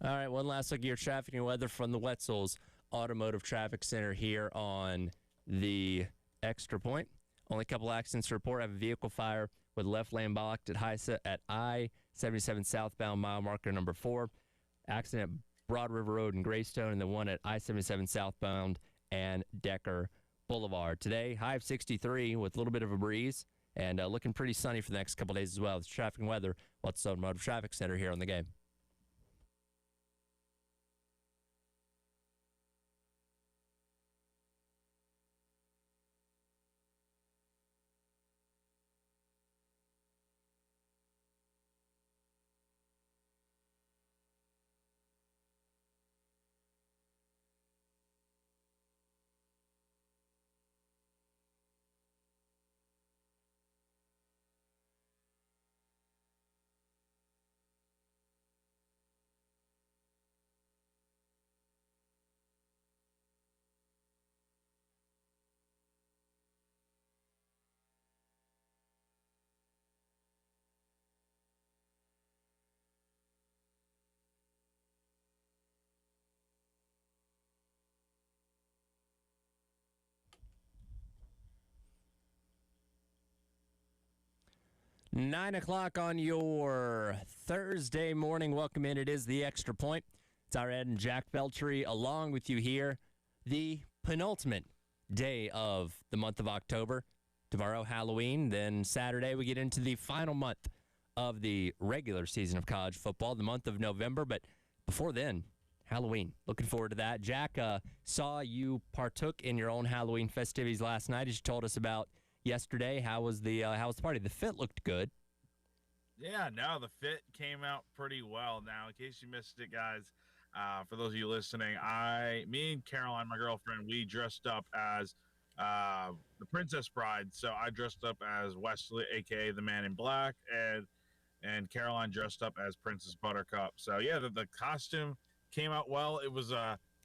All right, one last look at your traffic and weather from the Wetzel's Automotive Traffic Center here on the Extra Point. Only a couple accidents to report. I have a vehicle fire with left lane blocked at I-77 southbound mile marker number 4. Accident at Broad River Road in Greystone, and the one at I-77 southbound and Decker Boulevard. Today, high of 63 with a little bit of a breeze, and looking pretty sunny for the next couple days as well. It's traffic and weather. What's Automotive Traffic Center here on the game. Nine o'clock on your Thursday morning. Welcome in. It is the Extra Point. It's our Ed and Jack Beltry along with you here. The penultimate day of the month of October. Tomorrow, Halloween. Then Saturday, we get into the final month of the regular season of college football, the month of November. But before then, Halloween. Looking forward to that. Jack, saw you partook in your own Halloween festivities last night, as you told us about yesterday. How was the party? The fit looked good. Yeah, no, the fit came out pretty well. Now, in case you missed it, guys, for those of you listening, me and Caroline, my girlfriend, we dressed up as the Princess Bride. So I dressed up as Wesley, aka the Man in Black, and Caroline dressed up as Princess Buttercup. So yeah, the costume came out well. It was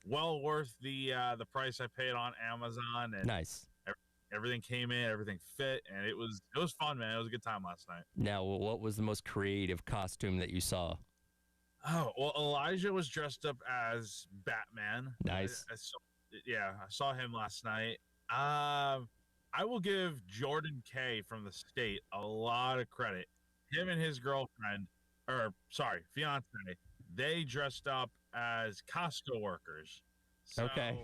well worth the price I paid on Amazon. And nice. Everything came in, everything fit, and it was fun, man. It was a good time last night. Now, what was the most creative costume that you saw? Oh, well, Elijah was dressed up as Batman. Nice. I saw him last night. I will give Jordan K from the state a lot of credit. Him and his girlfriend, fiance, they dressed up as Costco workers. So, okay.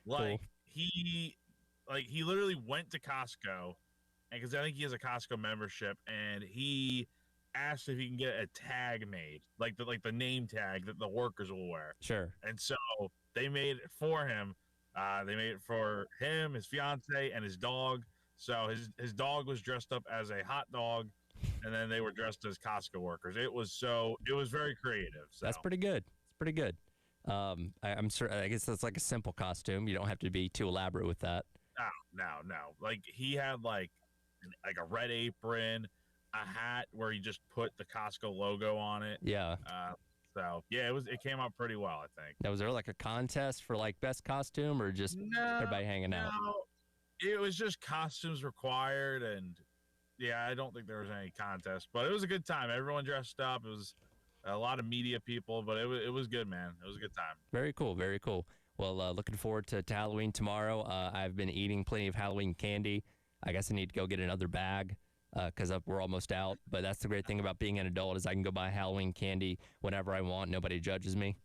Like, cool. He literally went to Costco, and because I think he has a Costco membership, and he asked if he can get a tag made, like the name tag that the workers will wear. Sure. And so they made it for him. They made it for him, his fiance, and his dog. So his dog was dressed up as a hot dog, and then they were dressed as Costco workers. It was very creative. So. That's pretty good. It's pretty good. I'm sure. I guess that's like a simple costume. You don't have to be too elaborate with that. No. Like he had like a red apron, a hat where he just put the Costco logo on it. Yeah. So yeah, it came out pretty well, I think. Now, was there like a contest for like best costume, or just everybody hanging out? No, it was just costumes required, and yeah, I don't think there was any contest, but it was a good time. Everyone dressed up. It was a lot of media people, but it was good, man. It was a good time. Very cool. Very cool. Well, looking forward to Halloween tomorrow. I've been eating plenty of Halloween candy. I guess I need to go get another bag because we're almost out. But that's the great thing about being an adult is I can go buy Halloween candy whenever I want. Nobody judges me.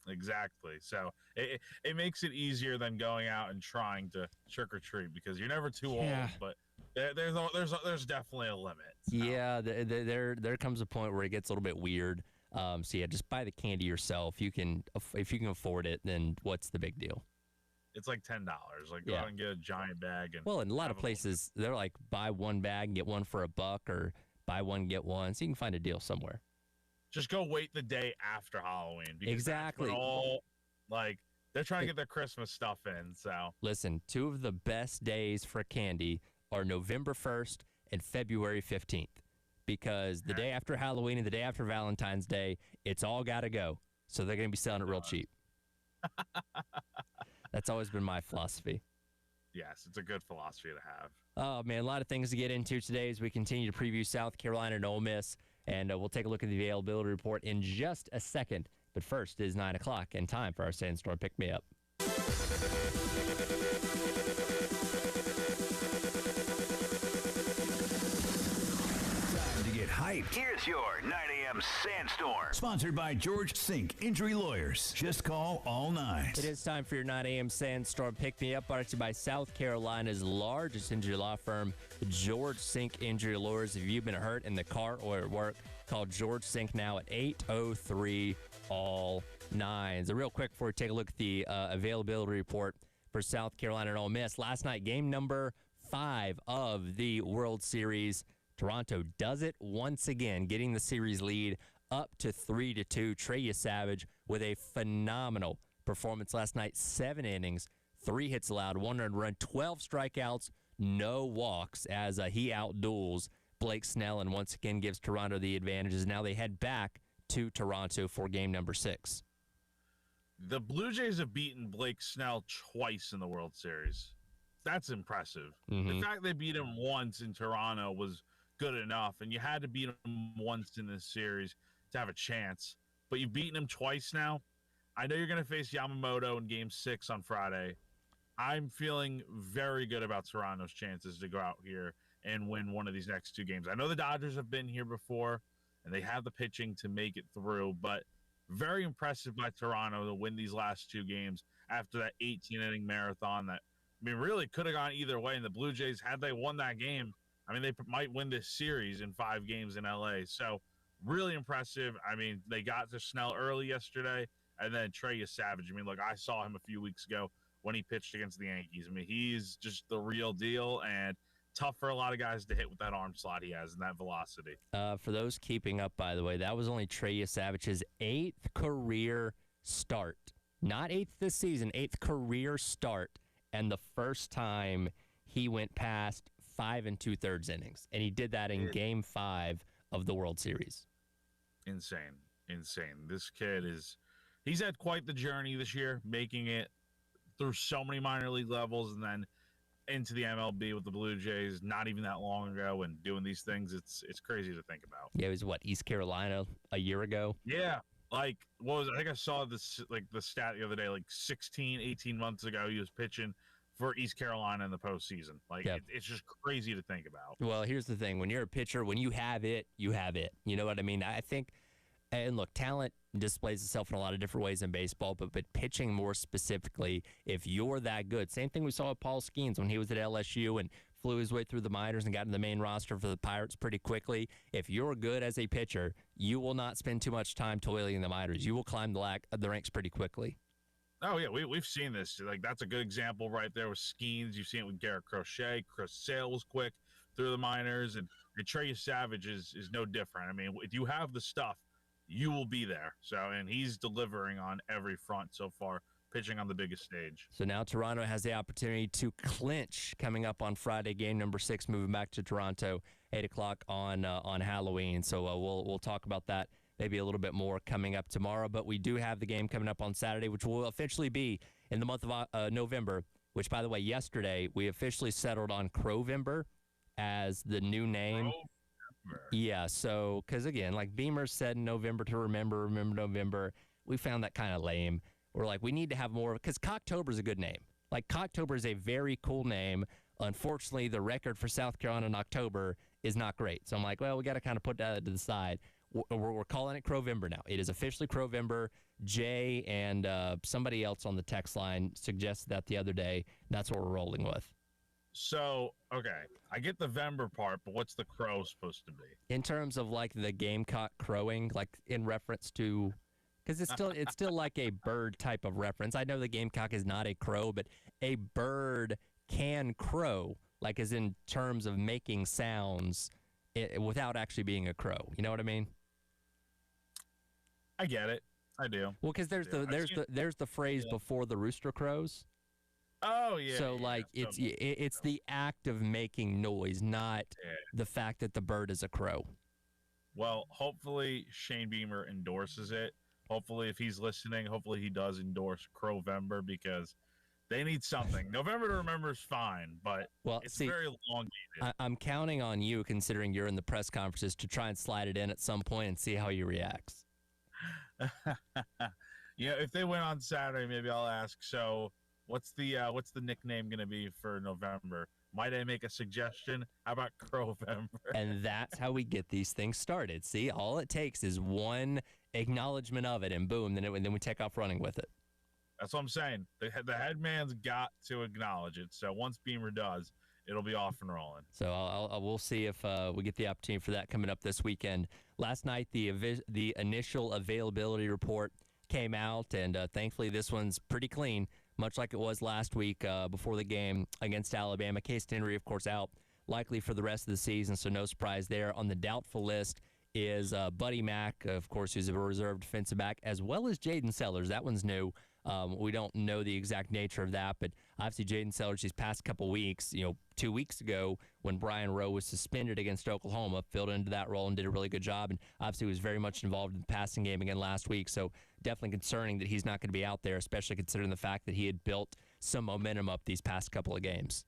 Exactly. So it makes it easier than going out and trying to trick or treat because you're never too old. But there's definitely a limit. So. Yeah, there comes a point where it gets a little bit weird. So yeah, just buy the candy yourself. If you can afford it, then what's the big deal? It's like $10. Like go out and get a giant bag. And in a lot of places, they're like buy one bag and get one for $1, or buy one get one. So you can find a deal somewhere. Just go wait the day after Halloween. Because exactly. They're trying to get their Christmas stuff in. So listen, 2 of the best days for candy are November 1st and February 15th. Because the day after Halloween and the day after Valentine's Day, it's all got to go. So they're going to be selling it real cheap. That's always been my philosophy. Yes, it's a good philosophy to have. Oh, man, a lot of things to get into today as we continue to preview South Carolina and Ole Miss. And we'll take a look at the availability report in just a second. But first, it is 9 o'clock and time for our Sandstorm Pick Me Up. Hyped. Here's your 9 a.m. Sandstorm. Sponsored by George Sink Injury Lawyers. Just call all nines. It is time for your 9 a.m. Sandstorm Pick Me Up, brought to you by South Carolina's largest injury law firm, George Sink Injury Lawyers. If you've been hurt in the car or at work, call George Sink now at 803 all nines. A real quick before we take a look at the availability report for South Carolina and Ole Miss. Last night, game number 5 of the World Series. Toronto does it once again, getting the series lead up to 3-2. Trey Yesavage with a phenomenal performance last night. 7 innings, 3 hits allowed, 1 earned run, 12 strikeouts, no walks as he outduels Blake Snell and once again gives Toronto the advantages. Now they head back to Toronto for game number 6. The Blue Jays have beaten Blake Snell twice in the World Series. That's impressive. Mm-hmm. The fact they beat him once in Toronto was good enough, and you had to beat him once in this series to have a chance, but you've beaten him twice now. I know you're going to face Yamamoto in game 6 on Friday. I'm feeling very good about Toronto's chances to go out here and win one of these next 2 games. I know the Dodgers have been here before and they have the pitching to make it through, but very impressive by Toronto to win these last 2 games after that 18-inning marathon that, really could have gone either way. And the Blue Jays, had they won that game, they might win this series in 5 games in LA. So really impressive. They got to Snell early yesterday, and then Trey Yesavage. Look, I saw him a few weeks ago when he pitched against the Yankees. He's just the real deal and tough for a lot of guys to hit with that arm slot he has and that velocity. For those keeping up, by the way, that was only Trey Yesavage's 8th career start. Not 8th this season, 8th career start, and the first time he went past 5 2/3 innings, and he did that in Game 5 of the World Series. Insane. This kid he's had quite the journey this year, making it through so many minor league levels and then into the MLB with the Blue Jays not even that long ago and doing these things. It's crazy to think about. Yeah, it was East Carolina a year ago? Yeah. I think I saw this, the stat the other day, 16, 18 months ago, he was pitching for East Carolina in the postseason. It's just crazy to think about. Well, here's the thing. When you're a pitcher, when you have it, you have it. You know what I mean? I think, and look, talent displays itself in a lot of different ways in baseball, but pitching more specifically, if you're that good. Same thing we saw with Paul Skeens when he was at LSU and flew his way through the minors and got in the main roster for the Pirates pretty quickly. If you're good as a pitcher, you will not spend too much time toiling in the minors. You will climb the ranks pretty quickly. Oh, yeah, we've seen this. That's a good example right there with Skeens. You've seen it with Garrett Crochet. Chris Sale was quick through the minors, and Trey Yesavage is no different. If you have the stuff, you will be there. And he's delivering on every front so far, pitching on the biggest stage. So now Toronto has the opportunity to clinch coming up on Friday, game number 6, moving back to Toronto, 8 o'clock on Halloween. So we'll talk about that maybe a little bit more coming up tomorrow. But we do have the game coming up on Saturday, which will officially be in the month of November, which, by the way, yesterday we officially settled on Crowember as the new name. Crowember. Yeah, so, because again, like Beamer said in November to remember November, we found that kind of lame. We're like, we need to have more, because Cocktober is a good name. Cocktober is a very cool name. Unfortunately, the record for South Carolina in October is not great. So I'm like, well, we got to kind of put that to the side. We're calling it Crowember now. It is officially Crowember. Jay and somebody else on the text line suggested that the other day. That's what we're rolling with. So, okay, I get the Vember part, but what's the crow supposed to be? In terms of the gamecock crowing, in reference to, because it's still like a bird type of reference. I know the gamecock is not a crow, but a bird can crow, as in terms of making sounds without actually being a crow. You know what I mean? I get it. I do. Well, because there's the phrase before the rooster crows. Oh yeah. So it's the act of making noise, not the fact that the bird is a crow. Well, hopefully Shane Beamer endorses it. Hopefully, if he's listening, hopefully he does endorse Crowember because they need something. November to Remember is fine, but it's very elongated. I'm counting on you, considering you're in the press conferences, to try and slide it in at some point and see how he reacts. Yeah, if they win on Saturday, maybe I'll ask. So, what's the nickname going to be for November? Might I make a suggestion? How about Crowvember? And that's how we get these things started. See, all it takes is one acknowledgement of it, and boom, then we take off running with it. That's what I'm saying. The head man's got to acknowledge it. So once Beamer does, it'll be off and rolling. So we'll see if we get the opportunity for that coming up this weekend. Last night, the initial availability report came out, and thankfully this one's pretty clean, much like it was last week before the game against Alabama. Case Henry, of course, out likely for the rest of the season, so no surprise there. On the doubtful list is Buddy Mack, of course, who's a reserve defensive back, as well as Jaden Sellers. That one's new. We don't know the exact nature of that, but obviously Jaden Sellers these past couple weeks, 2 weeks ago when Brian Rowe was suspended against Oklahoma, filled into that role and did a really good job, and obviously was very much involved in the passing game again last week, so definitely concerning that he's not going to be out there, especially considering the fact that he had built some momentum up these past couple of games.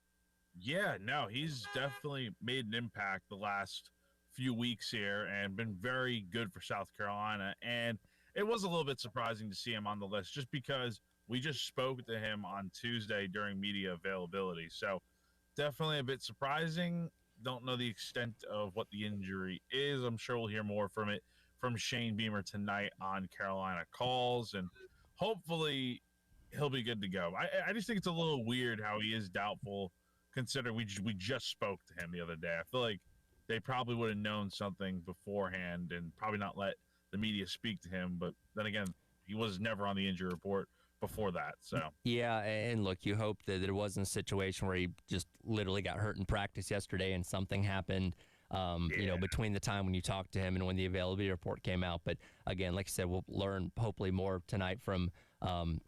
Yeah, no, he's definitely made an impact the last few weeks here and been very good for South Carolina, and it was a little bit surprising to see him on the list just because we just spoke to him on Tuesday during media availability. So definitely a bit surprising. Don't know the extent of what the injury is. I'm sure we'll hear more from Shane Beamer tonight on Carolina Calls, and hopefully he'll be good to go. I just think it's a little weird how he is doubtful, considering we just spoke to him the other day. I feel like they probably would have known something beforehand and probably not let the media speak to him, but then again, he was never on the injury report before that. So yeah, and look, you hope that it wasn't a situation where he just literally got hurt in practice yesterday and something happened, between the time when you talked to him and when the availability report came out. But again, like I said, we'll learn hopefully more tonight from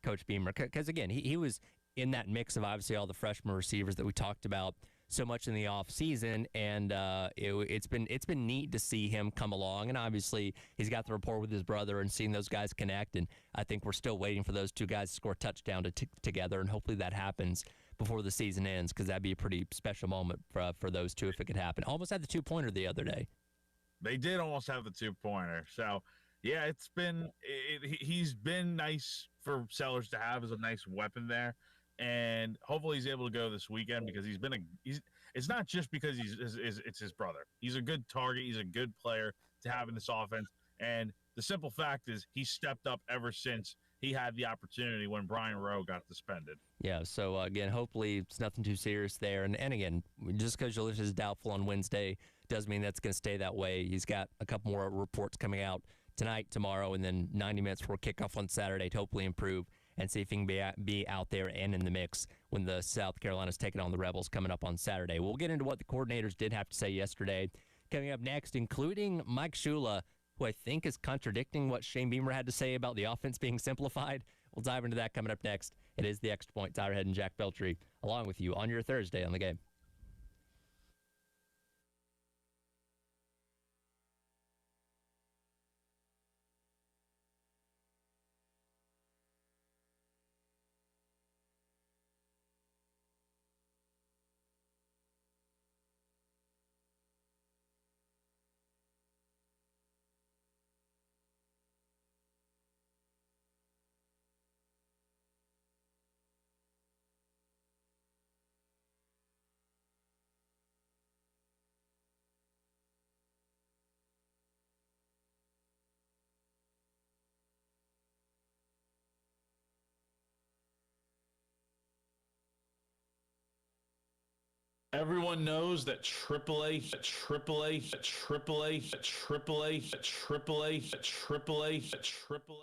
Coach Beamer, because again, he was in that mix of obviously all the freshman receivers that we talked about so much in the off season, and it's been neat to see him come along. And obviously, he's got the rapport with his brother and seeing those guys connect. And I think we're still waiting for those two guys to score a touchdown together, and hopefully that happens before the season ends, because that'd be a pretty special moment for those two if it could happen. Almost had the 2-pointer the other day. They did almost have the 2-pointer. So yeah, he's been nice for Sellers to have as a nice weapon there. And hopefully he's able to go this weekend, because it's not just because it's his brother. He's a good target. He's a good player to have in this offense. And the simple fact is he stepped up ever since he had the opportunity when Brian Rowe got suspended. Yeah, so again, hopefully it's nothing too serious there. And again, just because your list is doubtful on Wednesday doesn't mean that's going to stay that way. He's got a couple more reports coming out tonight, tomorrow, and then 90 minutes before kickoff on Saturday to hopefully improve and see if he can be out there and in the mix when the South Carolina's taking on the Rebels coming up on Saturday. We'll get into what the coordinators did have to say yesterday. Coming up next, including Mike Shula, who I think is contradicting what Shane Beamer had to say about the offense being simplified. We'll dive into that coming up next. It is the Extra Point. Tyler Head and Jack Beltry along with you on your Thursday on the Game. Everyone knows that AAA, AAA, AAA, AAA, AAA, AAA, AAA.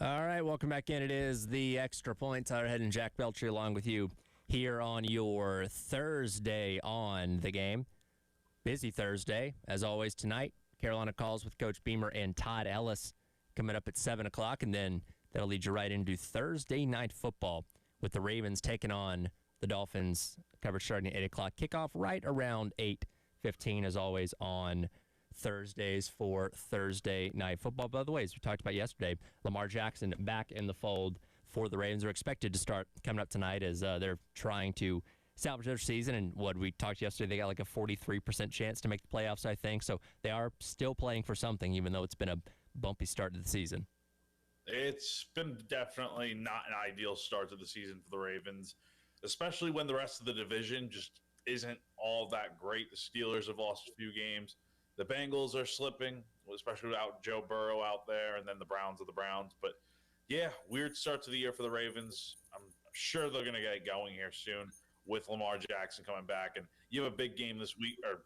All right, welcome back in. It is the Extra Point. Tyler Head and Jack Beltry along with you here on your Thursday on the game. Busy Thursday, as always, tonight. Carolina Calls with Coach Beamer and Todd Ellis coming up at 7 o'clock, and then that'll lead you right into Thursday night football with the Ravens taking on the Dolphins. Coverage starting at 8 o'clock. Kickoff right around 8:15, as always, on Thursdays for Thursday night football. By the way, as we talked about yesterday, Lamar Jackson back in the fold for the Ravens are expected to start coming up tonight as they're trying to salvage their season. And what we talked yesterday, they got like a 43% chance to make the playoffs, I think. So they are still playing for something, even though it's been a bumpy start to the season. It's been definitely not an ideal start to the season for the Ravens, especially when the rest of the division just isn't all that great. The Steelers have lost a few games. The Bengals are slipping, especially without Joe Burrow out there, and then the Browns are the Browns. But, yeah, weird start to the year for the Ravens. I'm sure they're going to get going here soon with Lamar Jackson coming back. And you have a big game this week or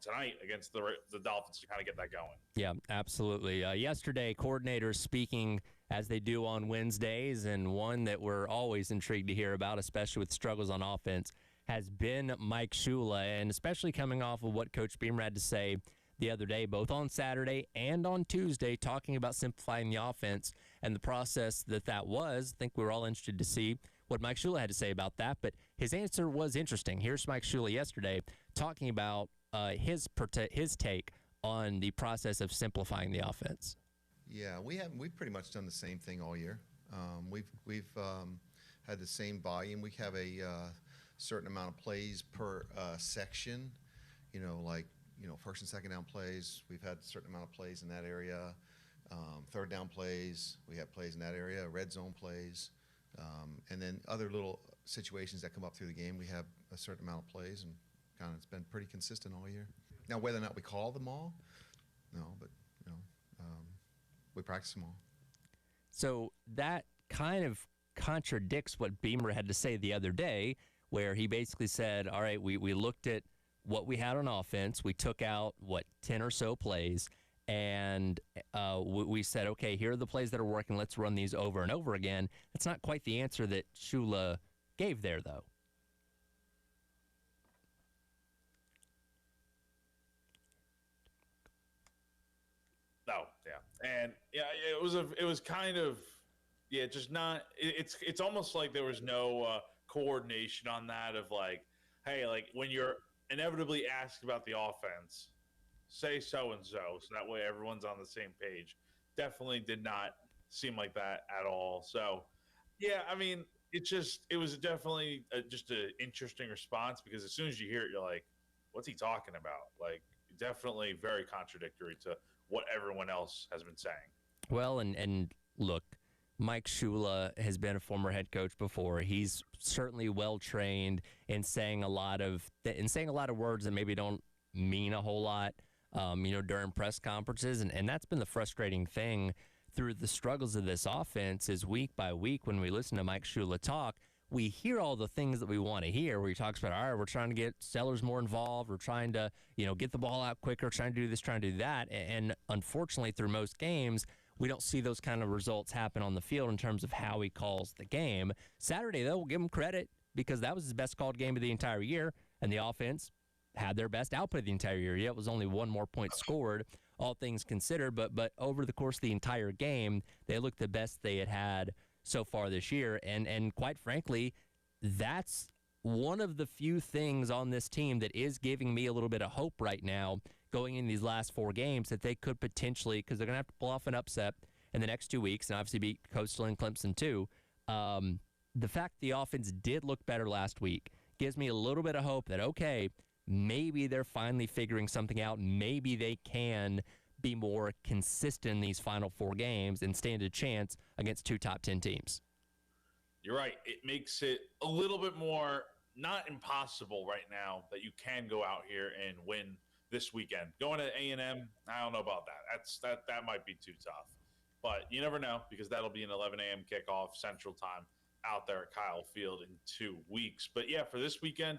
tonight against the Dolphins to kind of get that going. Yeah, absolutely. Yesterday, coordinators speaking as they do on Wednesdays, and one that we're always intrigued to hear about, especially with struggles on offense, has been Mike Shula, and especially coming off of what Coach Beamer had to say the other day, both on Saturday and on Tuesday, talking about simplifying the offense and the process that was. I think we were all interested to see what Mike Shula had to say about that, but his answer was interesting. Here's Mike Shula yesterday talking about his take on the process of simplifying the offense. Yeah, we've pretty much done the same thing all year. We've had the same volume. We have a certain amount of plays per section, first and second down plays. We've had a certain amount of plays in that area. Third down plays, we have plays in that area. Red zone plays, and then other little situations that come up through the game. We have a certain amount of plays, and it's been pretty consistent all year. Now, whether or not we call them all, no, but we practice them all. So that kind of contradicts what Beamer had to say the other day, where he basically said, all right, we looked at what we had on offense. We took out, 10 or so plays, and we said, okay, here are the plays that are working. Let's run these over and over again. That's not quite the answer that Shula gave there, though. No, yeah. And, yeah, it was kind of, just not – it's almost like there was no coordination on that of, hey, when you're – inevitably asked about the offense, say so-and-so, so that way everyone's on the same page. Definitely did not seem like that at all. So, yeah, I mean, it was definitely just an interesting response, because as soon as you hear it, you're like, what's he talking about? Definitely very contradictory to what everyone else has been saying. Well, and look, Mike Shula has been a former head coach before. He's certainly well trained in saying a lot of words that maybe don't mean a whole lot, during press conferences, and that's been the frustrating thing through the struggles of this offense. Is week by week when we listen to Mike Shula talk, we hear all the things that we want to hear. Where he talks about, all right, we're trying to get sellers more involved, we're trying to get the ball out quicker, trying to do this, trying to do that, and unfortunately through most games, we don't see those kind of results happen on the field in terms of how he calls the game. Saturday, though, we'll give him credit because that was his best called game of the entire year, and the offense had their best output of the entire year. Yeah, it was only one more point scored, all things considered, but over the course of the entire game, they looked the best they had so far this year, and quite frankly, that's one of the few things on this team that is giving me a little bit of hope right now going in these last 4 games that they could potentially, because they're going to have to pull off an upset in the next 2 weeks and obviously beat Coastal and Clemson too. The fact the offense did look better last week gives me a little bit of hope that, okay, maybe they're finally figuring something out. Maybe they can be more consistent in these final 4 games and stand a chance against 2 top 10 teams. You're right. It makes it a little bit more, not impossible right now, that you can go out here and win this weekend. Going to A&M, I don't know about that. That might be too tough. But you never know, because that'll be an 11 a.m. kickoff Central Time out there at Kyle Field in 2 weeks. But, yeah, for this weekend,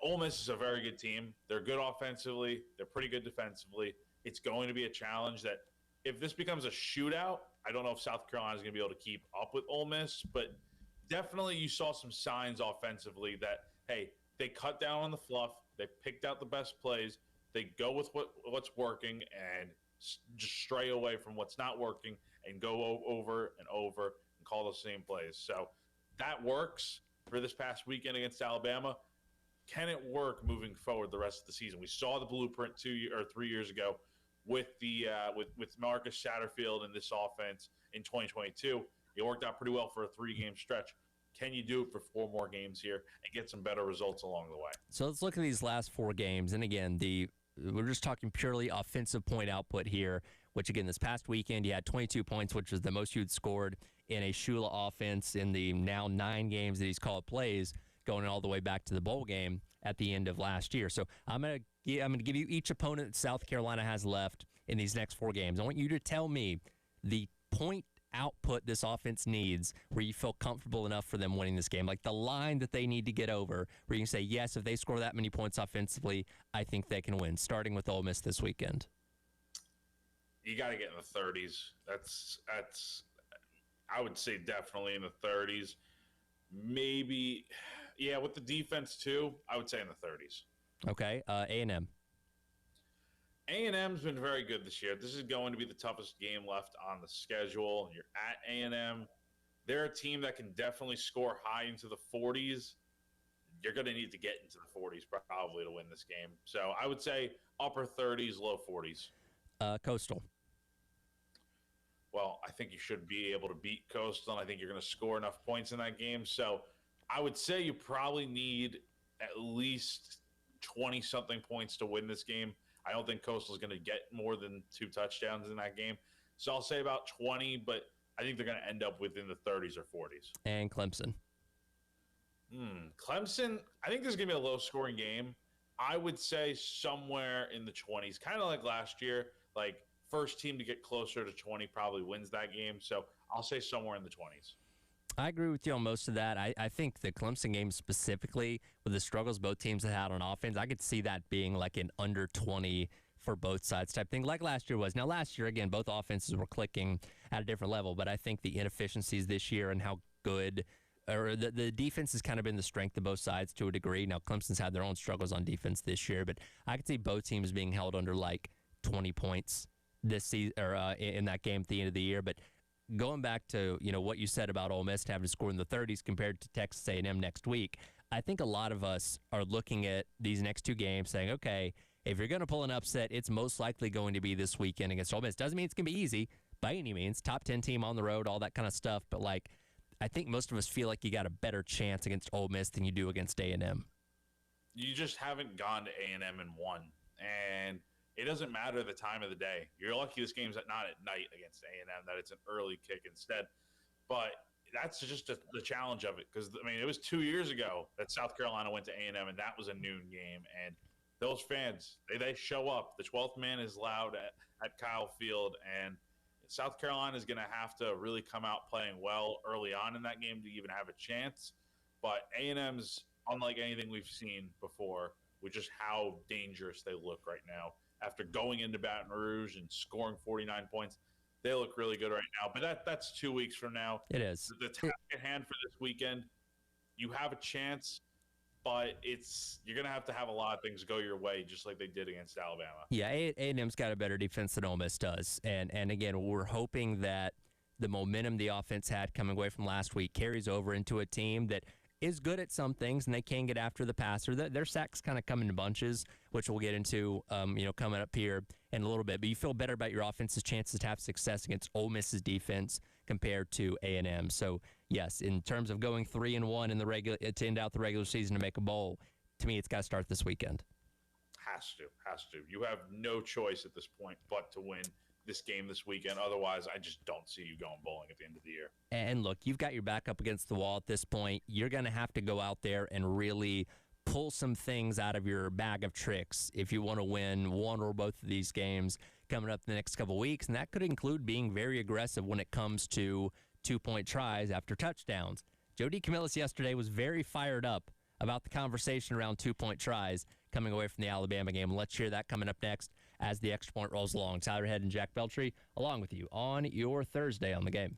Ole Miss is a very good team. They're good offensively. They're pretty good defensively. It's going to be a challenge that if this becomes a shootout, I don't know if South Carolina is going to be able to keep up with Ole Miss, but definitely you saw some signs offensively that, hey, they cut down on the fluff. They picked out the best plays. They go with what's working and just stray away from what's not working and go over and over and call the same plays. So that works for this past weekend against Alabama. Can it work moving forward the rest of the season? We saw the blueprint 3 years ago with with Marcus Satterfield and this offense in 2022. It worked out pretty well for a 3-game stretch. Can you do it for 4 more games here and get some better results along the way? So let's look at these last 4 games. And again, we're just talking purely offensive point output here, which again, this past weekend, you had 22 points, which was the most you'd scored in a Shula offense in the now 9 games that he's called plays, going all the way back to the bowl game at the end of last year. So I'm gonna give you each opponent that South Carolina has left in these next 4 games. I want you to tell me the point output this offense needs where you feel comfortable enough for them winning this game, like the line that they need to get over where you can say, yes, if they score that many points offensively, I think they can win, starting with Ole Miss this weekend. You got to get in the 30s. That's I would say definitely in the 30s. Maybe, yeah, with the defense too, I would say in the 30s. Okay, A&M. A&M's been very good this year. This is going to be the toughest game left on the schedule. You're at A&M. They're a team that can definitely score high into the 40s. You're going to need to get into the 40s probably to win this game. So I would say upper 30s, low 40s. Coastal. Well, I think you should be able to beat Coastal, and I think you're going to score enough points in that game. So I would say you probably need at least 20-something points to win this game. I don't think Coastal is going to get more than 2 touchdowns in that game. So I'll say about 20, but I think they're going to end up within the 30s or 40s. And Clemson. Clemson, I think this is going to be a low-scoring game. I would say somewhere in the 20s, kind of like last year. Like, first team to get closer to 20 probably wins that game. So I'll say somewhere in the 20s. I agree with you on most of that. I think the Clemson game specifically, with the struggles both teams have had on offense, I could see that being like an under 20 for both sides type thing, like last year was. Now, last year, again, both offenses were clicking at a different level, but I think the inefficiencies this year and how good or the defense has kind of been the strength of both sides to a degree. Now, Clemson's had their own struggles on defense this year, but I could see both teams being held under like 20 points this season or in that game at the end of the year. But going back to what you said about Ole Miss having to score in the 30s compared to Texas A&M next week, I think a lot of us are looking at these next 2 games saying, okay, if you're going to pull an upset, it's most likely going to be this weekend against Ole Miss. Doesn't mean it's going to be easy by any means. Top 10 team on the road, all that kind of stuff. But like, I think most of us feel like you got a better chance against Ole Miss than you do against A&M. You just haven't gone to A&M and won, and it doesn't matter the time of the day. You're lucky this game's not at night against A&M, that it's an early kick instead. But that's just the challenge of it, because, I mean, it was 2 years ago that South Carolina went to A&M, and that was a noon game. And those fans, they show up. The 12th man is loud at Kyle Field, and South Carolina is going to have to really come out playing well early on in that game to even have a chance. But A&M's unlike anything we've seen before with just how dangerous they look right now. After going into Baton Rouge and scoring 49 points, they look really good right now. But that's 2 weeks from now. It is. The task at hand for this weekend, you have a chance, but you're going to have a lot of things go your way, just like they did against Alabama. Yeah, A&M's got a better defense than Ole Miss does. And again, we're hoping that the momentum the offense had coming away from last week carries over into a team that is good at some things, and they can get after the passer. Their sacks kind of come in bunches, which we'll get into, coming up here in a little bit. But you feel better about your offense's chances to have success against Ole Miss's defense compared to A&M. So, yes, in terms of going 3-1 in the to end out the regular season to make a bowl, to me, it's got to start this weekend. Has to. You have no choice at this point but to win this game this weekend. Otherwise, I just don't see you going bowling at the end of the year. And look, you've got your back up against the wall at this point. You're going to have to go out there and really pull some things out of your bag of tricks if you want to win one or both of these games coming up the next couple of weeks. And that could include being very aggressive when it comes to 2-point tries after touchdowns. Jody Camillus yesterday was very fired up about the conversation around 2-point tries coming away from the Alabama game. Let's hear that coming up next as the Extra Point rolls along. Tyler Head and Jack Beltry along with you on your Thursday on the game.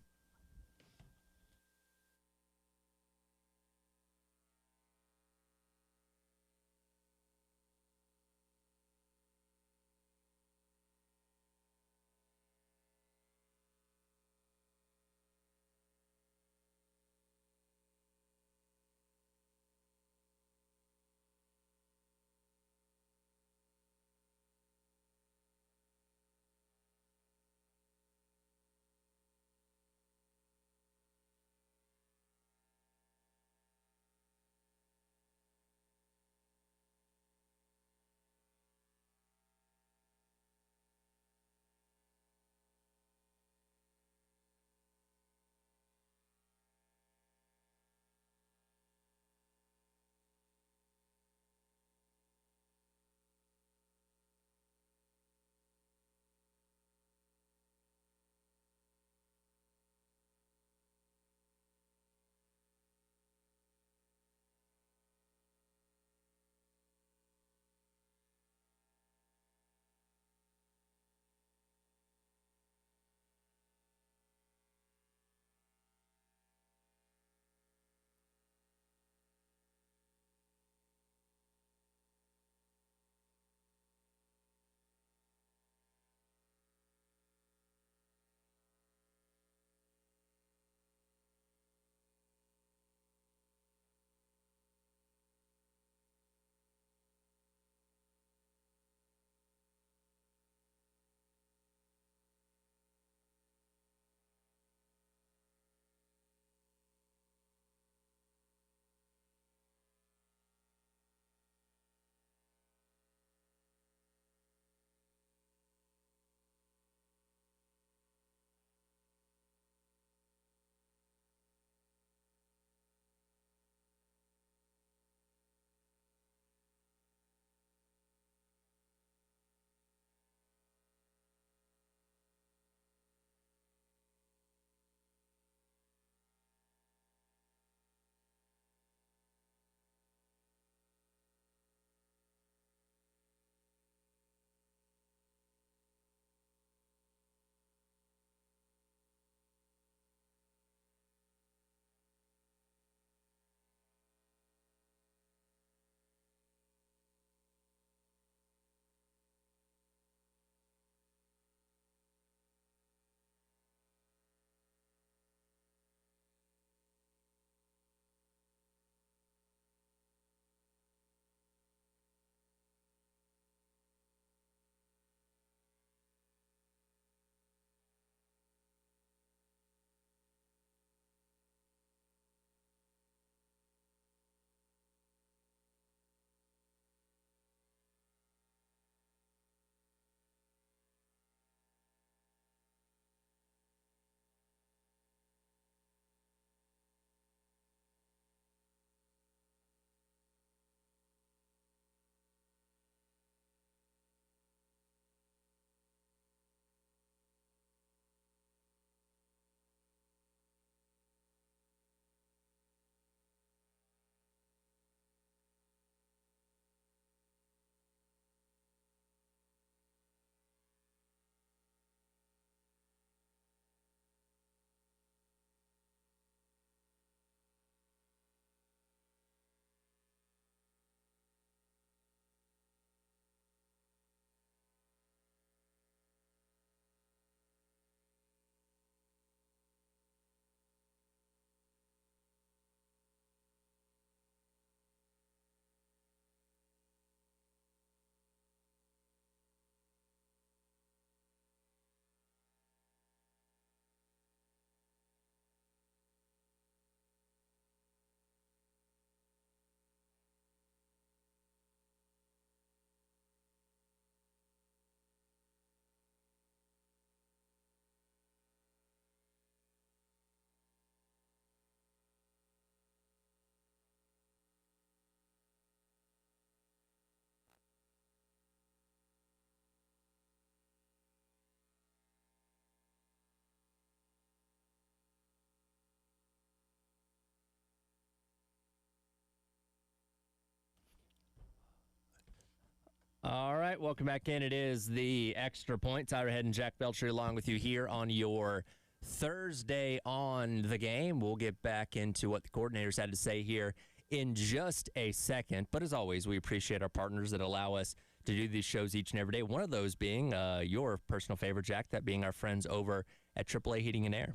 All right, welcome back in. It is the Extra Point. Tyler Head and Jack Belcher along with you here on your Thursday on the game. We'll get back into what the coordinators had to say here in just a second. But as always, we appreciate our partners that allow us to do these shows each and every day. One of those being your personal favorite, Jack, that being our friends over at AAA Heating and Air.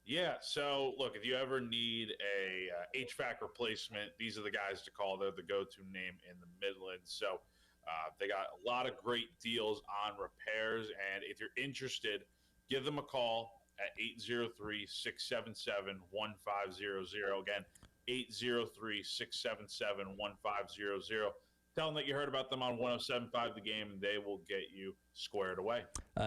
Yeah, so look, if you ever need a HVAC replacement, these are the guys to call. They're the go-to name in the Midlands. So they got a lot of great deals on repairs. And if you're interested, give them a call at 803-677-1500. Again, 803-677-1500. Tell them that you heard about them on 107.5 The Game, and they will get you squared away.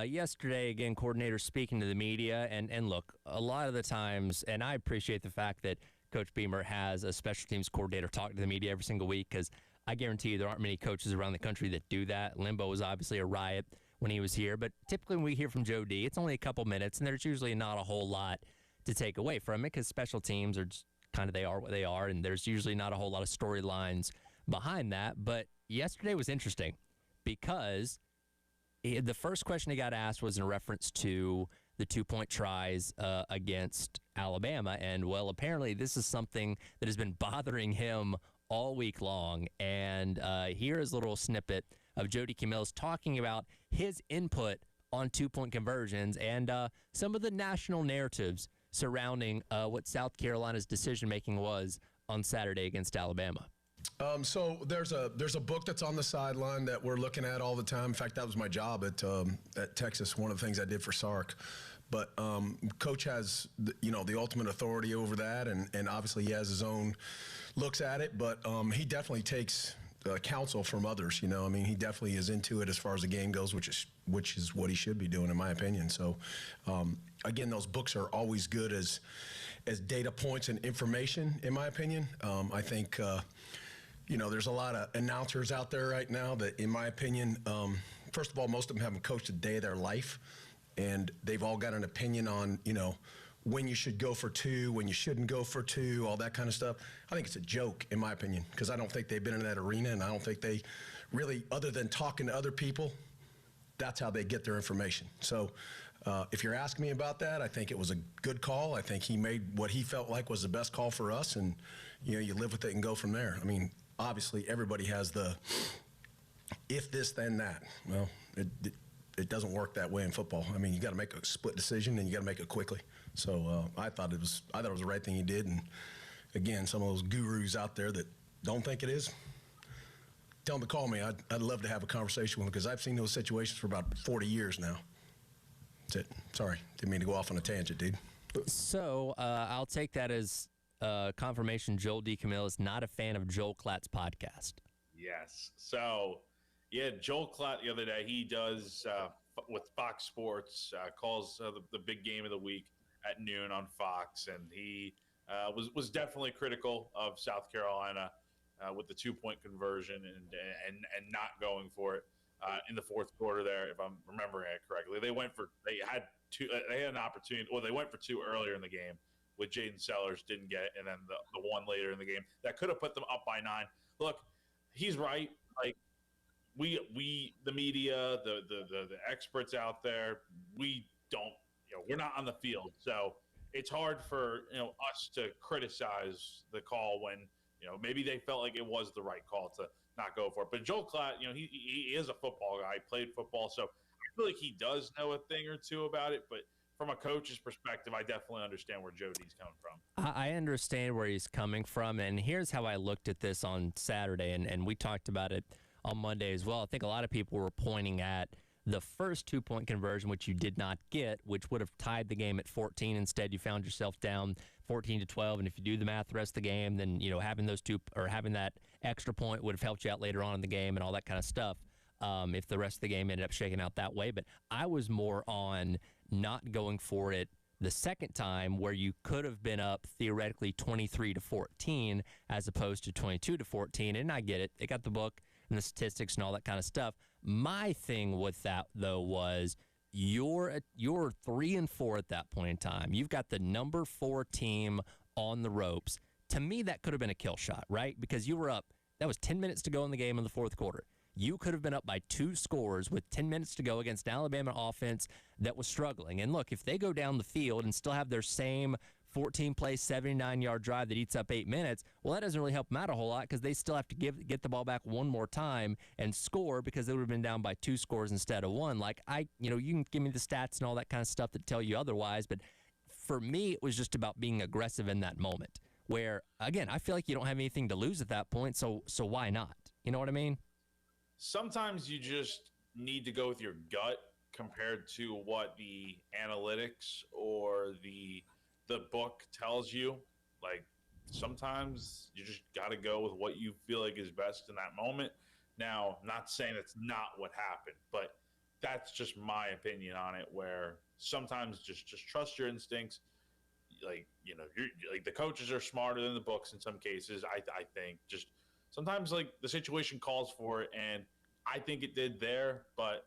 Yesterday, again, coordinators speaking to the media, and look, a lot of the times, and I appreciate the fact that Coach Beamer has a special teams coordinator talking to the media every single week, because I guarantee you there aren't many coaches around the country that do that. Limbo was obviously a riot when he was here, but typically when we hear from Joe D, it's only a couple minutes, and there's usually not a whole lot to take away from it, because special teams are just kind of, they are what they are, and there's usually not a whole lot of storylines behind that. But yesterday was interesting because the first question he got asked was in reference to the 2-point tries against Alabama. And, well, apparently this is something that has been bothering him all week long. And here is a little snippet of Jody Camillus talking about his input on 2-point conversions and some of the national narratives surrounding what South Carolina's decision-making was on Saturday against Alabama. So there's a book that's on the sideline that we're looking at all the time. In fact, that was my job at Texas. One of the things I did for Sark. But Coach has the ultimate authority over that, and obviously he has his own looks at it. But he definitely takes counsel from others. He definitely is into it as far as the game goes, which is what he should be doing, in my opinion. So again, those books are always good as data points and information, in my opinion. I think. There's a lot of announcers out there right now that, in my opinion, first of all, most of them haven't coached a day of their life, and they've all got an opinion on, when you should go for 2, when you shouldn't go for 2, all that kind of stuff. I think it's a joke, in my opinion, because I don't think they've been in that arena, and I don't think they really, other than talking to other people, that's how they get their information. So if you're asking me about that, I think it was a good call. I think he made what he felt like was the best call for us, and, you live with it and go from there. I mean, obviously, everybody has the if this, then that. Well, it doesn't work that way in football. I mean, you got to make a split decision, and you got to make it quickly. So I thought it was the right thing he did. And again, some of those gurus out there that don't think it is, tell them to call me. I'd love to have a conversation with them, because I've seen those situations for about 40 years now. That's it. Sorry, didn't mean to go off on a tangent, dude. So I'll take that as confirmation Joel D. Camille is not a fan of Joel Klatt's podcast. Yes. So, yeah, Joel Klatt the other day, he does with Fox Sports, calls the big game of the week at noon on Fox, and he was definitely critical of South Carolina with the 2-point conversion and not going for it in the fourth quarter there, if I'm remembering it correctly. They had an opportunity, well, they went for 2 earlier in the game with Jaden Sellers, didn't get it, and then the one later in the game that could have put them up by 9. Look, he's right. Like we the media, the experts out there, we don't, we're not on the field, so it's hard for us to criticize the call when maybe they felt like it was the right call to not go for it. But Joel Klatt, he is a football guy, played football, so I feel like he does know a thing or two about it, but from a coach's perspective, I definitely understand where Jody's coming from. I understand where he's coming from, and here's how I looked at this on Saturday, and we talked about it on Monday as well. I think a lot of people were pointing at the first 2-point conversion, which you did not get, which would have tied the game at 14. Instead, you found yourself down 14-12, and if you do the math the rest of the game, then having that extra point would have helped you out later on in the game and all that kind of stuff. If the rest of the game ended up shaking out that way. But I was more on not going for it the second time, where you could have been up theoretically 23-14 as opposed to 22-14. And I get it. They got the book and the statistics and all that kind of stuff. My thing with that, though, was you're 3-4 at that point in time. You've got the number 4 team on the ropes. To me, that could have been a kill shot, right? Because you were up. That was 10 minutes to go in the game in the fourth quarter. You could have been up by 2 scores with 10 minutes to go against an Alabama offense that was struggling. And look, if they go down the field and still have their same 14-play, 79-yard drive that eats up 8 minutes, well, that doesn't really help them out a whole lot because they still have to get the ball back one more time and score because they would have been down by 2 scores instead of 1. Like, you can give me the stats and all that kind of stuff that tell you otherwise, but for me, it was just about being aggressive in that moment where, again, I feel like you don't have anything to lose at that point, so why not? You know what I mean? Sometimes you just need to go with your gut compared to what the analytics or the book tells you. Like, sometimes you just got to go with what you feel like is best in that moment. Now, not saying it's not what happened, but that's just my opinion on it, where sometimes just trust your instincts. Like, you're like, the coaches are smarter than the books in some cases. I think just sometimes, like, the situation calls for it, and I think it did there. But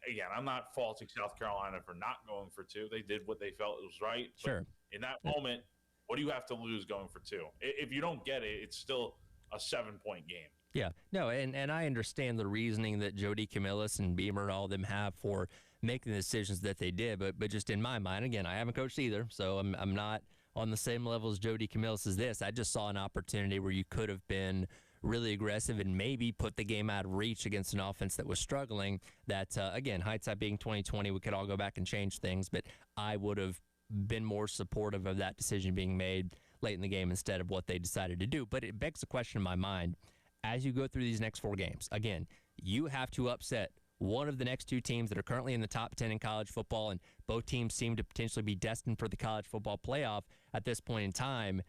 again, I'm not faulting South Carolina for not going for 2. They did what they felt was right. Sure. But in that moment, what do you have to lose going for 2? If you don't get it, it's still a 7-point game. Yeah, no, and I understand the reasoning that Jody Camillus and Beamer and all of them have for making the decisions that they did, but just in my mind, again, I haven't coached either, so I'm not on the same level as Jody Camillus as this. I just saw an opportunity where you could have been really aggressive and maybe put the game out of reach against an offense that was struggling. That, again, hindsight being 2020, we could all go back and change things, but I would have been more supportive of that decision being made late in the game instead of what they decided to do. But it begs the question in my mind, as you go through these next 4 games, again, you have to upset one of the next 2 teams that are currently in the top 10 in college football, and both teams seem to potentially be destined for the college football playoff at this point in time.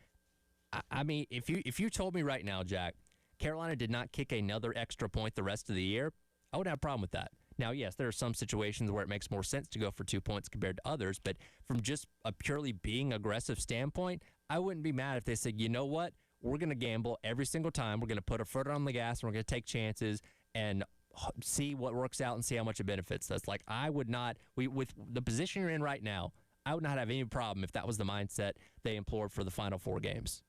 I mean, if you told me right now, Jack, Carolina did not kick another extra point the rest of the year, I wouldn't have a problem with that. Now, yes, there are some situations where it makes more sense to go for 2 points compared to others, but from just a purely being aggressive standpoint, I wouldn't be mad if they said, you know what, we're going to gamble every single time. We're going to put a foot on the gas and we're going to take chances and see what works out and see how much it benefits us. Like, I would not, with the position you're in right now, I would not have any problem if that was the mindset they employed for the final 4 games.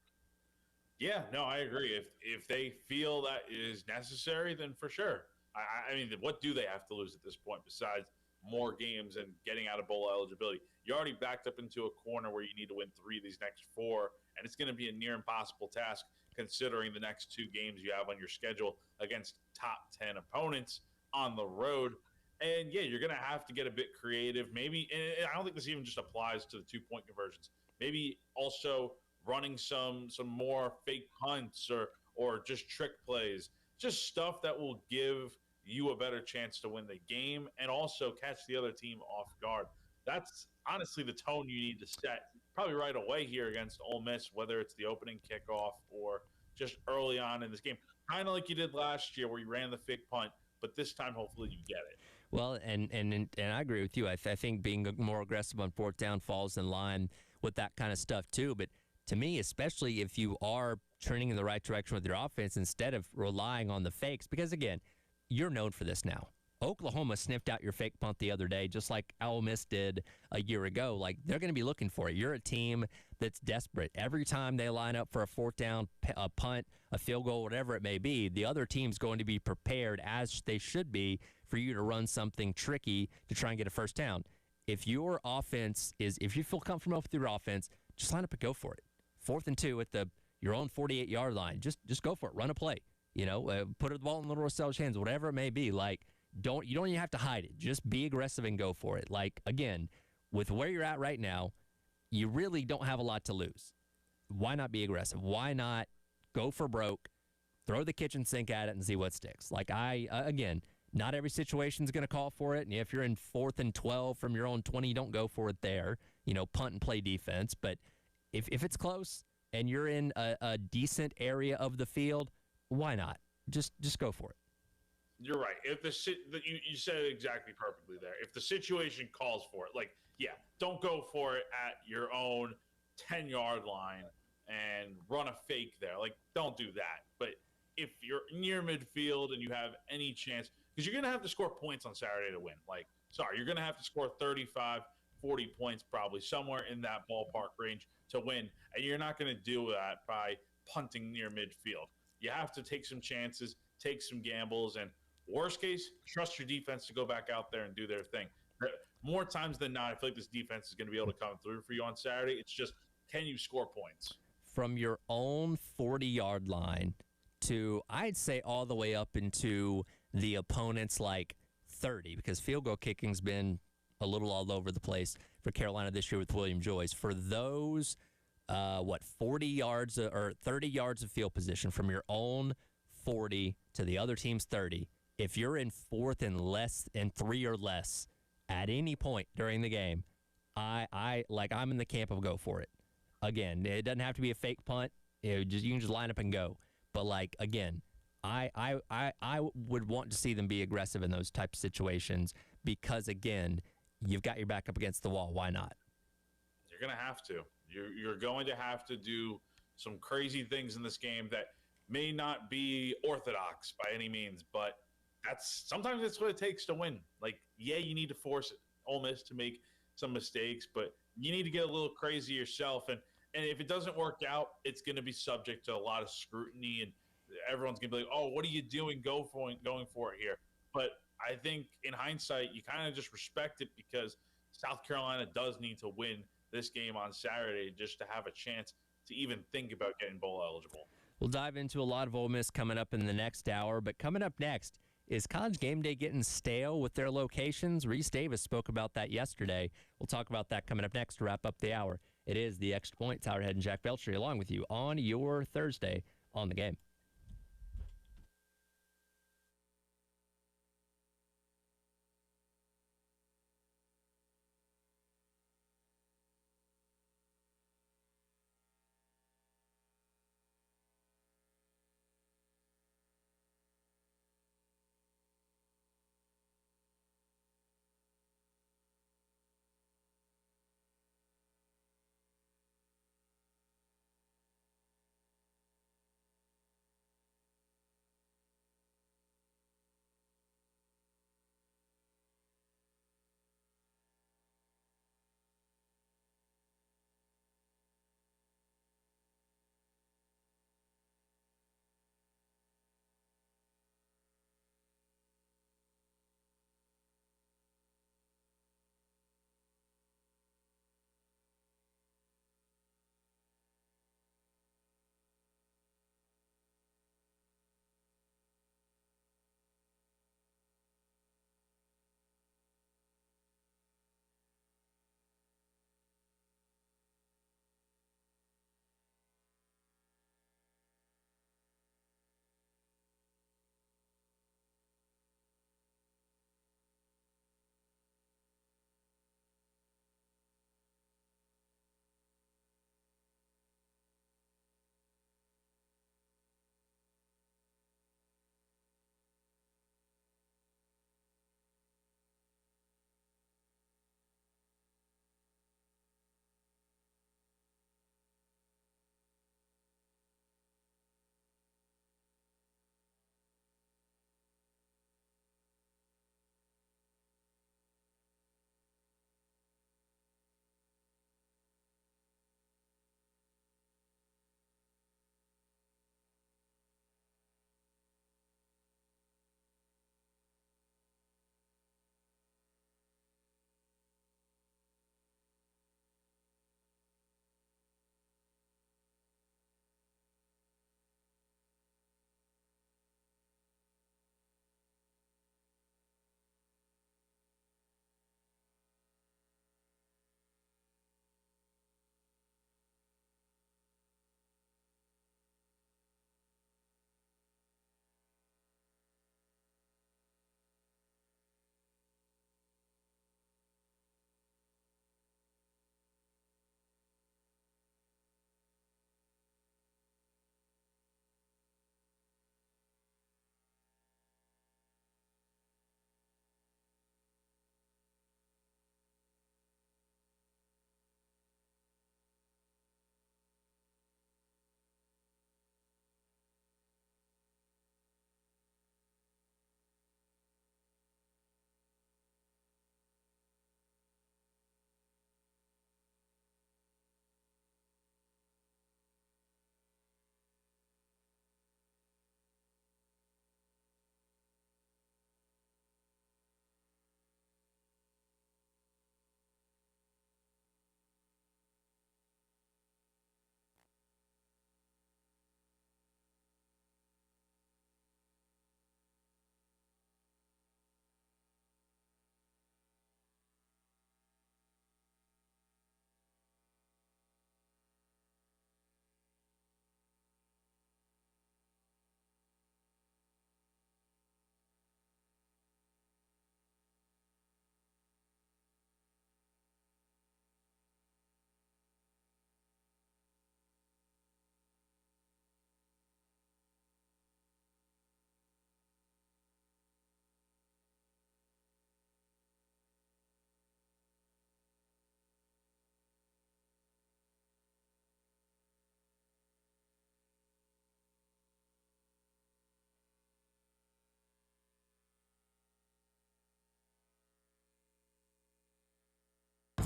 Yeah, no, I agree. If they feel that is necessary, then for sure. I mean, what do they have to lose at this point besides more games and getting out of bowl eligibility? You already backed up into a corner where you need to win 3 of these next 4, and it's going to be a near impossible task considering the next 2 games you have on your schedule against top 10 opponents on the road. And, yeah, you're going to have to get a bit creative. Maybe, and I don't think this even just applies to the 2-point conversions. Maybe also running some more fake punts or just trick plays, just stuff that will give you a better chance to win the game and also catch the other team off guard. That's honestly the tone you need to set probably right away here against Ole Miss, whether it's the opening kickoff or just early on in this game. Kind of like you did last year where you ran the fake punt, but this time hopefully you get it. Well, and I agree with you. I think being more aggressive on 4th down falls in line with that kind of stuff too. But to me, especially if you are turning in the right direction with your offense instead of relying on the fakes, because again, you're known for this now. Oklahoma sniffed out your fake punt the other day, just like Ole Miss did a year ago. Like, they're going to be looking for it. You're a team that's desperate. Every time they line up for a 4th down, a punt, a field goal, whatever it may be, the other team's going to be prepared, as they should be, for you to run something tricky to try and get a first down. If your offense if you feel comfortable with your offense, just line up and go for it. 4th and 2 at your own 48-yard line. Just go for it. Run a play. Put the ball in Little Rosel's hands, whatever it may be. Like, you don't even have to hide it. Just be aggressive and go for it. Like, again, with where you're at right now, you really don't have a lot to lose. Why not be aggressive? Why not go for broke, throw the kitchen sink at it and see what sticks? Like, again, not every situation is going to call for it. And if you're in 4th and 12 from your own 20, don't go for it there. Punt and play defense. But if it's close and you're in a decent area of the field, why not? Just go for it. You're right. If you said it exactly perfectly there. If the situation calls for it, like, yeah, don't go for it at your own 10-yard line and run a fake there. Like, don't do that. But if you're near midfield and you have any chance, because you're going to have to score points on Saturday to win. You're going to have to score 35, 40 points probably, somewhere in that ballpark range to win. And you're not going to do that by punting near midfield. You have to take some chances, take some gambles, and worst case, trust your defense to go back out there and do their thing. More times than not, I feel like this defense is going to be able to come through for you on Saturday. It's just, can you score points? From your own 40-yard line to, I'd say, all the way up into the opponent's, 30, because field goal kicking's been a little all over the place for Carolina this year with William Joyce. For those, 40 yards or 30 yards of field position from your own 40 to the other team's 30, if you're in fourth and less and 3 or less at any point during the game, I'm in the camp of go for it. Again, it doesn't have to be a fake punt. You can just line up and go. But again, I would want to see them be aggressive in those type of situations because, again, you've got your back up against the wall. Why not? You're going to have to. You're going to have to do some crazy things in this game that may not be orthodox by any means, but sometimes that's what it takes to win. You need to force Ole Miss to make some mistakes, but you need to get a little crazy yourself. And if it doesn't work out, it's going to be subject to a lot of scrutiny, and everyone's going to be like, oh, what are you doing going for it here? But I think in hindsight, you kind of just respect it because South Carolina does need to win this game on Saturday just to have a chance to even think about getting bowl eligible. We'll dive into a lot of Ole Miss coming up in the next hour, but coming up next, is College Game Day getting stale with their locations? Reese Davis spoke about that yesterday. We'll talk about that coming up next to wrap up the hour. It is the Extra Point. Tyler Head and Jack Beltry along with you on your Thursday on the Game.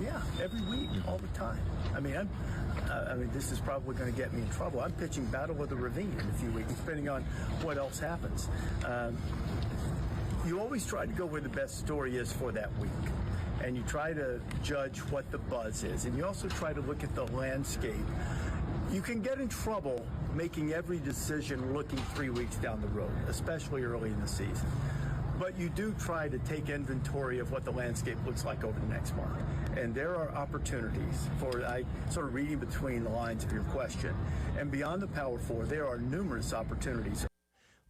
Yeah, every week, all the time. I mean, this is probably going to get me in trouble. I'm pitching Battle of the Ravine in a few weeks, depending on what else happens. You always try to go where the best story is for that week. And you try to judge what the buzz is. And you also try to look at the landscape. You can get in trouble making every decision looking 3 weeks down the road, especially early in the season. But you do try to take inventory of what the landscape looks like over the next month. And there are opportunities I sort of reading between the lines of your question. And beyond the Power Four, there are numerous opportunities.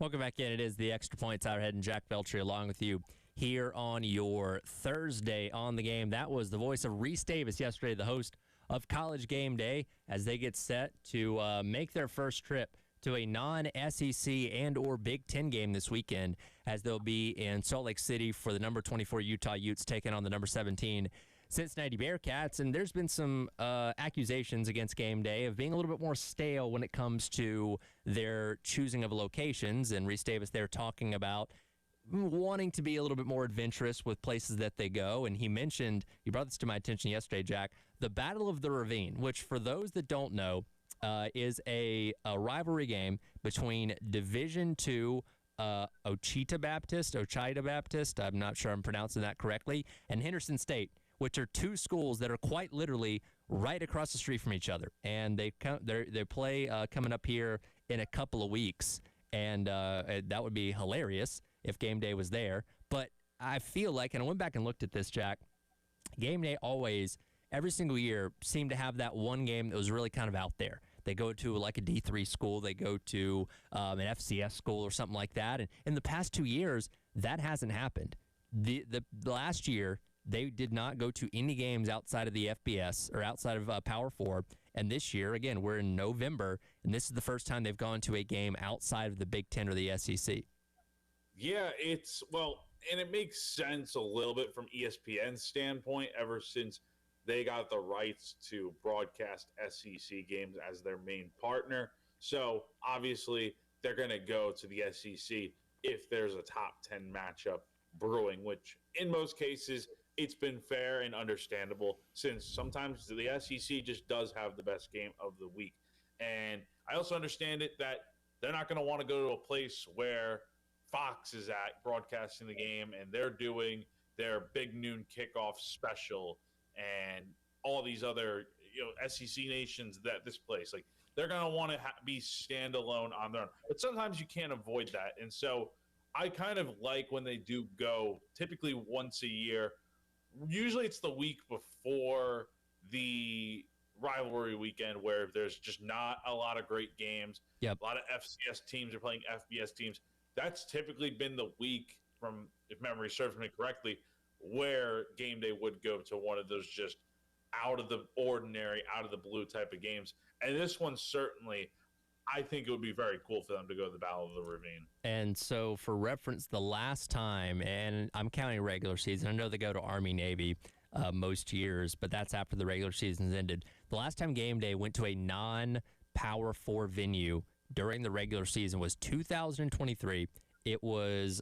Welcome back in. It is the Extra Point. Tyler Head and Jack Beltry along with you here on your Thursday on the Game. That was the voice of Reese Davis yesterday, the host of College Game Day, as they get set to make their first trip to a non-SEC and or Big Ten game this weekend, as they'll be in Salt Lake City for the number 24 Utah Utes taking on the number 17 Cincinnati Bearcats. And there's been some accusations against Game Day of being a little bit more stale when it comes to their choosing of locations. And Reese Davis there talking about wanting to be a little bit more adventurous with places that they go. And he brought this to my attention yesterday, Jack, the Battle of the Ravine, which for those that don't know, is a rivalry game between Division II Ouachita Baptist, I'm not sure I'm pronouncing that correctly, and Henderson State, which are two schools that are quite literally right across the street from each other. And they play coming up here in a couple of weeks, and that would be hilarious if Game Day was there. But I feel like, and I went back and looked at this, Jack, Game Day always, every single year, seemed to have that one game that was really kind of out there. They go to like a D3 school, they go to an FCS school or something like that. And in the past 2 years, that hasn't happened. The last year, they did not go to any games outside of the FBS or outside of Power 4. And this year, again, we're in November, and this is the first time they've gone to a game outside of the Big Ten or the SEC. Yeah, and it makes sense a little bit from ESPN's standpoint ever since they got the rights to broadcast SEC games as their main partner. So obviously they're going to go to the SEC if there's a top 10 matchup brewing, which in most cases it's been fair and understandable, since sometimes the SEC just does have the best game of the week. And I also understand it that they're not going to want to go to a place where Fox is at broadcasting the game and they're doing their big noon kickoff special and all these other SEC nations that this place, like, they're going to want to be standalone on their own. But sometimes you can't avoid that. And so I kind of like when they do go typically once a year. Usually it's the week before the rivalry weekend where there's just not a lot of great games. Yep. A lot of FCS teams are playing FBS teams. That's typically been the week, from, if memory serves me correctly, where Game Day would go to one of those just out of the ordinary, out of the blue type of games. And this one, certainly, I think it would be very cool for them to go to the Battle of the Ravine. And so for reference, the last time, and I'm counting regular season, I know they go to Army-Navy most years, but that's after the regular season's ended. The last time Game Day went to a non-Power 4 venue during the regular season was 2023. It was,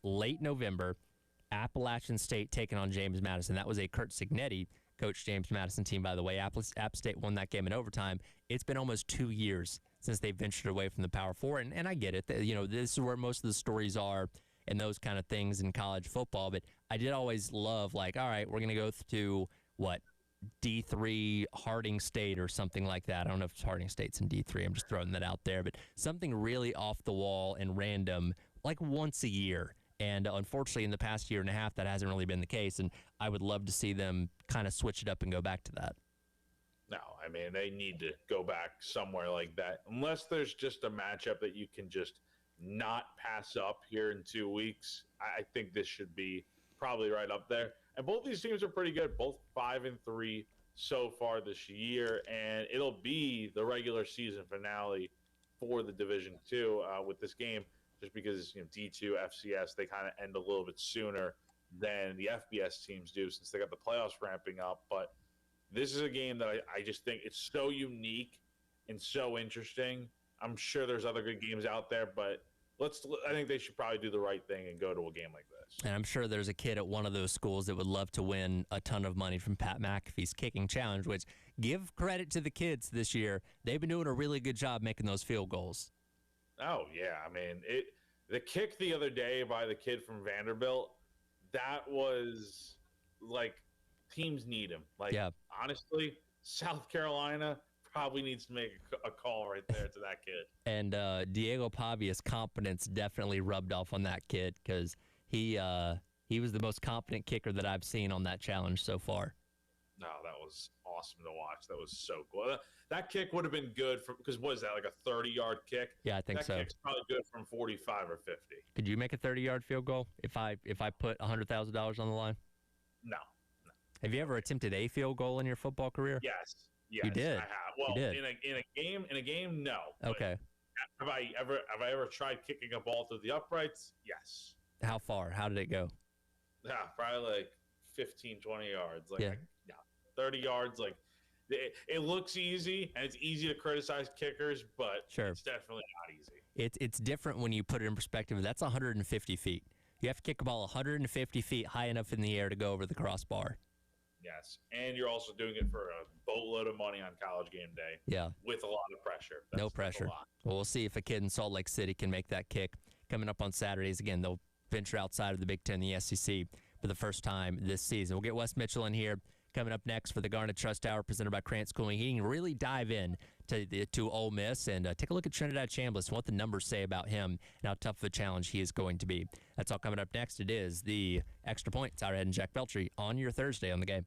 late November, Appalachian State taking on James Madison. That was a Curt Cignetti coach James Madison team, by the way. App State won that game in overtime. It's been almost 2 years since they ventured away from the Power 4, and I get it. This is where most of the stories are and those kind of things in college football, but I did always love, all right, we're going to go to, D3 Harding State or something like that. I don't know if Harding State's in D3. I'm just throwing that out there, but something really off the wall and random, like once a year. And unfortunately, in the past year and a half, that hasn't really been the case. And I would love to see them kind of switch it up and go back to that. No, I mean, they need to go back somewhere like that. Unless there's just a matchup that you can just not pass up here in 2 weeks, I think this should be probably right up there. And both these teams are pretty good, both 5-3 so far this year. And it'll be the regular season finale for the Division II with this game, just because D2, FCS, they kind of end a little bit sooner than the FBS teams do since they got the playoffs ramping up. But this is a game that I just think it's so unique and so interesting. I'm sure there's other good games out there, but I think they should probably do the right thing and go to a game like this. And I'm sure there's a kid at one of those schools that would love to win a ton of money from Pat McAfee's kicking challenge, which give credit to the kids this year. They've been doing a really good job making those field goals. Oh, yeah. I mean, the kick the other day by the kid from Vanderbilt, that was like teams need him. Like, honestly, South Carolina probably needs to make a call right there to that kid. And Diego Pavia's confidence definitely rubbed off on that kid because he was the most confident kicker that I've seen on that challenge so far. No, that was awesome to watch. That was so cool. That kick would have been good because what is that, like a 30-yard kick? Yeah, I think so. That kick's probably good from 45 or 50. Could you make a 30-yard field goal if I put $100,000 on the line? No. Have you ever attempted a field goal in your football career? Yes, you did. I have. Well, you did. in a game, no. Okay. Have I ever tried kicking a ball through the uprights? Yes. How far? How did it go? Yeah, probably like 15, 20 yards. Like, yeah, 30 yards. Like, it looks easy, and it's easy to criticize kickers, but it's definitely not easy. It's different when you put it in perspective. That's 150 feet. You have to kick a ball 150 feet high enough in the air to go over the crossbar. Yes, and you're also doing it for a boatload of money on College game day. Yeah. With a lot of pressure. No pressure. Well, we'll see if a kid in Salt Lake City can make that kick. Coming up on Saturdays, again, they'll venture outside of the Big Ten, the SEC, for the first time this season. We'll get Wes Mitchell in here coming up next for the Garnet Trust Hour presented by Krantz Cooling Heating. Really dive in to Ole Miss and take a look at Trinidad Chambliss and what the numbers say about him and how tough of a challenge he is going to be. That's all coming up next. It is the Extra Point. Tyler Head and Jack Beltry on your Thursday on the game.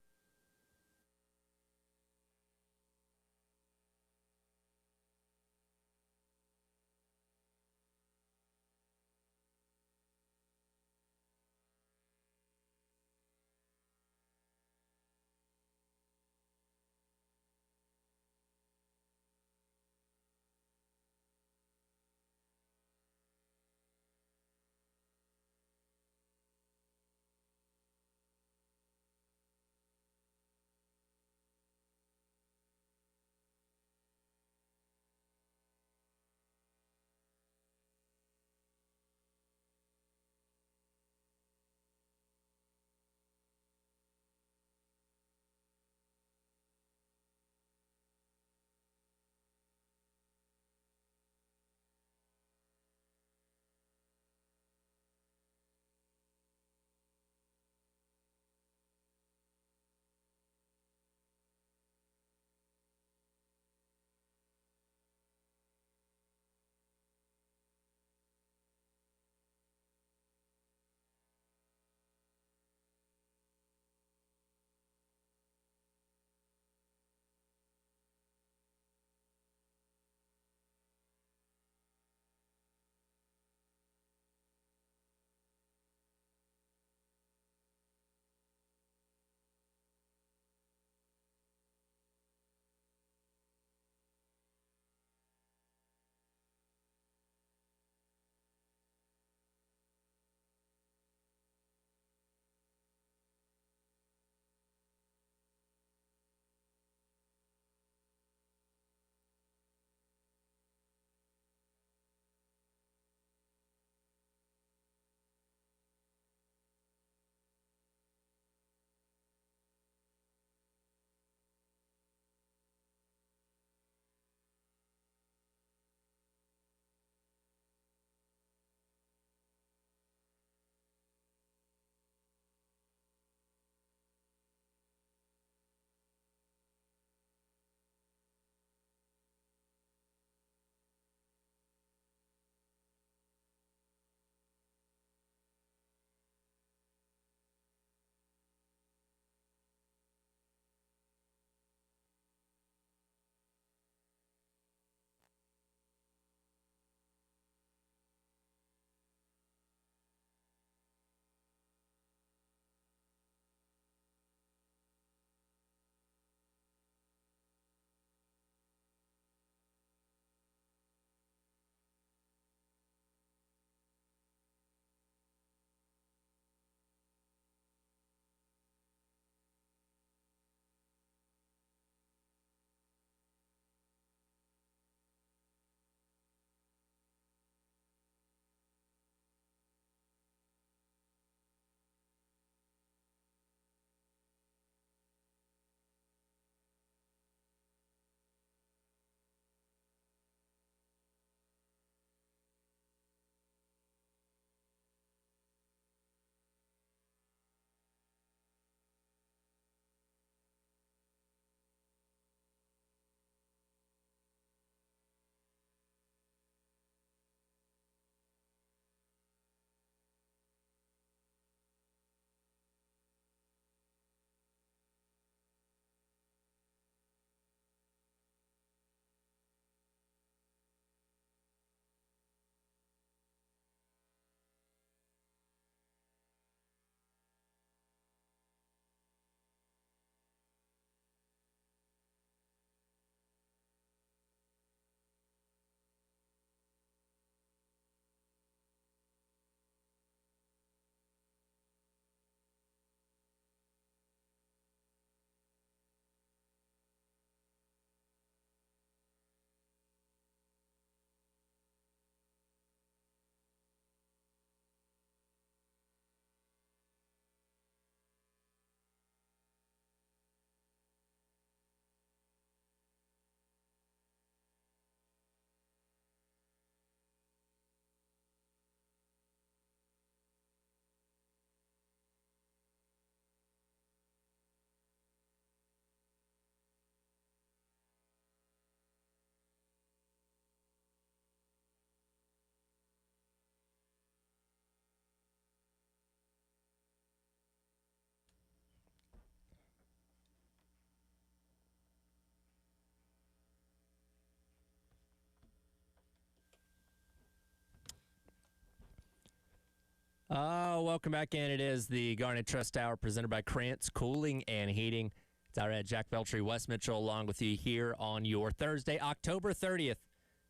welcome back in. It is the Garnet Trust Hour presented by Krantz Cooling and Heating. It's our Ed Jack Beltry, Wes Mitchell, along with you here on your Thursday, October 30th.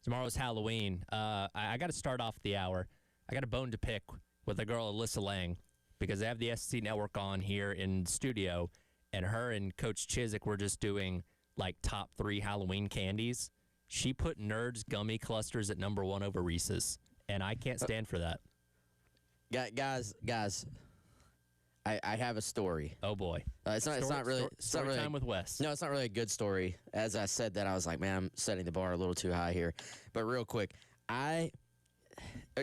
Tomorrow's Halloween. I got to start off the hour. I got a bone to pick with the girl Alyssa Lang because I have the SC Network on here in studio, and her and Coach Chiswick were just doing like top 3 Halloween candies. She put Nerds Gummy Clusters at number 1 over Reese's, and I can't stand for that. Guys, I have a story. Oh boy, it's not really story time with Wes. No, it's not really a good story. As I said that, I was like, man, I'm setting the bar a little too high here. But real quick,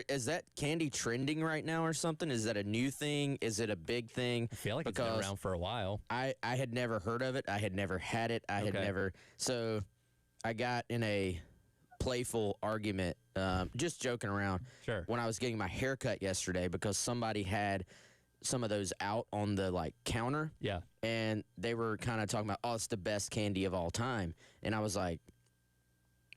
is that candy trending right now or something? Is that a new thing? Is it a big thing? I feel like it's been around for a while. I had never heard of it. I had never had it. I had never. So I got in a playful argument, just joking around. Sure. When I was getting my haircut yesterday because somebody had some of those out on the counter. Yeah. And they were kind of talking about, oh, it's the best candy of all time. And I was like,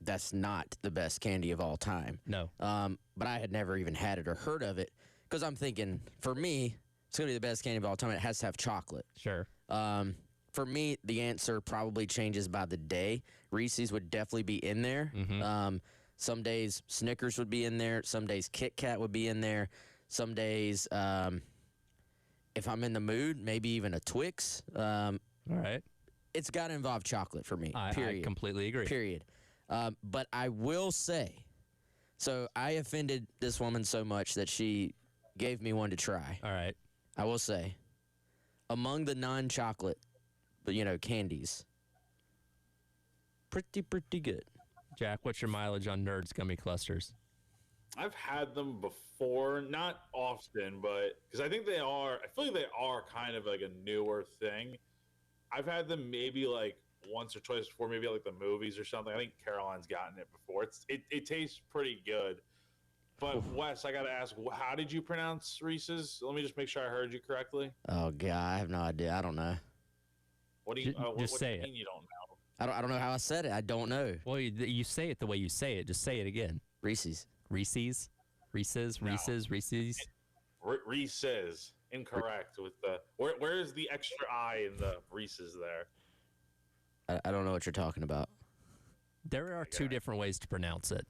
that's not the best candy of all time. No. But I had never even had it or heard of it because I'm thinking, for me, it's going to be the best candy of all time. It has to have chocolate. Sure. For me, the answer probably changes by the day. Reese's would definitely be in there. Mm-hmm. Some days Snickers would be in there. Some days Kit Kat would be in there. Some days, if I'm in the mood, maybe even a Twix. All right. It's got to involve chocolate for me, period. I completely agree. Period. But I will say, so I offended this woman so much that she gave me one to try. All right. I will say, among the non-chocolate, candies, pretty good. Jack, what's your mileage on Nerds Gummy Clusters? I've had them before, not often, but because I feel like they are kind of like a newer thing. I've had them maybe like once or twice before, maybe like the movies or something. I think Caroline's gotten it before. It tastes pretty good. But Wes, I got to ask, how did you pronounce Reese's? Let me just make sure I heard you correctly. Oh God, I have no idea. I don't know. What do you just say it? You don't know. I don't know how I said it. I don't know. Well, you say it the way you say it. Just say it again. Reese's. Reese's. Reese's. No. Reese's. Reese's. Reese's. Incorrect. With the where is the extra I in the Reese's there? I don't know what you're talking about. There are 2 different ways to pronounce it.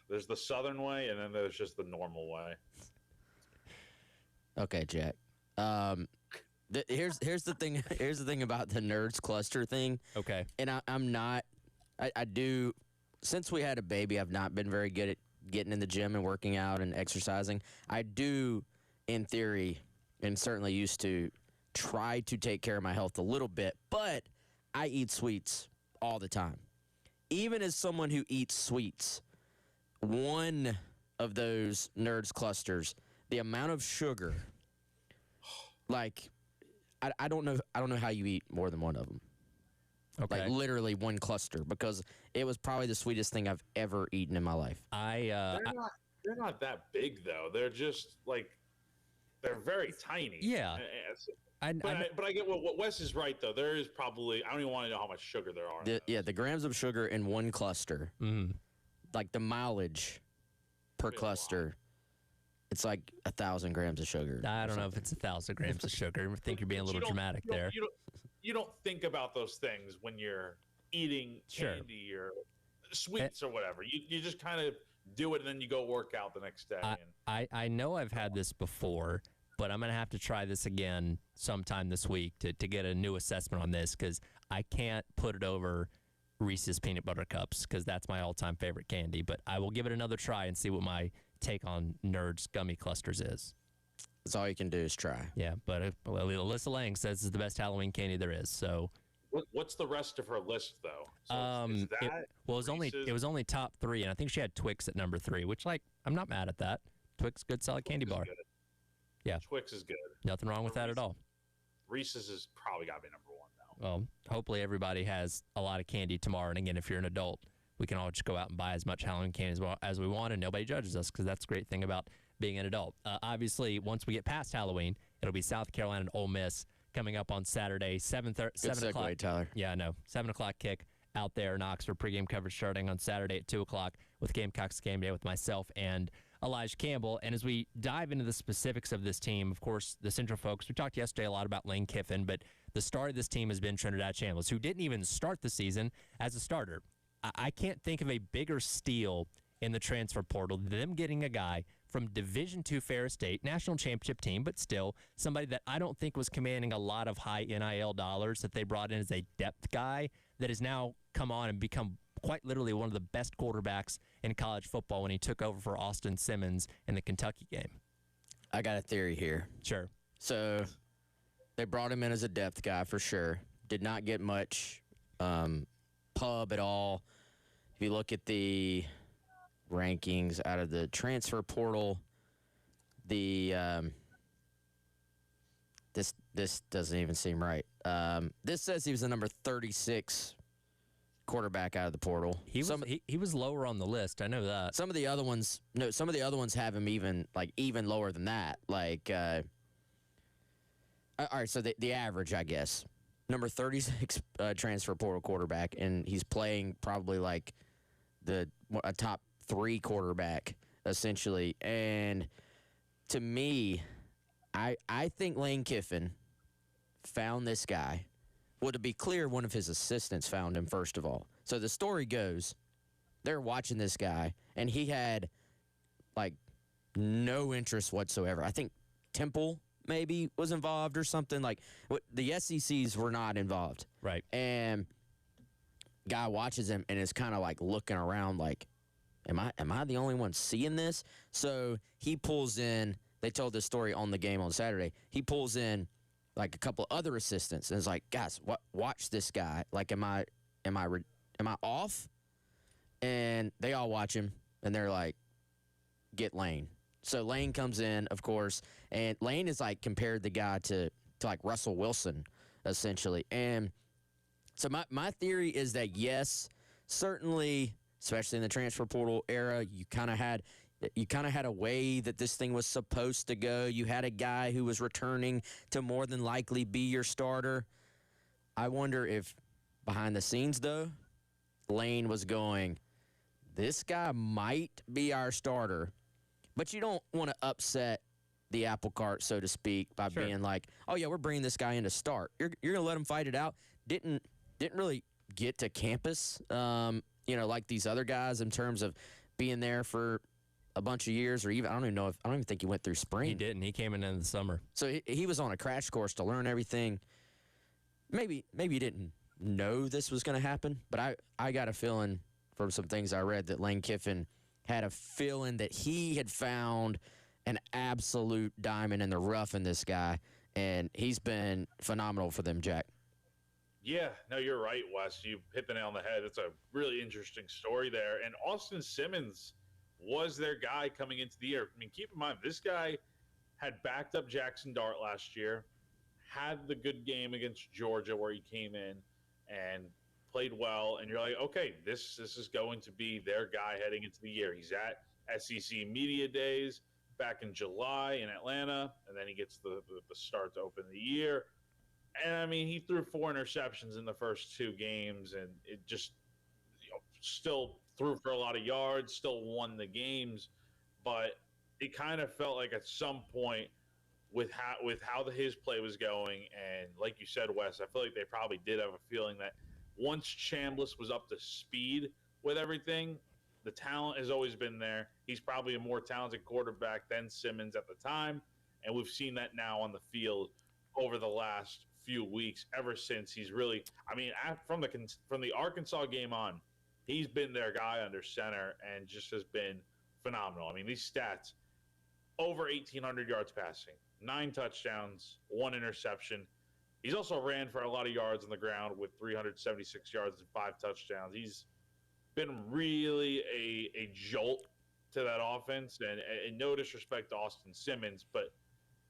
There's the southern way, and then there's just the normal way. Okay, Jack. Here's the thing. Here's the thing about the Nerds Cluster thing. Okay. And I'm not. I do. Since we had a baby, I've not been very good at getting in the gym and working out and exercising. I do, in theory, and certainly used to, try to take care of my health a little bit, but I eat sweets all the time. Even as someone who eats sweets, one of those Nerds Clusters, the amount of sugar, I don't know how you eat more than one of them. Okay. Like literally one cluster, because it was probably the sweetest thing I've ever eaten in my life. They're not that big though. They're just they're very tiny. Yeah. But I get what Wes is right though. There is probably, I don't even want to know how much sugar there are. The grams of sugar in one cluster, like the mileage per cluster, it's like 1,000 grams of sugar. I don't know if it's 1,000 grams of sugar. I think you're being a little dramatic there. You don't think about those things when you're eating candy or sweets or whatever. You just kind of do it and then you go work out the next day. I know I've had this before, but I'm going to have to try this again sometime this week to get a new assessment on this, because I can't put it over Reese's Peanut Butter Cups, because that's my all-time favorite candy. But I will give it another try and see what my take on Nerds Gummy Clusters is. That's all you can do is try. Yeah, but Alyssa Lang says it's the best Halloween candy there is. So, what's the rest of her list though? So it was only top 3, and I think she had Twix at number 3, which I'm not mad at that. Twix, good solid candy bar. Good. Yeah, Twix is good. Nothing wrong with that at all. Reese's is probably got to be number 1 though. Well, hopefully everybody has a lot of candy tomorrow. And again, if you're an adult, we can all just go out and buy as much Halloween candy as we want, and nobody judges us, because that's the great thing about being an adult. Obviously, once we get past Halloween, it'll be South Carolina and Ole Miss coming up on Saturday, 7 o'clock. Tyler. Yeah, I know. 7 o'clock kick out there in Oxford. Pregame coverage starting on Saturday at 2 o'clock with Gamecocks Game Day with myself and Elijah Campbell. And as we dive into the specifics of this team, of course, the Central folks, we talked yesterday a lot about Lane Kiffin, but the star of this team has been Trinidad Chambliss, who didn't even start the season as a starter. I can't think of a bigger steal in the transfer portal than them getting a guy from Division II Ferris State, national championship team, but still somebody that I don't think was commanding a lot of high NIL dollars that they brought in as a depth guy that has now come on and become quite literally one of the best quarterbacks in college football when he took over for Austin Simmons in the Kentucky game. I got a theory here. Sure. So they brought him in as a depth guy for sure. Did not get much pub at all. If you look at the rankings out of the transfer portal, the this doesn't even seem right. This says he was the number 36 quarterback out of the portal. He was lower on the list. I know that. Some of the other ones have him even lower than that. Like, all right, so the average, I guess, number 36 transfer portal quarterback, and he's playing probably like a top 3 quarterback essentially. And to me, I think Lane Kiffin found this guy. Well, to be clear, one of his assistants found him, first of all. So the story goes, they're watching this guy, and he had, like, no interest whatsoever. I think Temple maybe was involved or something. Like, the SECs were not involved. Right. And guy watches him and is kind of, like, looking around like, am I the only one seeing this? So he pulls in, they told this story on the game on Saturday, he pulls in like a couple other assistants and is like, guys, watch this guy. Like, am I off? And they all watch him and they're like, get Lane. So Lane comes in, of course, and Lane is like compared the guy to like Russell Wilson, essentially. And so my theory is that, yes, certainly, especially in the transfer portal era, you kind of had a way that this thing was supposed to go. You had a guy who was returning to more than likely be your starter. I wonder if behind the scenes, though, Lane was going, this guy might be our starter, but you don't want to upset the apple cart, so to speak, by being like, oh, yeah, we're bringing this guy in to start. You're going to let him fight it out. Didn't really get to campus, like these other guys in terms of being there for a bunch of years, or even I don't even think he went through spring. He didn't. He came in the summer. So he was on a crash course to learn everything. Maybe he didn't know this was going to happen, but I got a feeling from some things I read that Lane Kiffin had a feeling that he had found an absolute diamond in the rough in this guy, and he's been phenomenal for them, Jack. Yeah, no, you're right, Wes. You hit the nail on the head. It's a really interesting story there. And Austin Simmons was their guy coming into the year. I mean, keep in mind, this guy had backed up Jackson Dart last year, had the good game against Georgia where he came in and played well. And you're like, okay, this is going to be their guy heading into the year. He's at SEC Media Days back in July in Atlanta, and then he gets the start to open the year. And, I mean, he threw 4 interceptions in the first 2 games, and it just still threw for a lot of yards, still won the games. But it kind of felt like at some point with how his play was going, and like you said, Wes, I feel like they probably did have a feeling that once Chambliss was up to speed with everything, the talent has always been there. He's probably a more talented quarterback than Simmons at the time, and we've seen that now on the field over the last few weeks, ever since he's really, I mean, from the Arkansas game on, he's been their guy under center and just has been phenomenal. I mean, these stats, over 1,800 yards passing, 9 touchdowns, 1 interception. He's also ran for a lot of yards on the ground with 376 yards and 5 touchdowns. He's been really a jolt to that offense, and no disrespect to Austin Simmons, but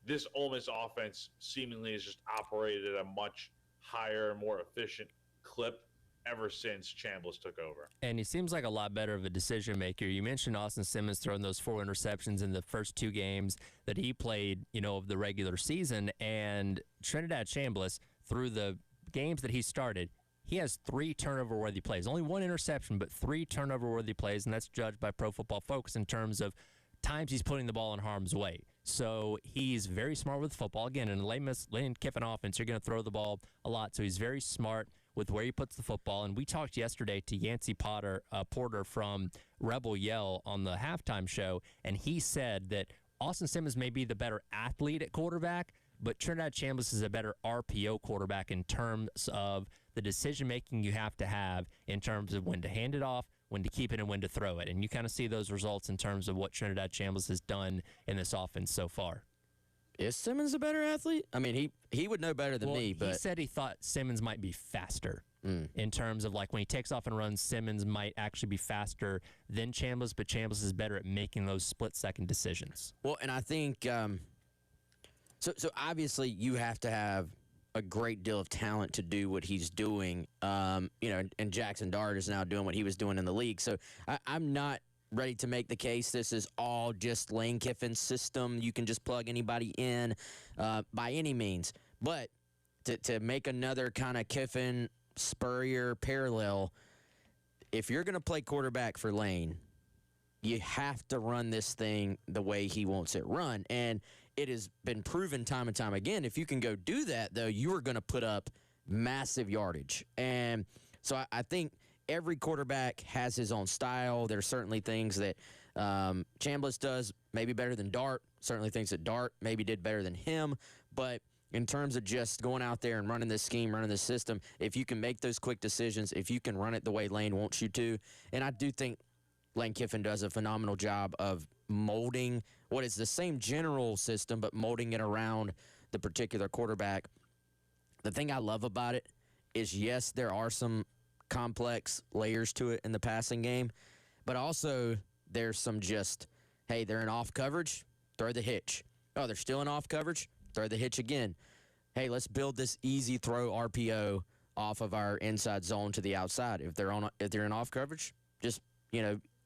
this Ole Miss offense seemingly has just operated at a much higher, more efficient clip ever since Chambliss took over. And he seems like a lot better of a decision maker. You mentioned Austin Simmons throwing those 4 interceptions in the first 2 games that he played, of the regular season. And Trinidad Chambliss, through the games that he started, he has 3 turnover-worthy plays. Only 1 interception, but 3 turnover-worthy plays, and that's judged by Pro Football Focus in terms of times he's putting the ball in harm's way. So he's very smart with football. Again, in a Lane Kiffin offense, you're going to throw the ball a lot. So he's very smart with where he puts the football. And we talked yesterday to Yancey Porter from Rebel Yell on the halftime show, and he said that Austin Simmons may be the better athlete at quarterback, but Trinidad Chambliss is a better RPO quarterback in terms of the decision-making you have to have in terms of when to hand it off, when to keep it, and when to throw it. And you kind of see those results in terms of what Trinidad Chambliss has done in this offense so far. Is Simmons a better athlete? I mean, he would know better than me, but he said he thought Simmons might be faster in terms of like when he takes off and runs, Simmons might actually be faster than Chambliss, but Chambliss is better at making those split-second decisions. Well, and I think so obviously you have to have a great deal of talent to do what he's doing. And Jackson Dart is now doing what he was doing in the league. So I'm not ready to make the case this is all just Lane Kiffin's system. You can just plug anybody in by any means. But to make another kind of Kiffin Spurrier parallel, if you're going to play quarterback for Lane, you have to run this thing the way he wants it run. And it has been proven time and time again, if you can go do that, though, you are going to put up massive yardage. And so I think every quarterback has his own style. There are certainly things that Chambliss does maybe better than Dart, certainly things that Dart maybe did better than him. But in terms of just going out there and running this scheme, running this system, if you can make those quick decisions, if you can run it the way Lane wants you to, and I do think Lane Kiffin does a phenomenal job of molding what is the same general system, but molding it around the particular quarterback. The thing I love about it is, yes, there are some complex layers to it in the passing game, but also there's some just, hey, they're in off coverage, throw the hitch. Oh, they're still in off coverage, throw the hitch again. Hey, let's build this easy throw RPO off of our inside zone to the outside. If they're in off coverage, just,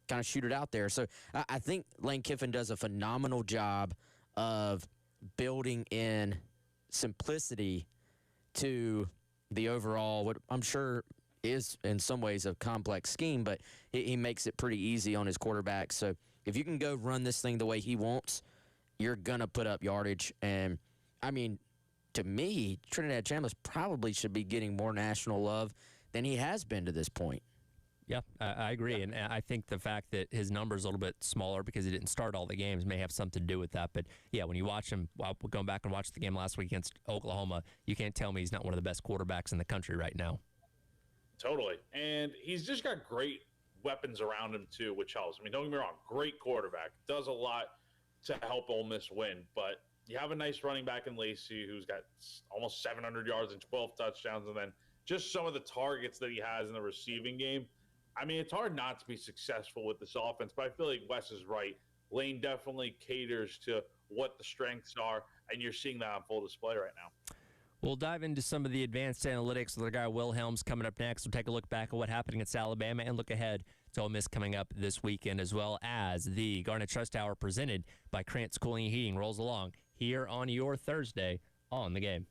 kind of shoot it out there. So I think Lane Kiffin does a phenomenal job of building in simplicity to the overall, what I'm sure is in some ways a complex scheme, but he makes it pretty easy on his quarterback. So if you can go run this thing the way he wants, you're going to put up yardage. And, I mean, to me, Trinidad Chambliss probably should be getting more national love than he has been to this point. Yeah, I agree. And I think the fact that his number is a little bit smaller because he didn't start all the games may have something to do with that. But, yeah, when you watch him, going back and watch the game last week against Oklahoma, you can't tell me he's not one of the best quarterbacks in the country right now. Totally. And he's just got great weapons around him, too, which helps. I mean, don't get me wrong, great quarterback. Does a lot to help Ole Miss win. But you have a nice running back in Lacey who's got almost 700 yards and 12 touchdowns. And then just some of the targets that he has in the receiving game. I mean, it's hard not to be successful with this offense, but I feel like Wes is right. Lane definitely caters to what the strengths are, and you're seeing that on full display right now. We'll dive into some of the advanced analytics with our guy Will Helms coming up next. We'll take a look back at what happened against Alabama and look ahead to Ole Miss coming up this weekend, as well as the Garnet Trust Hour presented by Krantz Cooling and Heating rolls along here on your Thursday on The Game.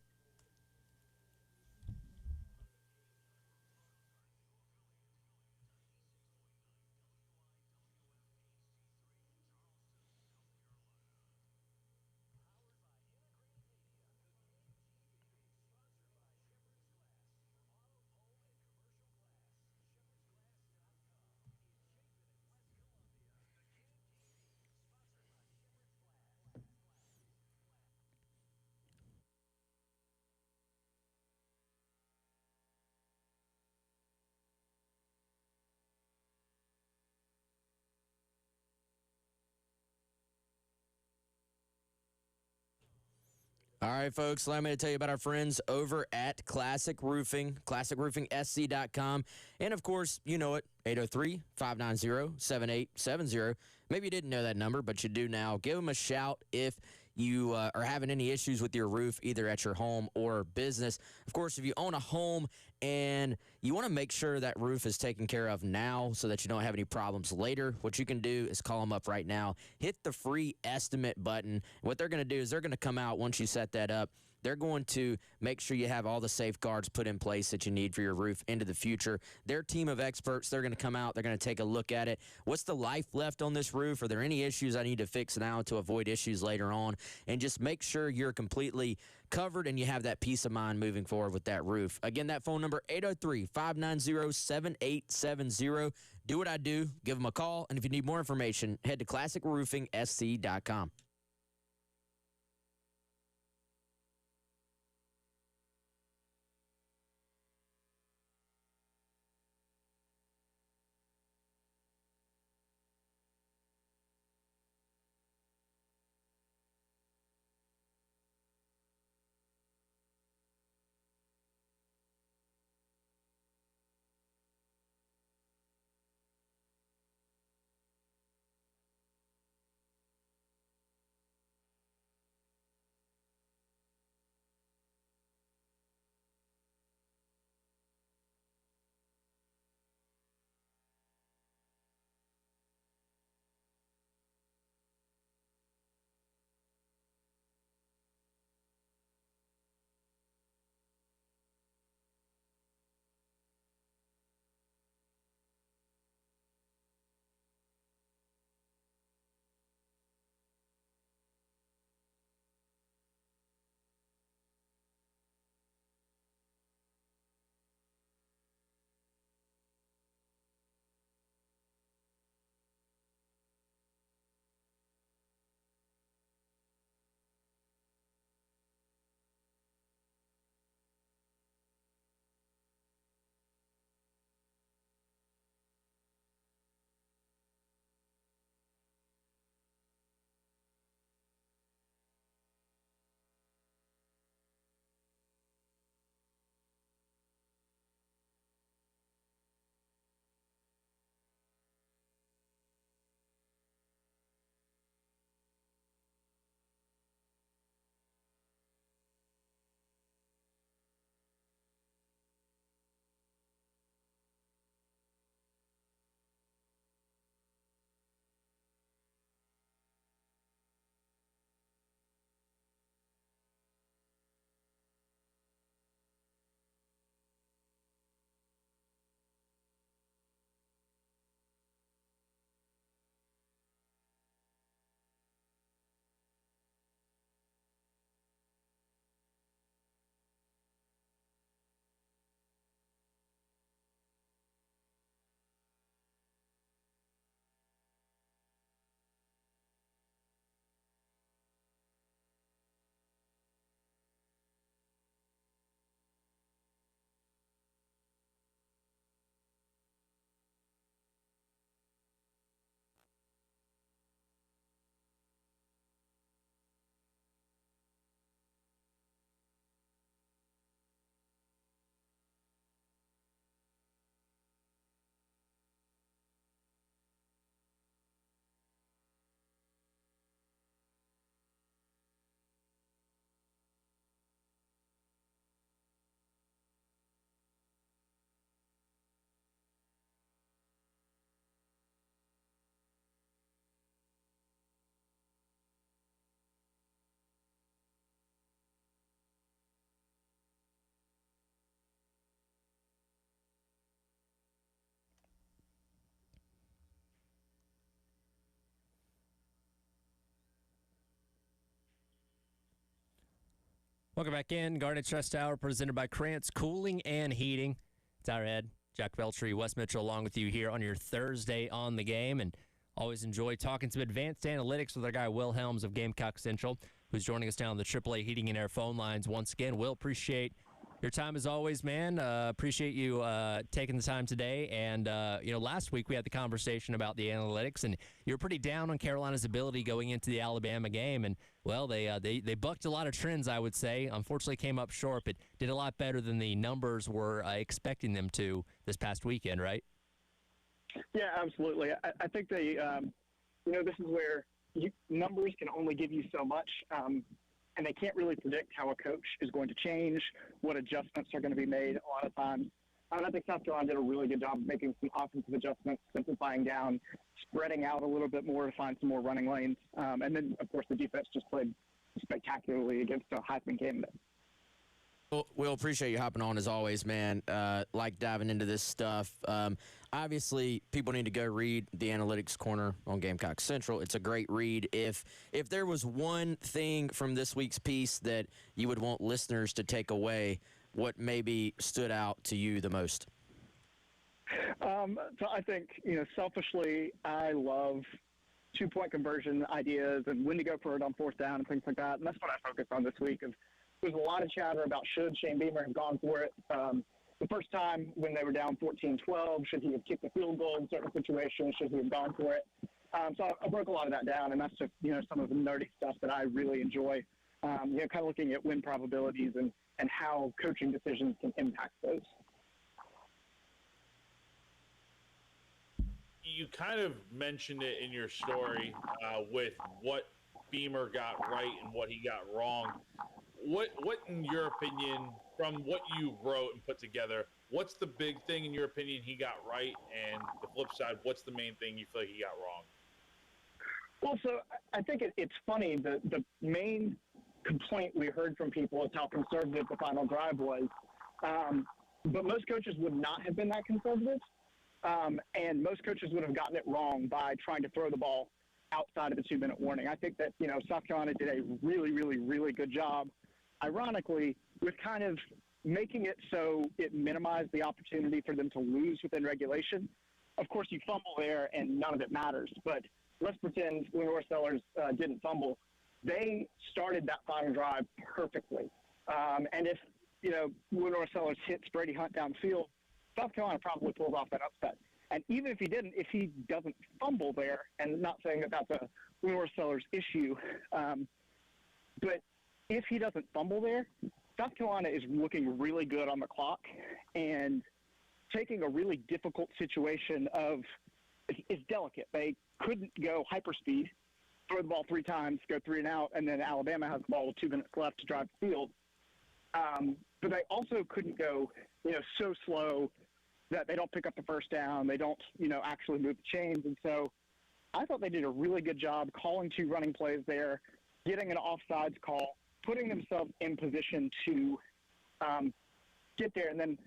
All right, folks, allow me to tell you about our friends over at Classic Roofing, classicroofingsc.com. And, of course, you know it, 803-590-7870. Maybe you didn't know that number, but you do now. Give them a shout if you are having any issues with your roof, either at your home or business. Of course, if you own a home and you want to make sure that roof is taken care of now so that you don't have any problems later, what you can do is call them up right now. Hit the free estimate button. What they're going to do is they're going to come out once you set that up. They're going to make sure you have all the safeguards put in place that you need for your roof into the future. Their team of experts, they're going to come out. They're going to take a look at it. What's the life left on this roof? Are there any issues I need to fix now to avoid issues later on? And just make sure you're completely covered and you have that peace of mind moving forward with that roof. Again, that phone number, 803-590-7870. Do what I do. Give them a call. And if you need more information, head to classicroofingsc.com. Welcome back in. Garnet Trust Hour presented by Krantz Cooling and Heating. It's our Ed, Jack Beltry, Wes Mitchell along with you here on your Thursday on the game. And always enjoy talking some advanced analytics with our guy Will Helms of Gamecock Central, who's joining us down on the AAA Heating and Air phone lines once again. Will, appreciate your time as always, man. Appreciate you taking the time today. And, last week we had the conversation about the analytics, and you were pretty down on Carolina's ability going into the Alabama game. And, well, they bucked a lot of trends, I would say. Unfortunately came up short, but did a lot better than the numbers were expecting them to this past weekend, right? Yeah, absolutely. I think they, this is where numbers can only give you so much. And they can't really predict how a coach is going to change, what adjustments are going to be made a lot of times. I think South Carolina did a really good job of making some offensive adjustments, simplifying down, spreading out a little bit more to find some more running lanes. And then, of course, the defense just played spectacularly against a Heisman candidate. Will, appreciate you hopping on as always, man. Like diving into this stuff. Obviously, people need to go read the Analytics Corner on Gamecock Central. It's a great read. If there was one thing from this week's piece that you would want listeners to take away, what maybe stood out to you the most? So I think, selfishly, I love two-point conversion ideas and when to go for it on fourth down and things like that. And that's what I focused on this week. There's a lot of chatter about should Shane Beamer have gone for it. The first time when they were down 14-12, should he have kicked the field goal in certain situations? Should he have gone for it? So I broke a lot of that down, and that's just, some of the nerdy stuff that I really enjoy, kind of looking at win probabilities and how coaching decisions can impact those. You kind of mentioned it in your story with what Beamer got right and what he got wrong. What, in your opinion, from what you wrote and put together, what's the big thing in your opinion he got right, and the flip side, what's the main thing you feel like he got wrong? Well, so I think it's funny. The main complaint we heard from people is how conservative the final drive was, but most coaches would not have been that conservative, and most coaches would have gotten it wrong by trying to throw the ball outside of the 2-minute warning. I think that, South Carolina did a really, really, really good job, ironically, with kind of making it so it minimized the opportunity for them to lose within regulation. Of course, you fumble there, and none of it matters. But let's pretend Lenore Sellers didn't fumble. They started that final drive perfectly. And if, Lenore Sellers hits Brady Hunt downfield, South Carolina probably pulls off that upset. And even if he didn't, if he doesn't fumble there, and not saying that that's a Lenore Sellers issue, but if he doesn't fumble there, South Carolina is looking really good on the clock and taking a really difficult situation of it's delicate. They couldn't go hyperspeed, throw the ball 3 times, go 3 and out, and then Alabama has the ball with 2 minutes left to drive the field. But they also couldn't go, so slow that they don't pick up the first down. They don't, actually move the chains. And so I thought they did a really good job calling 2 running plays there, getting an offsides call, putting themselves in position to get there. And then,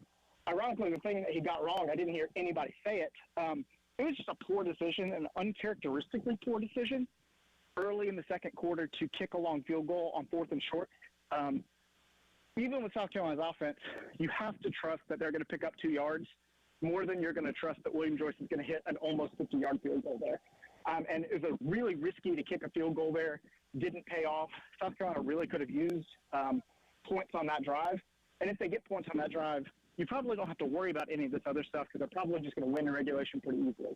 ironically, the thing that he got wrong, I didn't hear anybody say it, it was just a poor decision, an uncharacteristically poor decision early in the second quarter to kick a long field goal on 4th and short. Even with South Carolina's offense, you have to trust that they're going to pick up 2 yards more than you're going to trust that William Joyce is going to hit an almost 50-yard field goal there. And it was really risky to kick a field goal there. Didn't pay off. South Carolina really could have used points on that drive. And if they get points on that drive, you probably don't have to worry about any of this other stuff because they're probably just going to win in regulation pretty easily.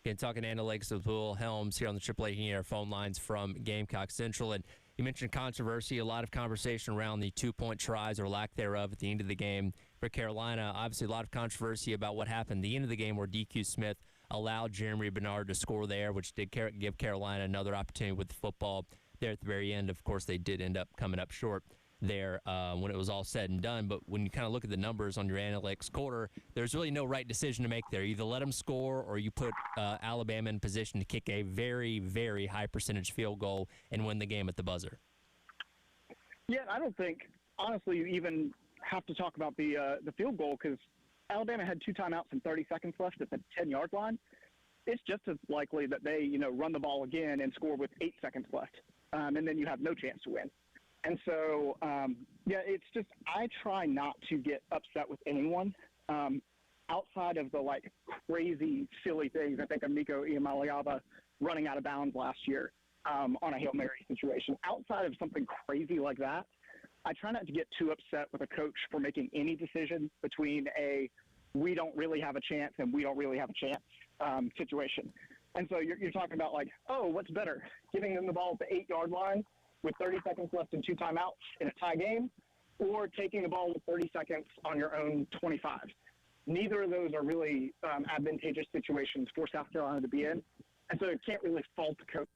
Again, talking Analytics with Will Helms here on the AAA Heating Air phone lines from Gamecock Central. And you mentioned controversy, a lot of conversation around the 2-point tries or lack thereof at the end of the game for Carolina. Obviously, a lot of controversy about what happened at the end of the game where DQ Smith allowed Jeremy Bernard to score there, which did give Carolina another opportunity with the football there at the very end. Of course, they did end up coming up short there when it was all said and done. But when you kind of look at the numbers on your Analytics quarter, there's really no right decision to make there. Either let them score or you put Alabama in position to kick a very, very high percentage field goal and win the game at the buzzer. Yeah, I don't think, honestly, you even have to talk about the field goal because Alabama had 2 timeouts and 30 seconds left at the 10-yard line. It's just as likely that they, run the ball again and score with 8 seconds left, and then you have no chance to win. And so, it's just I try not to get upset with anyone outside of the, crazy, silly things. I think of Nico Iamaleava running out of bounds last year on a Hail Mary situation. Outside of something crazy like that, I try not to get too upset with a coach for making any decision between a we don't really have a chance and we don't really have a chance situation. And so you're talking about what's better, giving them the ball at the 8-yard line with 30 seconds left and 2 timeouts in a tie game, or taking the ball with 30 seconds on your own 25. Neither of those are really advantageous situations for South Carolina to be in. And so you can't really fault the coach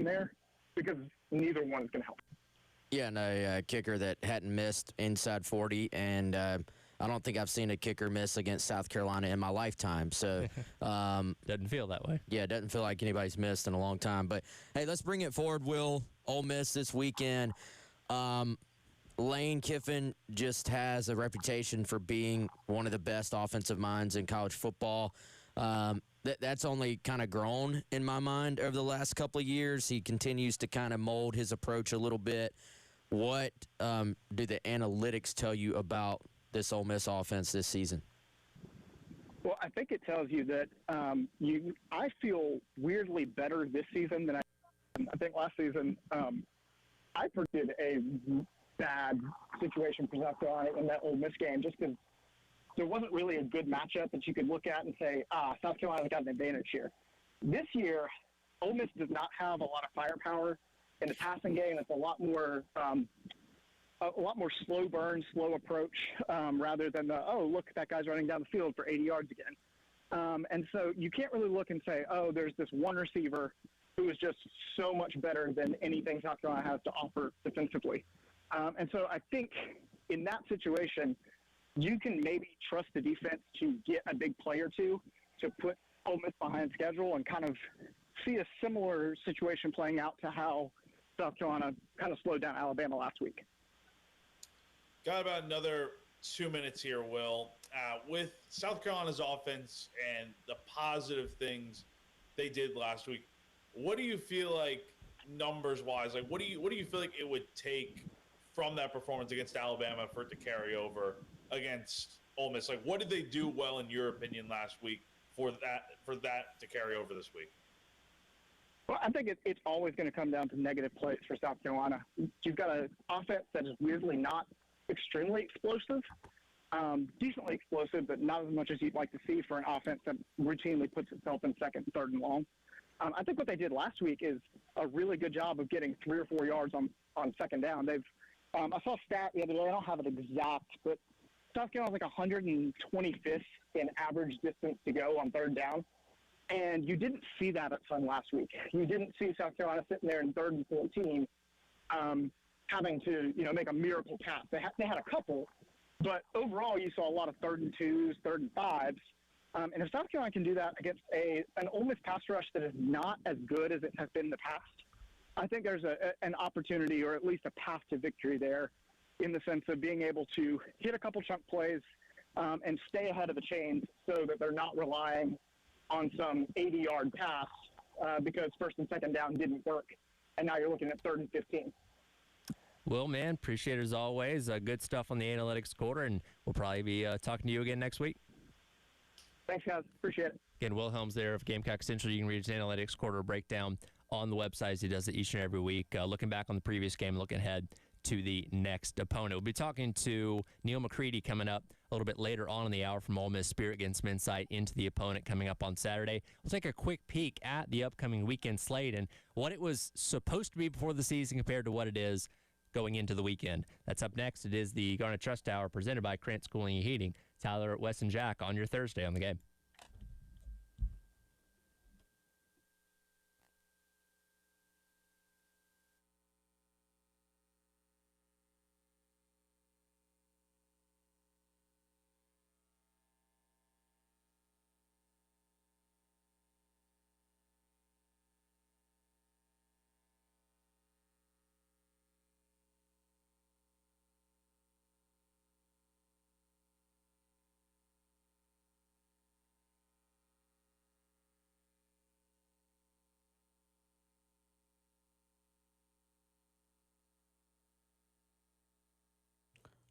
there because neither one is going to help. Yeah, and a kicker that hadn't missed inside 40, and I don't think I've seen a kicker miss against South Carolina in my lifetime. So doesn't feel that way. Yeah, it doesn't feel like anybody's missed in a long time. But, hey, let's bring it forward, Will. Ole Miss this weekend. Lane Kiffin just has a reputation for being one of the best offensive minds in college football. That's only kind of grown in my mind over the last couple of years. He continues to kind of mold his approach a little bit. What do the analytics tell you about this Ole Miss offense this season? Well, I think it tells you that I feel weirdly better this season than I think last season. I predicted a bad situation for South Carolina in that Ole Miss game just because there wasn't really a good matchup that you could look at and say, South Carolina's got an advantage here. This year, Ole Miss does not have a lot of firepower in the passing game. It's a lot more slow burn, slow approach, rather than look, that guy's running down the field for 80 yards again. And so you can't really look and say, there's this one receiver who is just so much better than anything South Carolina has to offer defensively. And so I think in that situation, you can maybe trust the defense to get a big play or two to put Ole Miss behind schedule and kind of see a similar situation playing out to how South Carolina kind of slowed down Alabama last week. Got about another 2 minutes here, Will. With South Carolina's offense and the positive things they did last week, what do you feel like numbers-wise? Like, what do you feel like it would take from that performance against Alabama for it to carry over against Ole Miss? Like, what did they do well, in your opinion, last week for that to carry over this week? Well, I think it's always going to come down to negative plays for South Carolina. You've got an offense that is weirdly not extremely explosive, decently explosive, but not as much as you'd like to see for an offense that routinely puts itself in second, third, and long. I think what they did last week is a really good job of getting 3 or 4 yards on second down. I saw a stat the other day. I don't have it exact, but South Carolina's like 125th in average distance to go on third down. And you didn't see that at Sun last week. You didn't see South Carolina sitting there in 3rd and 14 having to, make a miracle pass. They had a couple, but overall you saw a lot of 3rd and 2s, 3rd and 5s. And if South Carolina can do that against an Ole Miss pass rush that is not as good as it has been in the past, I think there's an opportunity, or at least a path to victory there, in the sense of being able to hit a couple chunk plays and stay ahead of the chains so that they're not relying on some 80-yard pass because first and second down didn't work, and now you're looking at 3rd and 15. Well, man, appreciate it as always. Good stuff on the analytics quarter, and we'll probably be talking to you again next week. Thanks, guys. Appreciate it. Again, Will Helms there of Gamecock Central. You can read his analytics quarter breakdown on the website. He does it each and every week, looking back on the previous game, looking ahead to the next opponent. We'll be talking to Neil McCready coming up a little bit later on in the hour from Ole Miss Spirit, getting some insight into the opponent coming up on Saturday. We'll take a quick peek at the upcoming weekend slate and what it was supposed to be before the season compared to what it is going into the weekend. That's up next. It is the Garnet Trust Hour presented by Krantz Cooling and Heating. Tyler, Wes, and Jack on your Thursday on the game.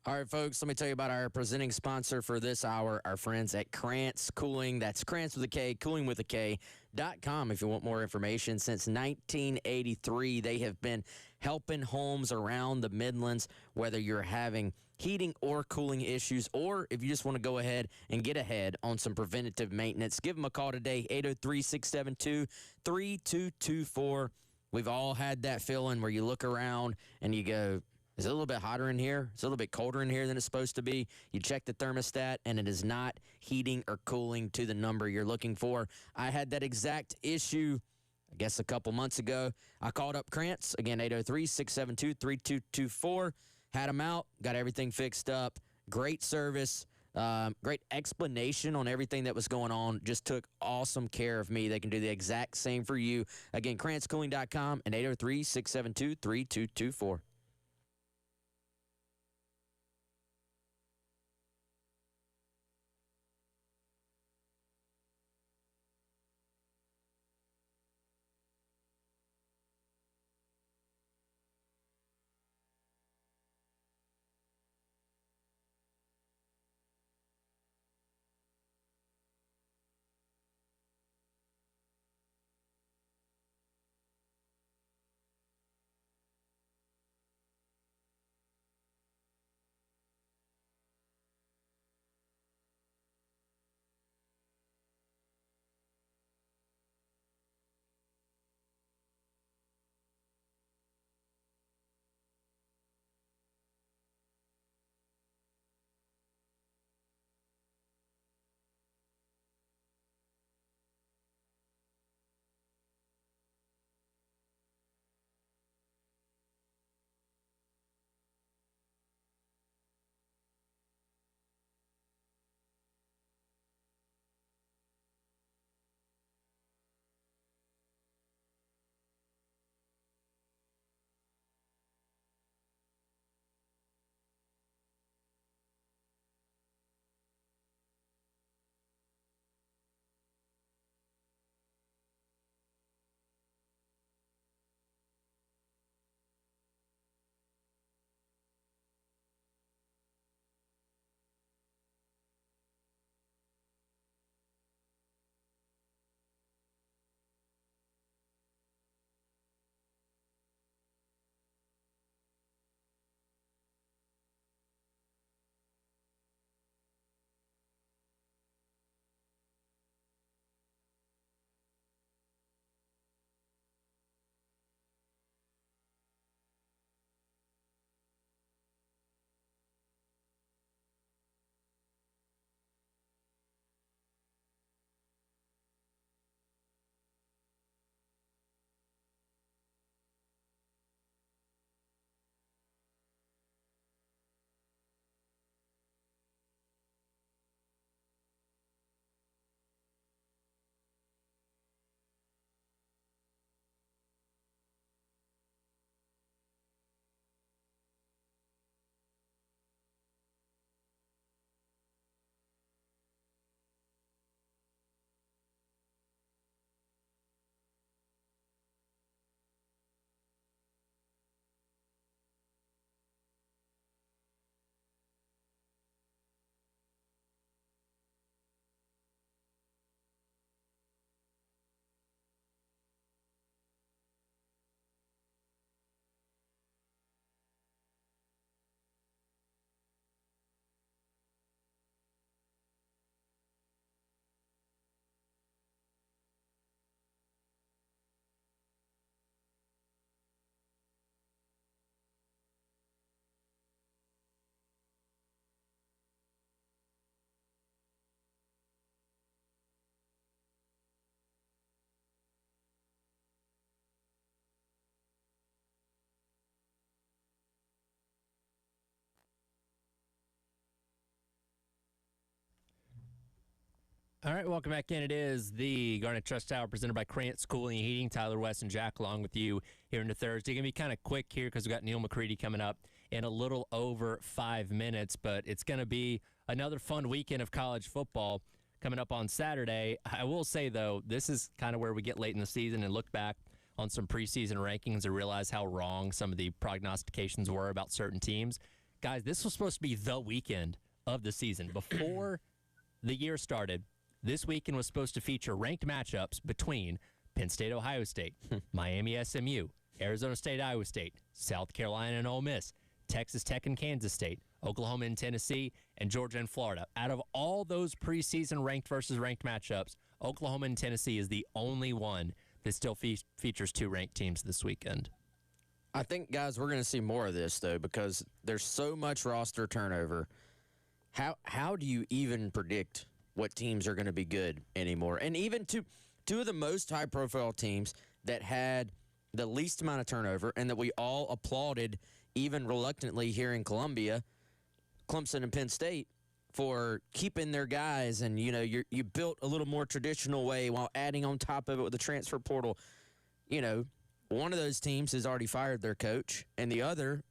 All right, folks, let me tell you about our presenting sponsor for this hour, our friends at Krantz Cooling. That's Krantz with a K, cooling with a K.com if you want more information. Since 1983, they have been helping homes around the Midlands, whether you're having heating or cooling issues, or if you just want to go ahead and get ahead on some preventative maintenance. Give them a call today, 803-672-3224. We've all had that feeling where you look around and you go, is it a little bit hotter in here? It's a little bit colder in here than it's supposed to be. You check the thermostat, and it is not heating or cooling to the number you're looking for. I had that exact issue, I guess, a couple months ago. I called up Krantz, again, 803-672-3224. Had them out, got everything fixed up. Great service, great explanation on everything that was going on. Just took awesome care of me. They can do the exact same for you. Again, KrantzCooling.com and 803-672-3224. All right, welcome back in. It is the Garnet Trust Hour presented by Krantz Cooling and Heating. Tyler West and Jack along with you here into Thursday. Going to be kind of quick here because we got Neil McCready coming up in a little over 5 minutes, but it's going to be another fun weekend of college football coming up on Saturday. I will say, though, this is kind of where we get late in the season and look back on some preseason rankings and realize how wrong some of the prognostications were about certain teams. Guys, this was supposed to be the weekend of the season. Before the year started, this weekend was supposed to feature ranked matchups between Penn State, Ohio State, Miami, SMU, Arizona State, Iowa State, South Carolina and Ole Miss, Texas Tech and Kansas State, Oklahoma and Tennessee, and Georgia and Florida. Out of all those preseason ranked versus ranked matchups, Oklahoma and Tennessee is the only one that still features two ranked teams this weekend. I think, guys, we're going to see more of this, though, because there's so much roster turnover. How do you even predict what teams are going to be good anymore? And even two of the most high-profile teams that had the least amount of turnover and that we all applauded even reluctantly here in Columbia, Clemson and Penn State, for keeping their guys, and you built a little more traditional way while adding on top of it with the transfer portal. One of those teams has already fired their coach, and the other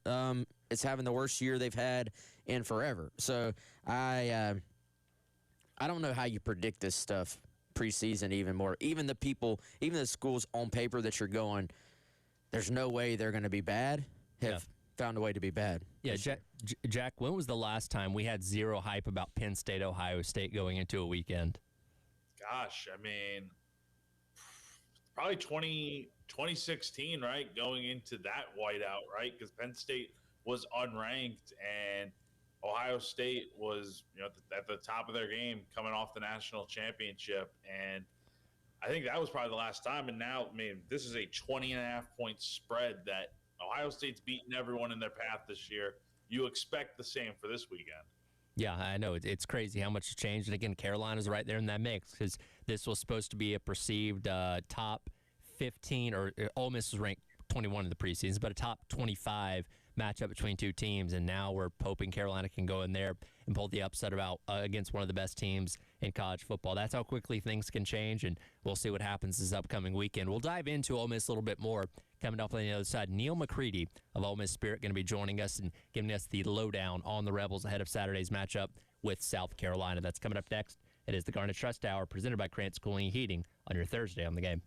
is having the worst year they've had in forever. So I don't know how you predict this stuff preseason even more. Even the schools on paper that you're going, there's no way they're going to be bad, have found a way to be bad. Yeah, Jack, when was the last time we had zero hype about Penn State, Ohio State going into a weekend? Gosh, I mean, probably 2016, right? Going into that whiteout, right? Because Penn State was unranked and Ohio State was, at the top of their game coming off the national championship. And I think that was probably the last time. And now, I mean, this is a 20.5 point spread that Ohio State's beaten everyone in their path this year. You expect the same for this weekend. Yeah, I know. It's crazy how much has changed. And again, Carolina's right there in that mix because this was supposed to be a perceived top 15, or Ole Miss was ranked 21 in the preseason, but a top 25 matchup between two teams. And now we're hoping Carolina can go in there and pull the upset against one of the best teams in college football. That's how quickly things can change, and we'll see what happens this upcoming weekend. We'll dive into Ole Miss a little bit more coming up on the other side. Neil McCready of Ole Miss Spirit going to be joining us and giving us the lowdown on the Rebels ahead of Saturday's matchup with South Carolina. That's coming up next. It is the Garnet Trust Hour presented by Krantz Cooling and Heating on your Thursday on the Game.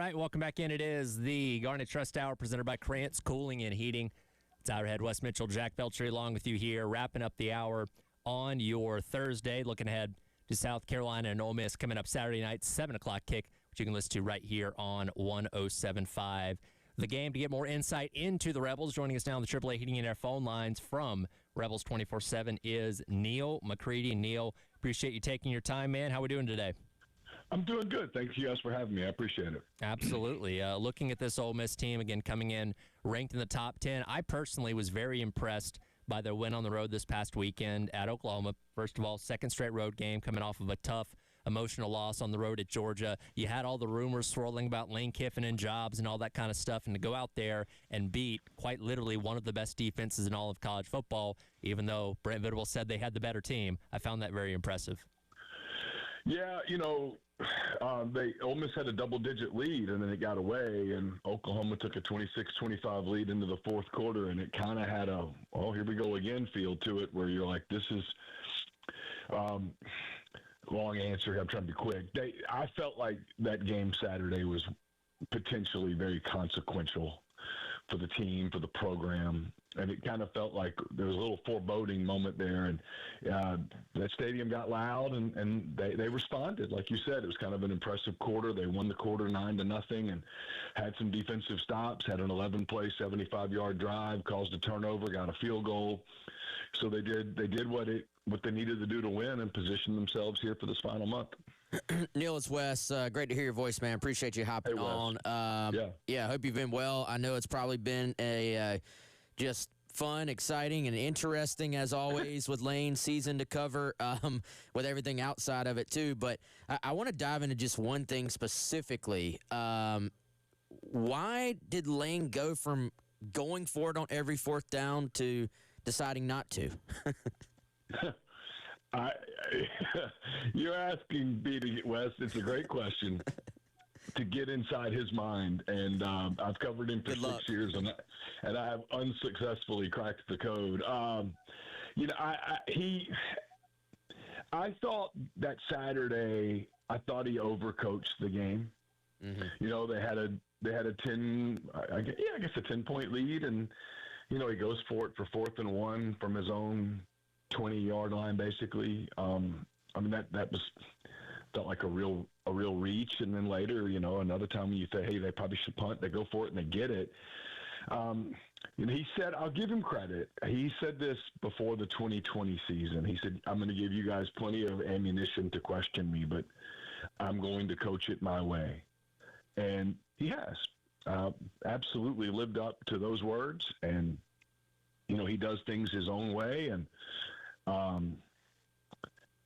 right, welcome back in. It is the Garnet Trust Hour presented by Krantz Cooling and Heating. It's our head, Wes Mitchell, Jack Beltry, along with you here, wrapping up the hour on your Thursday. Looking ahead to South Carolina and Ole Miss coming up Saturday night, 7 o'clock kick, which you can listen to right here on 107.5. The Game. To get more insight into the Rebels, joining us now on the AAA Heating and Air phone lines from Rebels 24/7 is Neil McCready. Neil, appreciate you taking your time, man. How we doing today? I'm doing good. Thanks you guys for having me. I appreciate it. Absolutely. Looking at this Ole Miss team, again, coming in ranked in the top 10, I personally was very impressed by their win on the road this past weekend at Oklahoma. First of all, second straight road game coming off of a tough, emotional loss on the road at Georgia. You had all the rumors swirling about Lane Kiffin and jobs and all that kind of stuff, and to go out there and beat quite literally one of the best defenses in all of college football, even though Brent Venables said they had the better team, I found that very impressive. Yeah, Ole Miss had a double-digit lead, and then it got away, and Oklahoma took a 26-25 lead into the fourth quarter, and it kind of had a, here we go again feel to it, where you're like, this is long answer. I'm trying to be quick. I felt like that game Saturday was potentially very consequential for the team, for the program, and it kind of felt like there was a little foreboding moment there, and that stadium got loud, and they responded. Like you said, it was kind of an impressive quarter. They won the quarter 9-0 and had some defensive stops, had an 11-play, 75-yard drive, caused a turnover, got a field goal. So they did what they needed to do to win and position themselves here for this final month. Neil, it's Wes. Great to hear your voice, man. Appreciate you hopping on. I hope you've been well. I know it's probably been a just fun, exciting, and interesting, as always, with Lane's season to cover, with everything outside of it, too. But I want to dive into just one thing specifically. Why did Lane go from going for it on every fourth down to deciding not to? You're asking me to get Wes. It's a great question to get inside his mind, and I've covered him for 6 years, and I have unsuccessfully cracked the code. I thought that Saturday, I thought he overcoached the game. Mm-hmm. They had a 10-point lead, and he goes for it for 4th and 1 from his own 20-yard line, basically. That was felt like a real reach. And then later, another time when you say, hey, they probably should punt, they go for it and they get it. He said, I'll give him credit. He said this before the 2020 season. He said, I'm going to give you guys plenty of ammunition to question me, but I'm going to coach it my way. And he has absolutely lived up to those words. And, he does things his own way, and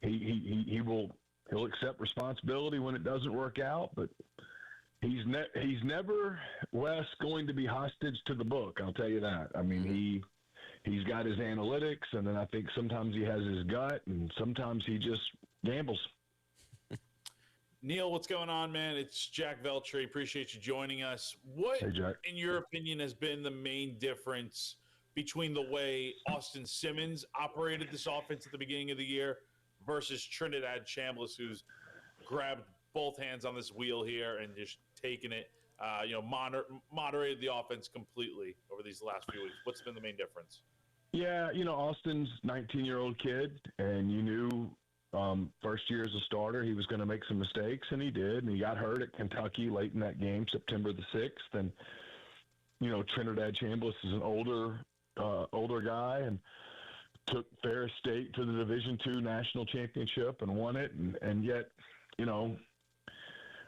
he'll accept responsibility when it doesn't work out, but he's never, Wes, going to be hostage to the book. I'll tell you that. I mean, he's got his analytics, and then I think sometimes he has his gut, and sometimes he just gambles. Neil, what's going on, man? It's Jack Veltri. Appreciate you joining us. What, hey, Jack, in your opinion, has been the main difference between the way Austin Simmons operated this offense at the beginning of the year versus Trinidad Chambliss, who's grabbed both hands on this wheel here and just taken it, moderated the offense completely over these last few weeks? What's been the main difference? Yeah, Austin's 19-year-old kid, and you knew first year as a starter he was going to make some mistakes, and he did, and he got hurt at Kentucky late in that game, September the 6th, and, Trinidad Chambliss is an older guy and took Ferris State to the Division II national championship and won it. And yet,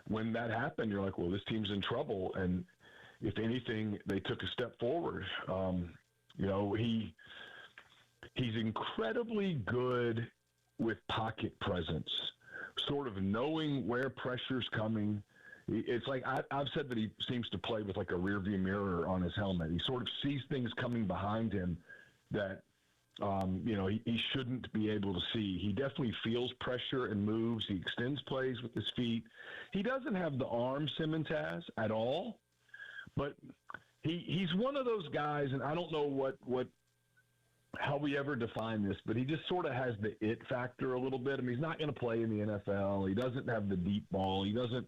when that happened, you're like, well, this team's in trouble. And if anything, they took a step forward. He's incredibly good with pocket presence, sort of knowing where pressure's coming. It's like I've said that he seems to play with like a rearview mirror on his helmet. He sort of sees things coming behind him that, he shouldn't be able to see. He definitely feels pressure and moves. He extends plays with his feet. He doesn't have the arm Simmons has at all, but he's one of those guys, and I don't know how we ever define this, but he just sort of has the it factor a little bit. I mean, he's not going to play in the NFL. He doesn't have the deep ball. He doesn't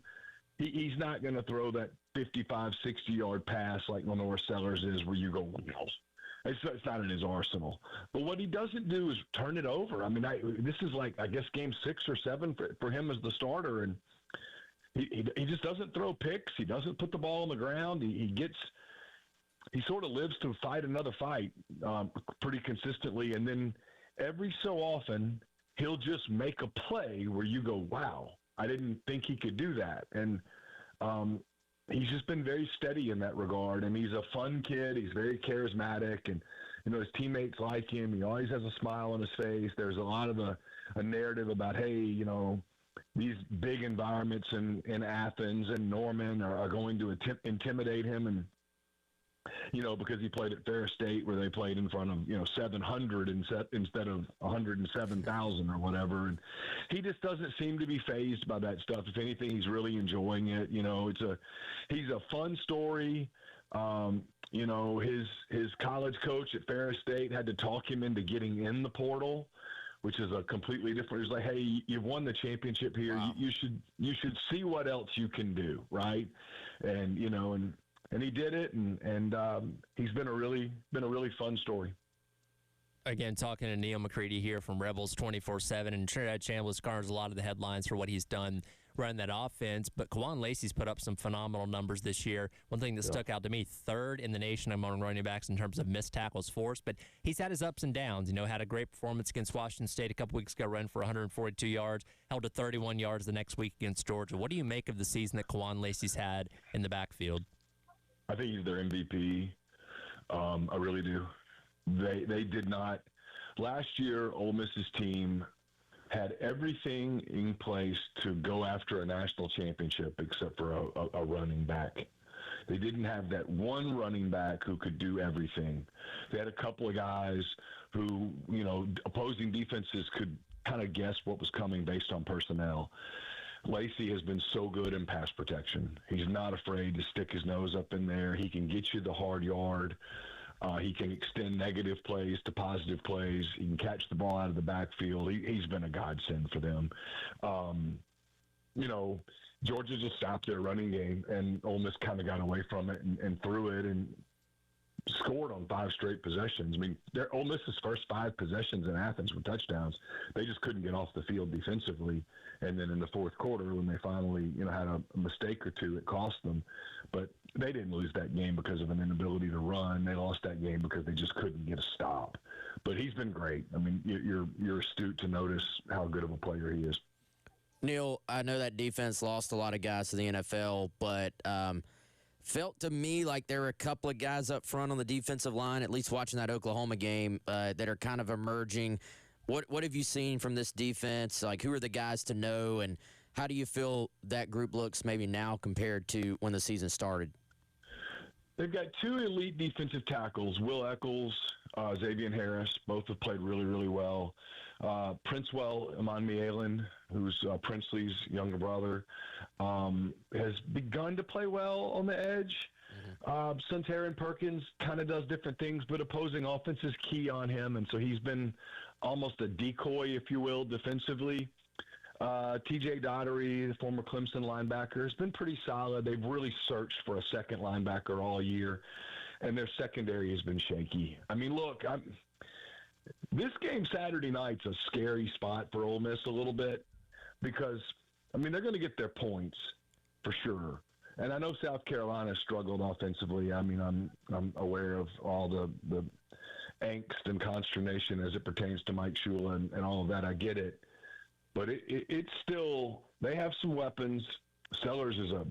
He's not going to throw that 55, 60-yard pass like Lenore Sellers is where you go, wow. It's not in his arsenal. But what he doesn't do is turn it over. I mean, this is like, I guess, game 6 or 7 for him as the starter, and he just doesn't throw picks. He doesn't put the ball on the ground. He sort of lives to fight another fight pretty consistently, and then every so often he'll just make a play where you go, wow, I didn't think he could do that. And he's just been very steady in that regard, and he's a fun kid. He's very charismatic, and his teammates like him. He always has a smile on his face. There's a lot of a narrative about, hey, these big environments in Athens and Norman are going to intimidate him, and because he played at Ferris State where they played in front of 700 instead of 107,000 or whatever, and he just doesn't seem to be fazed by that stuff. If anything, he's really enjoying it. He's a fun story. His college coach at Ferris State had to talk him into getting in the portal, which is a completely different. It's like, hey, you've won the championship here. Wow. You should see what else you can do, right? And and he did it, and he's been a really fun story. Again, talking to Neil McCready here from Rebels 24/7, and Trinidad Chambliss garners a lot of the headlines for what he's done running that offense. But Kawan Lacey's put up some phenomenal numbers this year. One thing that stuck out to me, 3rd in the nation among running backs in terms of missed tackles forced. But he's had his ups and downs. Had a great performance against Washington State a couple weeks ago, running for 142 yards, held to 31 yards the next week against Georgia. What do you make of the season that Kawan Lacey's had in the backfield? I think he's their MVP. I really do. They did not. Last year, Ole Miss's team had everything in place to go after a national championship except for a running back. They didn't have that one running back who could do everything. They had a couple of guys who, opposing defenses could kind of guess what was coming based on personnel. Lacey has been so good in pass protection. He's not afraid to stick his nose up in there. He can get you the hard yard. He can extend negative plays to positive plays. He can catch the ball out of the backfield. He's been a godsend for them. Georgia just stopped their running game, and Ole Miss kind of got away from it and threw it and scored on 5 straight possessions. I mean, Ole Miss's first 5 possessions in Athens were touchdowns. They just couldn't get off the field defensively. And then in the fourth quarter, when they finally, had a mistake or two, it cost them. But they didn't lose that game because of an inability to run. They lost that game because they just couldn't get a stop. But he's been great. I mean, you're astute to notice how good of a player he is. Neil, I know that defense lost a lot of guys to the NFL, but felt to me like there were a couple of guys up front on the defensive line, at least watching that Oklahoma game, that are kind of emerging. What have you seen from this defense? Like, who are the guys to know, and how do you feel that group looks maybe now compared to when the season started? They've got 2 elite defensive tackles, Will Eccles, Xavier Harris. Both have played really, really well. Princewell Iman who's Princely's younger brother, has begun to play well on the edge. Suntaran Perkins kind of does different things, but opposing offense is key on him, and so he's been almost a decoy, if you will, defensively. TJ Daugherty, the former Clemson linebacker, has been pretty solid. They've really searched for a second linebacker all year, and their secondary has been shaky. I mean, look, this game Saturday night's a scary spot for Ole Miss a little bit because, I mean, they're going to get their points for sure. And I know South Carolina struggled offensively. I mean, I'm aware of all the angst and consternation as it pertains to Mike Shula and all of that. I get it. But it's still, they have some weapons. Sellers is a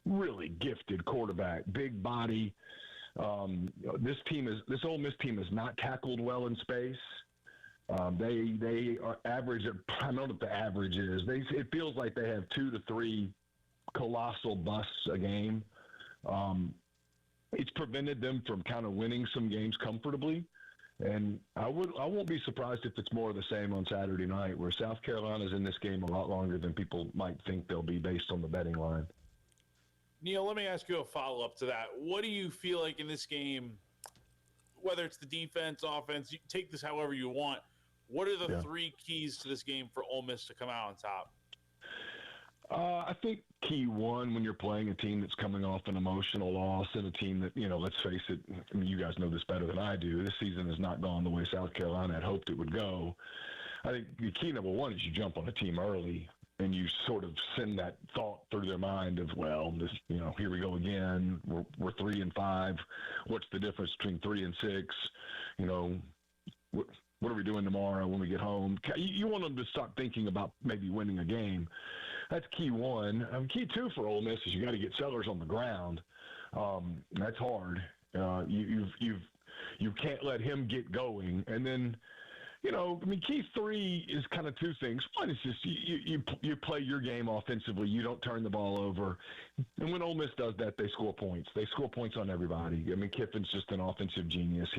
really gifted quarterback, big body. This Ole Miss team is not tackled well in space. They are average. I don't know what the average is. It feels like they have 2 to 3 colossal busts a game. It's prevented them from kind of winning some games comfortably. And I won't be surprised if it's more of the same on Saturday night, where South Carolina's in this game a lot longer than people might think they'll be based on the betting line. Neil, let me ask you a follow-up to that. What do you feel like in this game, whether it's the defense, offense, you take this however you want, what are the 3 keys to this game for Ole Miss to come out on top? I think key one, when you're playing a team that's coming off an emotional loss and a team that, let's face it, I mean, you guys know this better than I do. This season has not gone the way South Carolina had hoped it would go. I think the key number one is you jump on a team early and you sort of send that thought through their mind of, well, this, here we go again. We're 3-5. What's the difference between 3 and 6? What are we doing tomorrow when we get home? You want them to start thinking about maybe winning a game. That's key one. Key two for Ole Miss is you got to get Sellers on the ground. That's hard. You can't let him get going. And then, key three is kind of two things. One is just you play your game offensively. You don't turn the ball over. And when Ole Miss does that, they score points. They score points on everybody. I mean, Kiffin's just an offensive genius.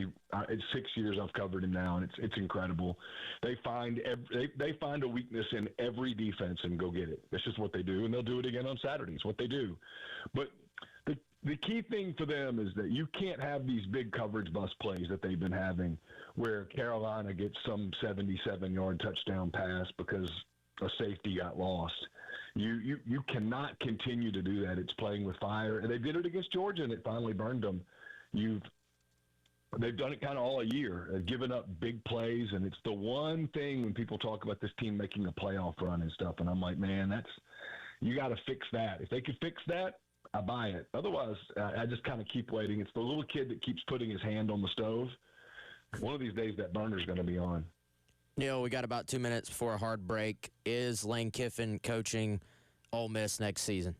It's 6 years I've covered him now, and it's incredible. They find a weakness in every defense and go get it. That's just what they do, and they'll do it again on Saturdays. What they do, but. The key thing for them is that you can't have these big coverage bust plays that they've been having where Carolina gets some 77-yard touchdown pass because a safety got lost. You cannot continue to do that. It's playing with fire. And they did it against Georgia, and it finally burned them. They've done it kind of all year, given up big plays, and it's the one thing when people talk about this team making a playoff run and stuff, and I'm like, man, you got to fix that. If they could fix that, I buy it. Otherwise, I just kind of keep waiting. It's the little kid that keeps putting his hand on the stove. One of these days, that burner's going to be on. Neil, we got about 2 minutes before a hard break. Is Lane Kiffin coaching Ole Miss next season?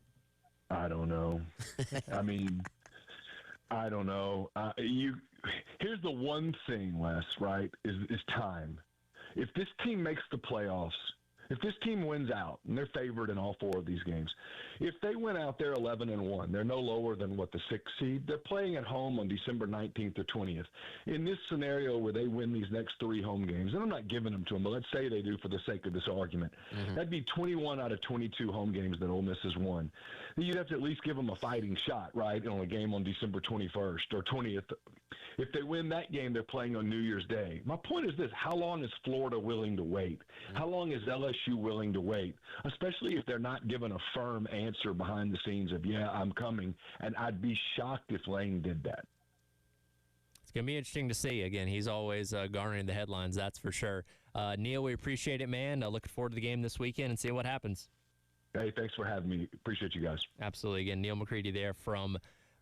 I don't know. I don't know. Here's the one thing, Les, right, is time. If this team makes the playoffs, if this team wins out, and they're favored in all 4 of these games, if they went out there 11-1, they're no lower than the 6th seed. They're playing at home on December 19th or 20th. In this scenario where they win these next 3 home games, and I'm not giving them to them, but let's say they do for the sake of this argument, that'd be 21 out of 22 home games that Ole Miss has won. You'd have to at least give them a fighting shot, right, on a game on December 21st or 20th. If they win that game, they're playing on New Year's Day. My point is this: how long is Florida willing to wait? How long is LSU willing to wait? Especially if they're not given a firm answer behind the scenes of, yeah, I'm coming. And I'd be shocked if Lane did that. It's going to be interesting to see. Again, he's always garnering the headlines, that's for sure. Neil, we appreciate it, man. Looking forward to the game this weekend and seeing what happens. Hey, thanks for having me. Appreciate you guys. Absolutely. Again, Neil McCready there from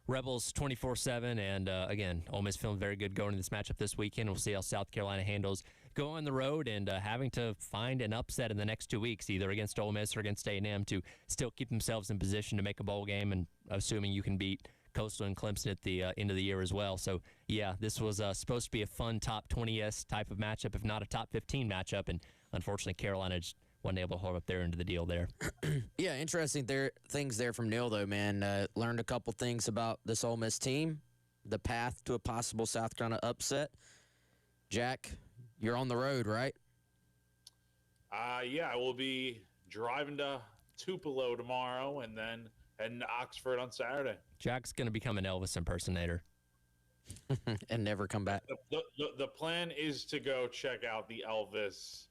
Rebels 24/7, and again, Ole Miss feeling very good going into this matchup this weekend. We'll see how South Carolina handles going on the road and having to find an upset in the next 2 weeks, either against Ole Miss or against A&M, to still keep themselves in position to make a bowl game, and assuming you can beat Coastal and Clemson at the end of the year as well. So, yeah, this was supposed to be a fun top 20s type of matchup, if not a top 15 matchup, and unfortunately Carolina just wasn't able to hold up their end of the deal there. Yeah, interesting things there from Neil, though, man. Learned a couple things about this Ole Miss team, the path to a possible South Carolina upset. Jack, you're on the road, right? Yeah, I will be driving to Tupelo tomorrow and then heading to Oxford on Saturday. Jack's going to become an Elvis impersonator. And never come back. The plan is to go check out the Elvis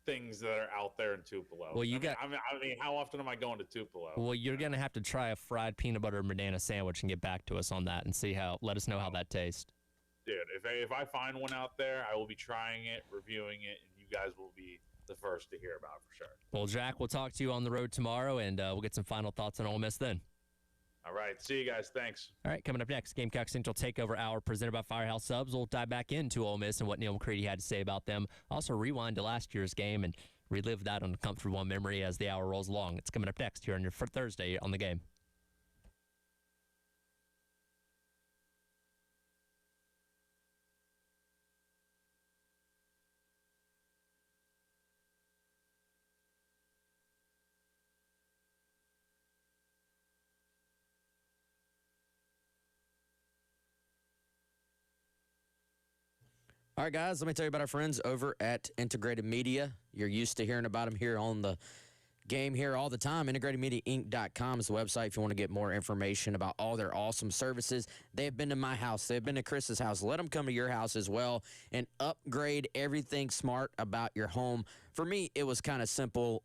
things that are out there in Tupelo. Well, I mean, how often am I going to Tupelo? Well, you're going to have to try a fried peanut butter and banana sandwich and get back to us on that and let us know how that tastes. Dude, if I find one out there, I will be trying it, reviewing it, and you guys will be the first to hear about it for sure. Well, Jack, we'll talk to you on the road tomorrow, and we'll get some final thoughts on Ole Miss then. All right. See you guys. Thanks. All right. Coming up next, Gamecock Central Takeover Hour presented by Firehouse Subs. We'll dive back into Ole Miss and what Neil McCready had to say about them. Also rewind to last year's game and relive that on a comfortable memory as the hour rolls along. It's coming up next here on your Thursday on the Game. All right, guys, let me tell you about our friends over at Integrated Media. You're used to hearing about them here on the Game here all the time. IntegratedMediaInc.com is the website if you want to get more information about all their awesome services. They've been to my house. They've been to Chris's house. Let them come to your house as well and upgrade everything smart about your home. For me, it was kind of simple,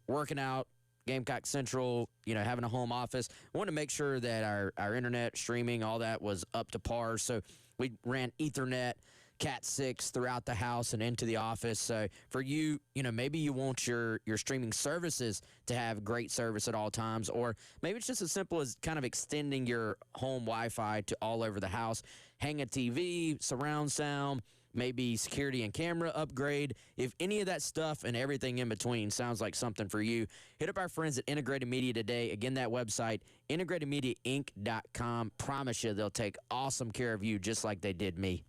working out, Gamecock Central, having a home office, I wanted to make sure that our internet streaming, all that was up to par. So we ran Ethernet, Cat 6 throughout the house and into the office. So for you, maybe you want your streaming services to have great service at all times, or maybe it's just as simple as kind of extending your home Wi-Fi to all over the house. Hang a TV, surround sound, maybe security and camera upgrade. If any of that stuff and everything in between sounds like something for you, hit up our friends at Integrated Media today. Again, that website, integratedmediainc.com. Promise you they'll take awesome care of you just like they did me.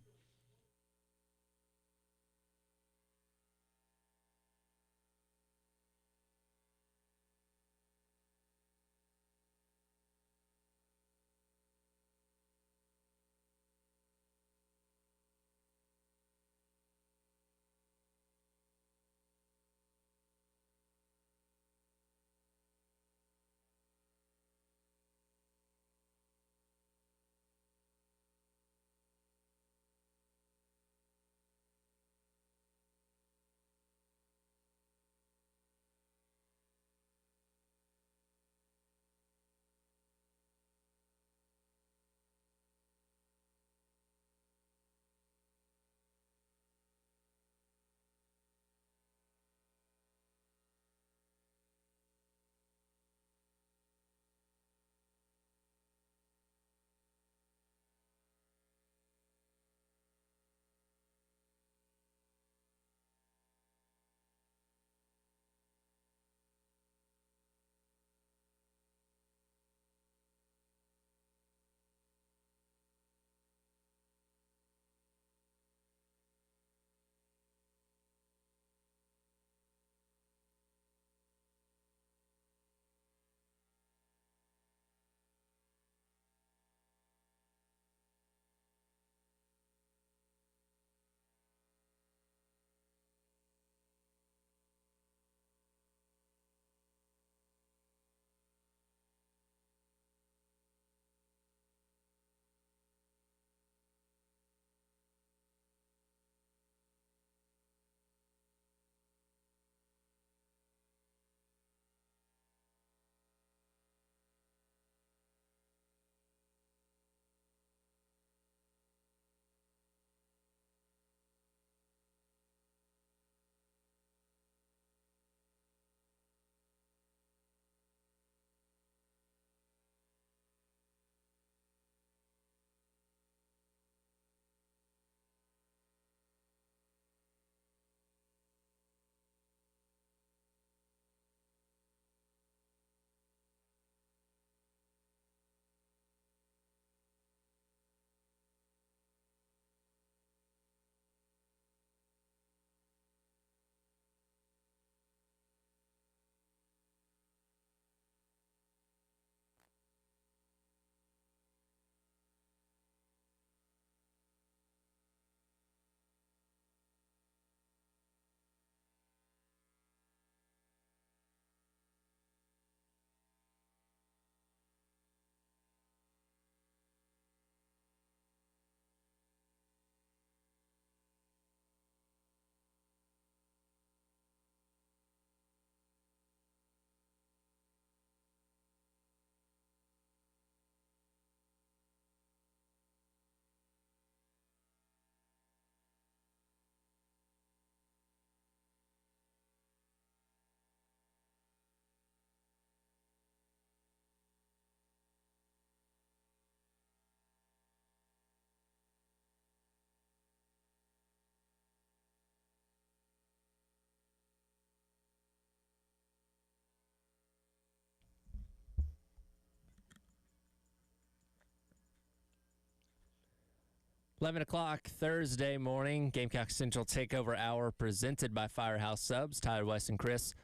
$11 o'clock Thursday morning, Gamecock Central Takeover Hour presented by Firehouse Subs. Tyler, West, and Chris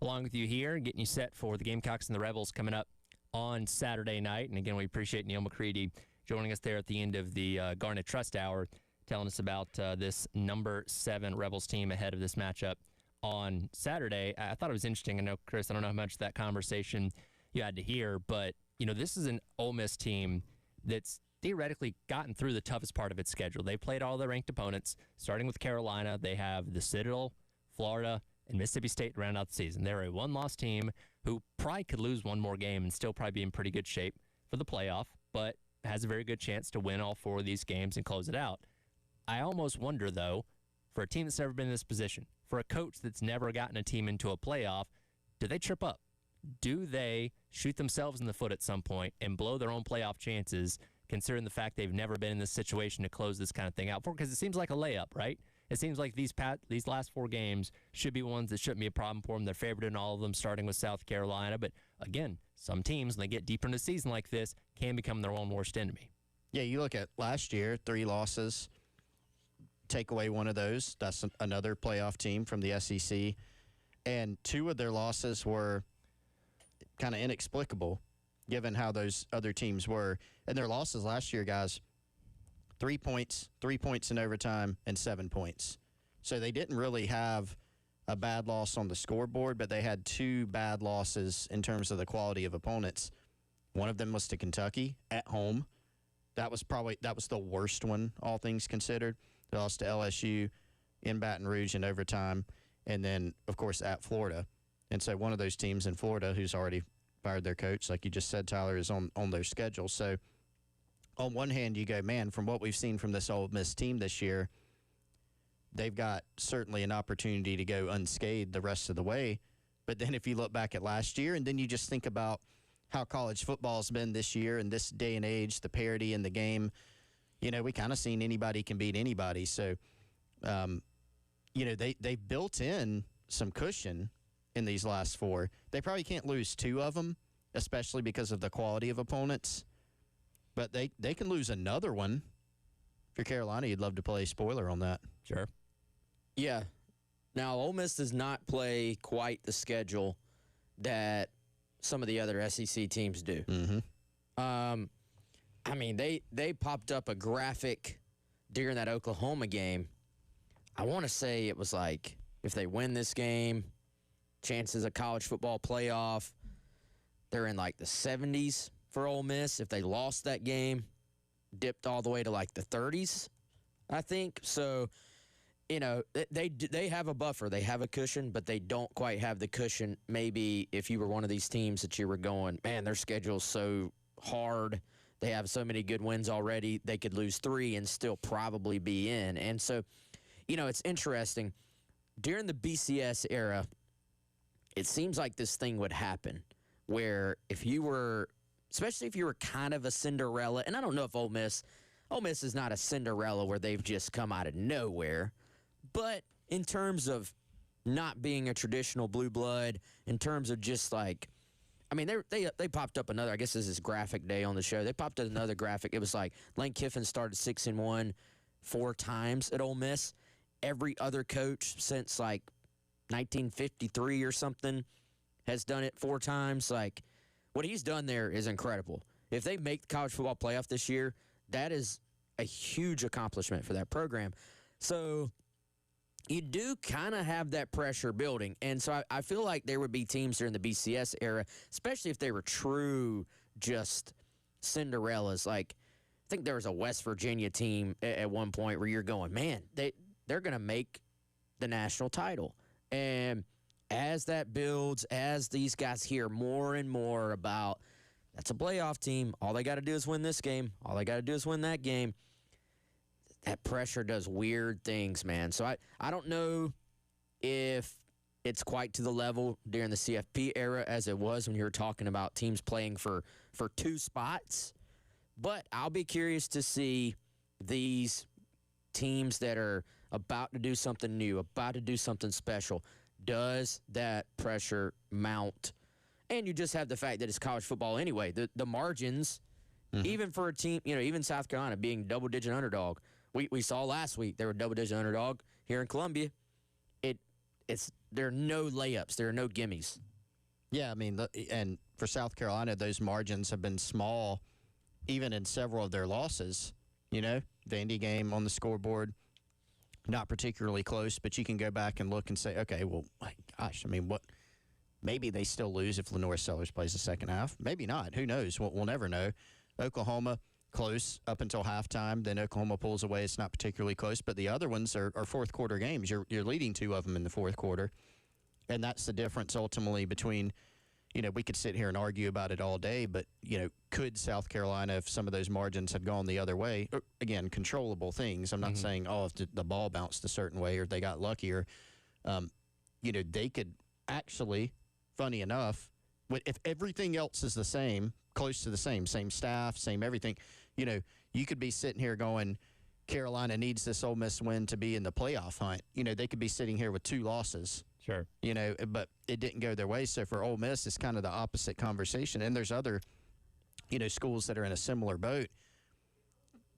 along with you here, getting you set for the Gamecocks and the Rebels coming up on Saturday night. And again, we appreciate Neil McCready joining us there at the end of the Garnet Trust Hour, telling us about this number 7 Rebels team ahead of this matchup on Saturday. I thought it was interesting. I know, Chris, I don't know how much of that conversation you had to hear, but, this is an Ole Miss team that's theoretically gotten through the toughest part of its schedule. They played all their ranked opponents, starting with Carolina. They have the Citadel, Florida, and Mississippi State round out the season. They're a one-loss team who probably could lose one more game and still probably be in pretty good shape for the playoff, but has a very good chance to win all 4 of these games and close it out. I almost wonder, though, for a team that's never been in this position, for a coach that's never gotten a team into a playoff, do they trip up? Do they shoot themselves in the foot at some point and blow their own playoff chances, considering the fact they've never been in this situation to close this kind of thing out for? Because it seems like a layup, right? It seems like these last 4 games should be ones that shouldn't be a problem for them. They're favored in all of them, starting with South Carolina. But again, some teams, when they get deeper in the season like this, can become their own worst enemy. Yeah, you look at last year, 3 losses. Take away one of those, that's another playoff team from the SEC. And 2 of their losses were kind of inexplicable, given how those other teams were. And their losses last year, guys, 3 points, 3 points in overtime, and 7 points. So they didn't really have a bad loss on the scoreboard, but they had 2 bad losses in terms of the quality of opponents. One of them was to Kentucky at home. That was the worst one, all things considered. They lost to LSU in Baton Rouge in overtime, and then, of course, at Florida. And so one of those teams in Florida, who's already fired their coach, like you just said, Tyler, is on their schedule. So on one hand, you go, man, from what we've seen from this Ole Miss team this year, they've got certainly an opportunity to go unscathed the rest of the way. But then if you look back at last year, and then you just think about how college football has been this year in this day and age, the parity in the game, we kind of seen anybody can beat anybody. So, they built in some cushion in these last 4. They probably can't lose 2 of them, especially because of the quality of opponents. But they can lose another one. If you're Carolina, you'd love to play spoiler on that. Sure. Yeah. Now, Ole Miss does not play quite the schedule that some of the other SEC teams do. Mm-hmm. They popped up a graphic during that Oklahoma game. I want to say it was like, if they win this game, chances of college football playoff, they're in like the 70s for Ole Miss. If they lost that game, dipped all the way to like the 30s, I think. So, they have a buffer. They have a cushion, but they don't quite have the cushion. Maybe if you were one of these teams that you were going, man, their schedule's so hard. They have so many good wins already. They could lose 3 and still probably be in. And so, it's interesting. During the BCS era, it seems like this thing would happen where especially if you were kind of a Cinderella, and I don't know if Ole Miss is not a Cinderella where they've just come out of nowhere, but in terms of not being a traditional blue blood, in terms of just like, they popped up another, I guess this is graphic day on the show. They popped up another graphic. It was like Lane Kiffin started 6-1 4 times at Ole Miss. Every other coach since like 1953 or something has done it 4 times. Like, what he's done there is incredible. If they make the college football playoff this year, that is a huge accomplishment for that program. So you do kind of have that pressure building. And so I feel like there would be teams during the BCS era, especially if they were true just Cinderellas. Like, I think there was a West Virginia team at one point where you're going, man, they're going to make the national title. And as that builds, as these guys hear more and more about that's a playoff team, all they got to do is win this game, all they got to do is win that game, that pressure does weird things, man. So I don't know if it's quite to the level during the CFP era as it was when you were talking about teams playing for 2 spots. But I'll be curious to see these teams that are about to do something new, about to do something special. Does that pressure mount? And you just have the fact that it's college football anyway. The margins, even for a team, even South Carolina being double-digit underdog. We saw last week they were double-digit underdog here in Columbia. There are no layups. There are no gimmies. Yeah, and for South Carolina, those margins have been small, even in several of their losses. Vandy game on the scoreboard, not particularly close, but you can go back and look and say, okay, well, my gosh, what? Maybe they still lose if Lenore Sellers plays the second half. Maybe not. Who knows? We'll never know. Oklahoma, close up until halftime. Then Oklahoma pulls away. It's not particularly close. But the other ones are fourth quarter games. You're leading 2 of them in the fourth quarter. And that's the difference ultimately between, we could sit here and argue about it all day, but, could South Carolina, if some of those margins had gone the other way, again, controllable things. I'm not saying, if the ball bounced a certain way or they got luckier, they could actually, funny enough, if everything else is the same, close to the same staff, same everything, you could be sitting here going, Carolina needs this Ole Miss win to be in the playoff hunt. They could be sitting here with 2 losses. Sure. But it didn't go their way. So for Ole Miss, it's kind of the opposite conversation. And there's other, schools that are in a similar boat.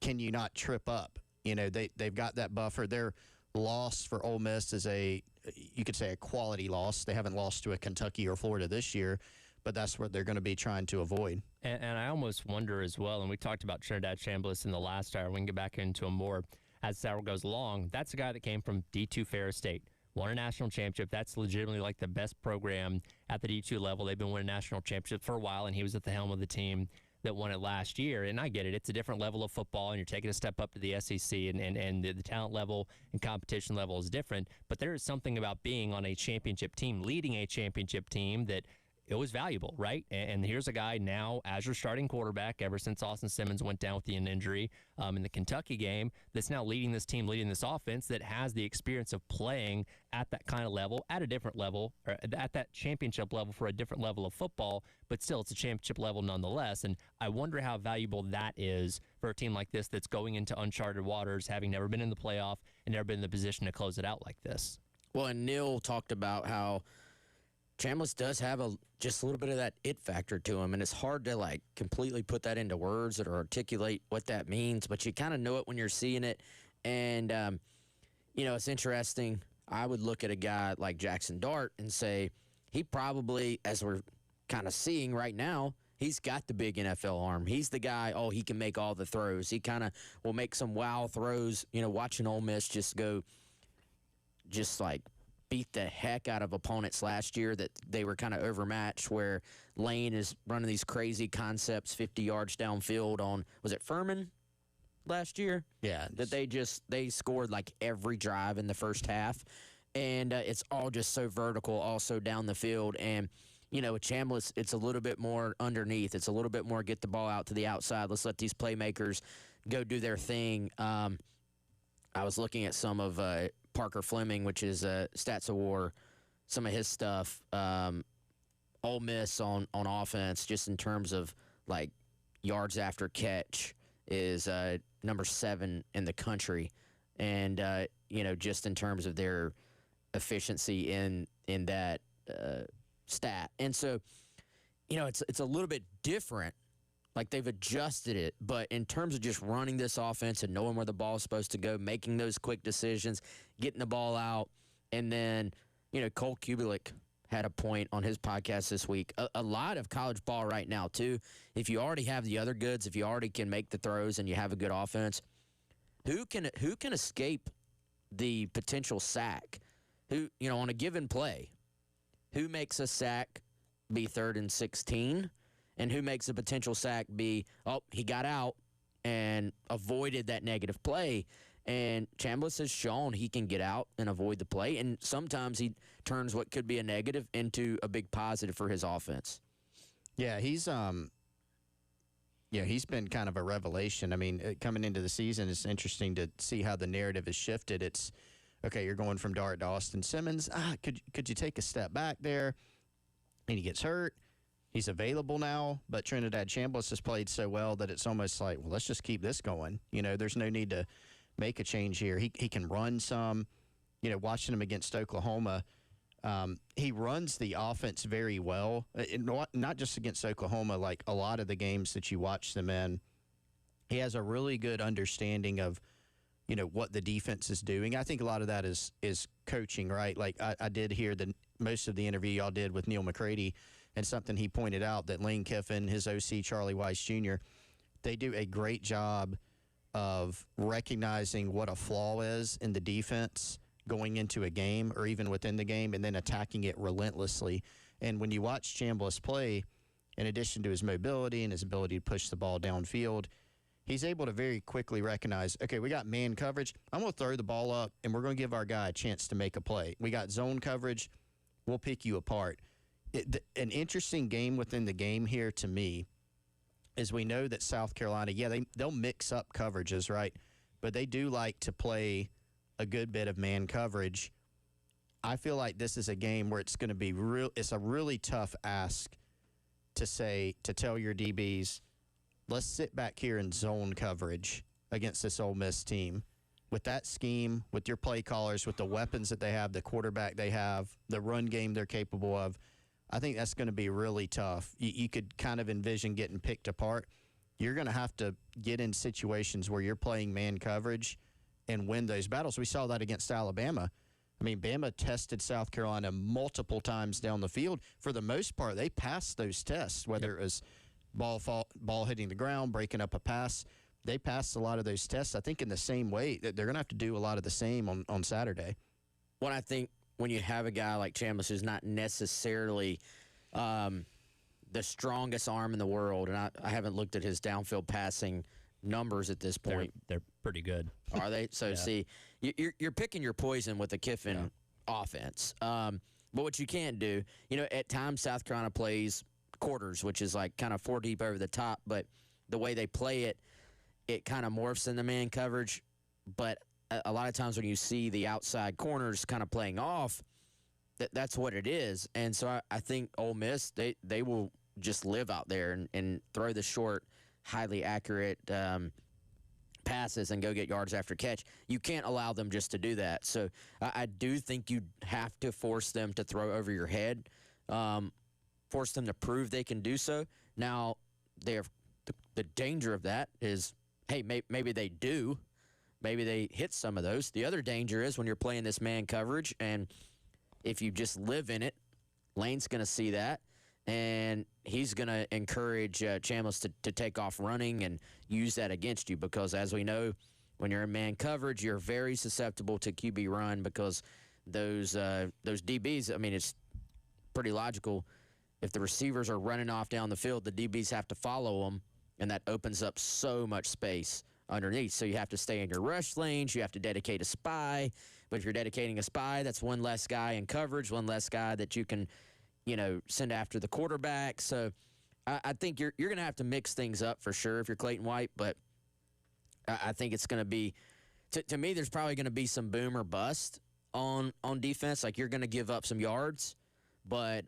Can you not trip up? They've got that buffer. Their loss for Ole Miss is you could say a quality loss. They haven't lost to a Kentucky or Florida this year, but that's what they're going to be trying to avoid. And I almost wonder as well, and we talked about Trinidad Chambliss in the last hour. We can get back into him more as the hour goes along. That's a guy that came from D2 Ferris State, won a national championship. That's legitimately like the best program at the D2 level. They've been winning national championships for a while, and he was at the helm of the team that won it last year. And I get it. It's a different level of football, and you're taking a step up to the SEC, and the talent level and competition level is different. But there is something about being on a championship team, leading a championship team, that it was valuable, right? And here's a guy now as your starting quarterback ever since Austin Simmons went down with the injury in the Kentucky game, that's now leading this team, leading this offense, that has the experience of playing at that kind of level, at a different level, or at that championship level for a different level of football, but still it's a championship level nonetheless. And I wonder how valuable that is for a team like this that's going into uncharted waters, having never been in the playoff and never been in the position to close it out like this. Well, and Neil talked about how Chambliss does have just a little bit of that it factor to him, and it's hard to completely put that into words or articulate what that means, but you kind of know it when you're seeing it. And it's interesting. I would look at a guy like Jackson Dart and say he probably, as we're kind of seeing right now, he's got the big NFL arm. He's the guy, he can make all the throws. He kind of will make some wow throws. Watching Ole Miss just beat the heck out of opponents last year that they were kind of overmatched, where Lane is running these crazy concepts 50 yards downfield on, was it Furman last year? Yeah. That they scored every drive in the first half. And it's all just so vertical, also down the field. And, with Chambliss, it's a little bit more underneath. It's a little bit more get the ball out to the outside. Let's let these playmakers go do their thing. I was looking at some of Parker Fleming, which is Stats of War, some of his stuff. Ole Miss on offense, just in terms of yards after catch, is number 7 in the country, and just in terms of their efficiency in that stat. And so, it's a little bit different. They've adjusted it, but in terms of just running this offense and knowing where the ball is supposed to go, making those quick decisions, getting the ball out, and then, Cole Kubelik had a point on his podcast this week. A lot of college ball right now, too, if you already have the other goods, if you already can make the throws and you have a good offense, who can escape the potential sack? Who, on a given play, who makes a sack be 3rd and 16? And who makes a potential sack be, he got out and avoided that negative play. And Chambliss has shown he can get out and avoid the play. And sometimes he turns what could be a negative into a big positive for his offense. Yeah, he's been kind of a revelation. I mean, coming into the season, it's interesting to see how the narrative has shifted. It's, okay, you're going from Dart to Austin Simmons. Could you take a step back there? And he gets hurt. He's available now, but Trinidad Chambliss has played so well that it's almost like, well, let's just keep this going. There's no need to make a change here. He can run some. Watching him against Oklahoma, he runs the offense very well. Not just against Oklahoma, a lot of the games that you watch them in, he has a really good understanding of, what the defense is doing. I think a lot of that is coaching, right? I did hear most of the interview y'all did with Neil McCready, and something he pointed out that Lane Kiffin, his OC, Charlie Weiss Jr., they do a great job of recognizing what a flaw is in the defense going into a game or even within the game and then attacking it relentlessly. And when you watch Chambliss play, in addition to his mobility and his ability to push the ball downfield, he's able to very quickly recognize, okay, we got man coverage. I'm going to throw the ball up, and we're going to give our guy a chance to make a play. We got zone coverage. we'll pick you apart. An interesting game within the game here to me is we know that South Carolina, they'll mix up coverages, right? But they do like to play a good bit of man coverage. I feel like this is a game where it's going to be it's a really tough ask to tell your DBs, let's sit back here in zone coverage against this Ole Miss team. With that scheme, with your play callers, with the weapons that they have, the quarterback they have, the run game they're capable of, I think that's going to be really tough. You could kind of envision getting picked apart. You're going to have to get in situations where you're playing man coverage and win those battles. We saw that against Alabama. I mean, Bama tested South Carolina multiple times down the field. For the most part, they passed those tests, whether it was ball hitting the ground, breaking up a pass. They passed a lot of those tests, I think, in the same way. They're going to have to do a lot of the same on Saturday. What I think when you have a guy like Chambliss who's not necessarily the strongest arm in the world, and I haven't looked at his downfield passing numbers at this point. They're pretty good. Are they? So, see, you're picking your poison with the Kiffin offense. But what you can't do, at times South Carolina plays quarters, which is like kind of 4 deep over the top, but the way they play it, it kind of morphs into man coverage. But a lot of times when you see the outside corners kind of playing off, that's what it is. And so I think Ole Miss, they will just live out there and throw the short, highly accurate passes and go get yards after catch. You can't allow them just to do that. So I do think you have to force them to throw over your head, force them to prove they can do so. Now, the danger of that is, hey, maybe they do. Maybe they hit some of those. The other danger is when you're playing this man coverage, and if you just live in it, Lane's going to see that, and he's going to encourage Chambliss to take off running and use that against you because, as we know, when you're in man coverage, you're very susceptible to QB run because those DBs, I mean, it's pretty logical. If the receivers are running off down the field, the DBs have to follow them, and that opens up so much space underneath. So you have to stay in your rush lanes. You have to dedicate a spy. But if you're dedicating a spy, that's one less guy in coverage, one less guy that you can, send after the quarterback. So I think you're going to have to mix things up for sure if you're Clayton White. But I think it's going to be, to me, there's probably going to be some boom or bust on defense. Like you're going to give up some yards, but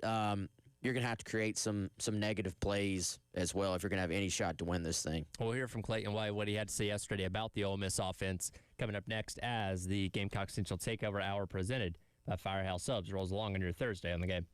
you're going to have to create some negative plays as well if you're going to have any shot to win this thing. We'll hear from Clayton White what he had to say yesterday about the Ole Miss offense coming up next as the Gamecock Central Takeover Hour presented by Firehouse Subs rolls along on your Thursday on the game.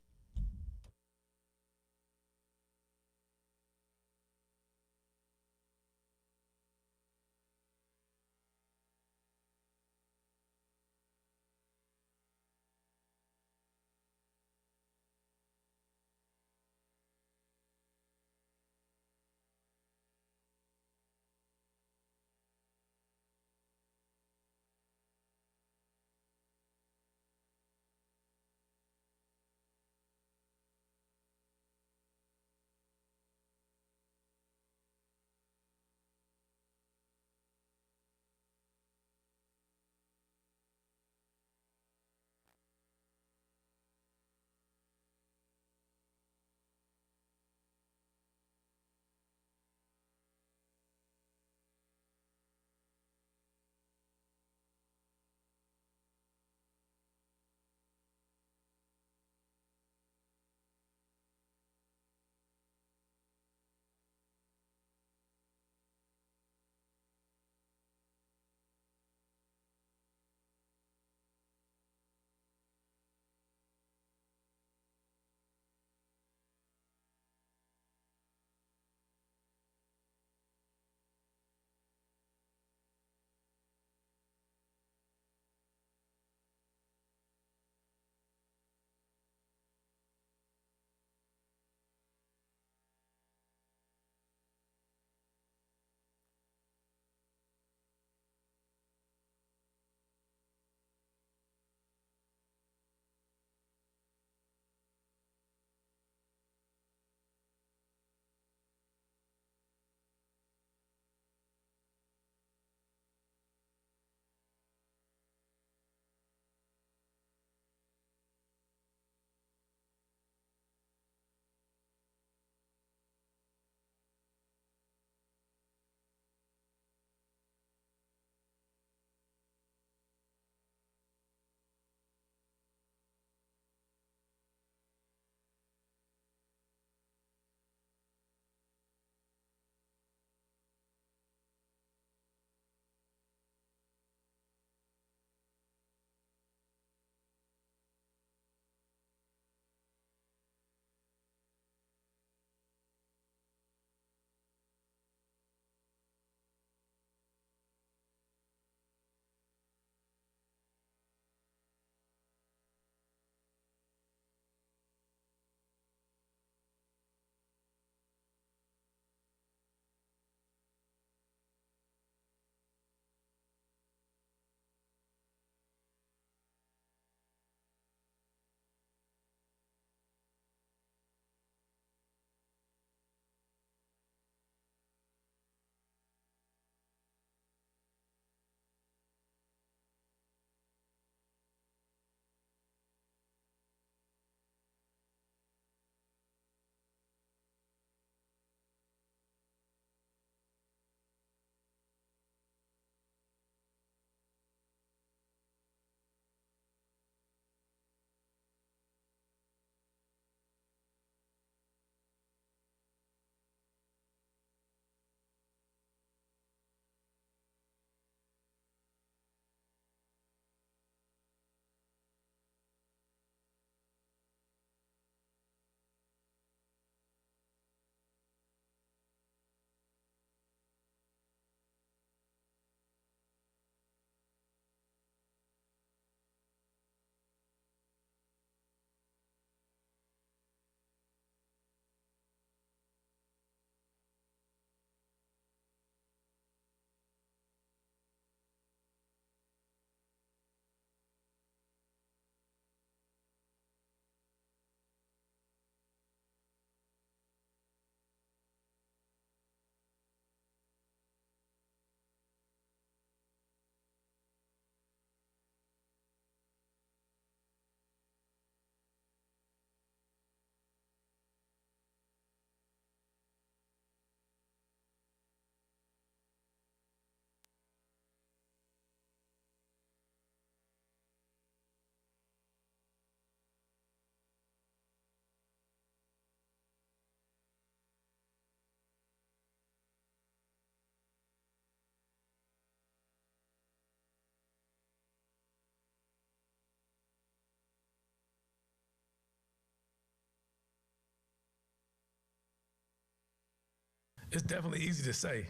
It's definitely easy to say.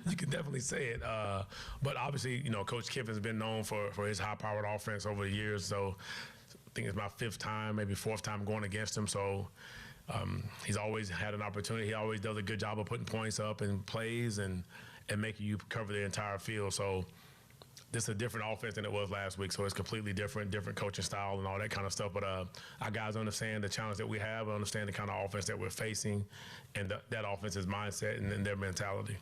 You can definitely say it. But obviously, Coach Kiffin's been known for his high-powered offense over the years. So I think it's my fifth time, maybe fourth time going against him. So he's always had an opportunity. He always does a good job of putting points up and plays and making you cover the entire field. So this is a different offense than it was last week, so it's completely different coaching style and all that kind of stuff. But our guys understand the challenge that we have, understand the kind of offense that we're facing, and that offense's mindset and their mentality.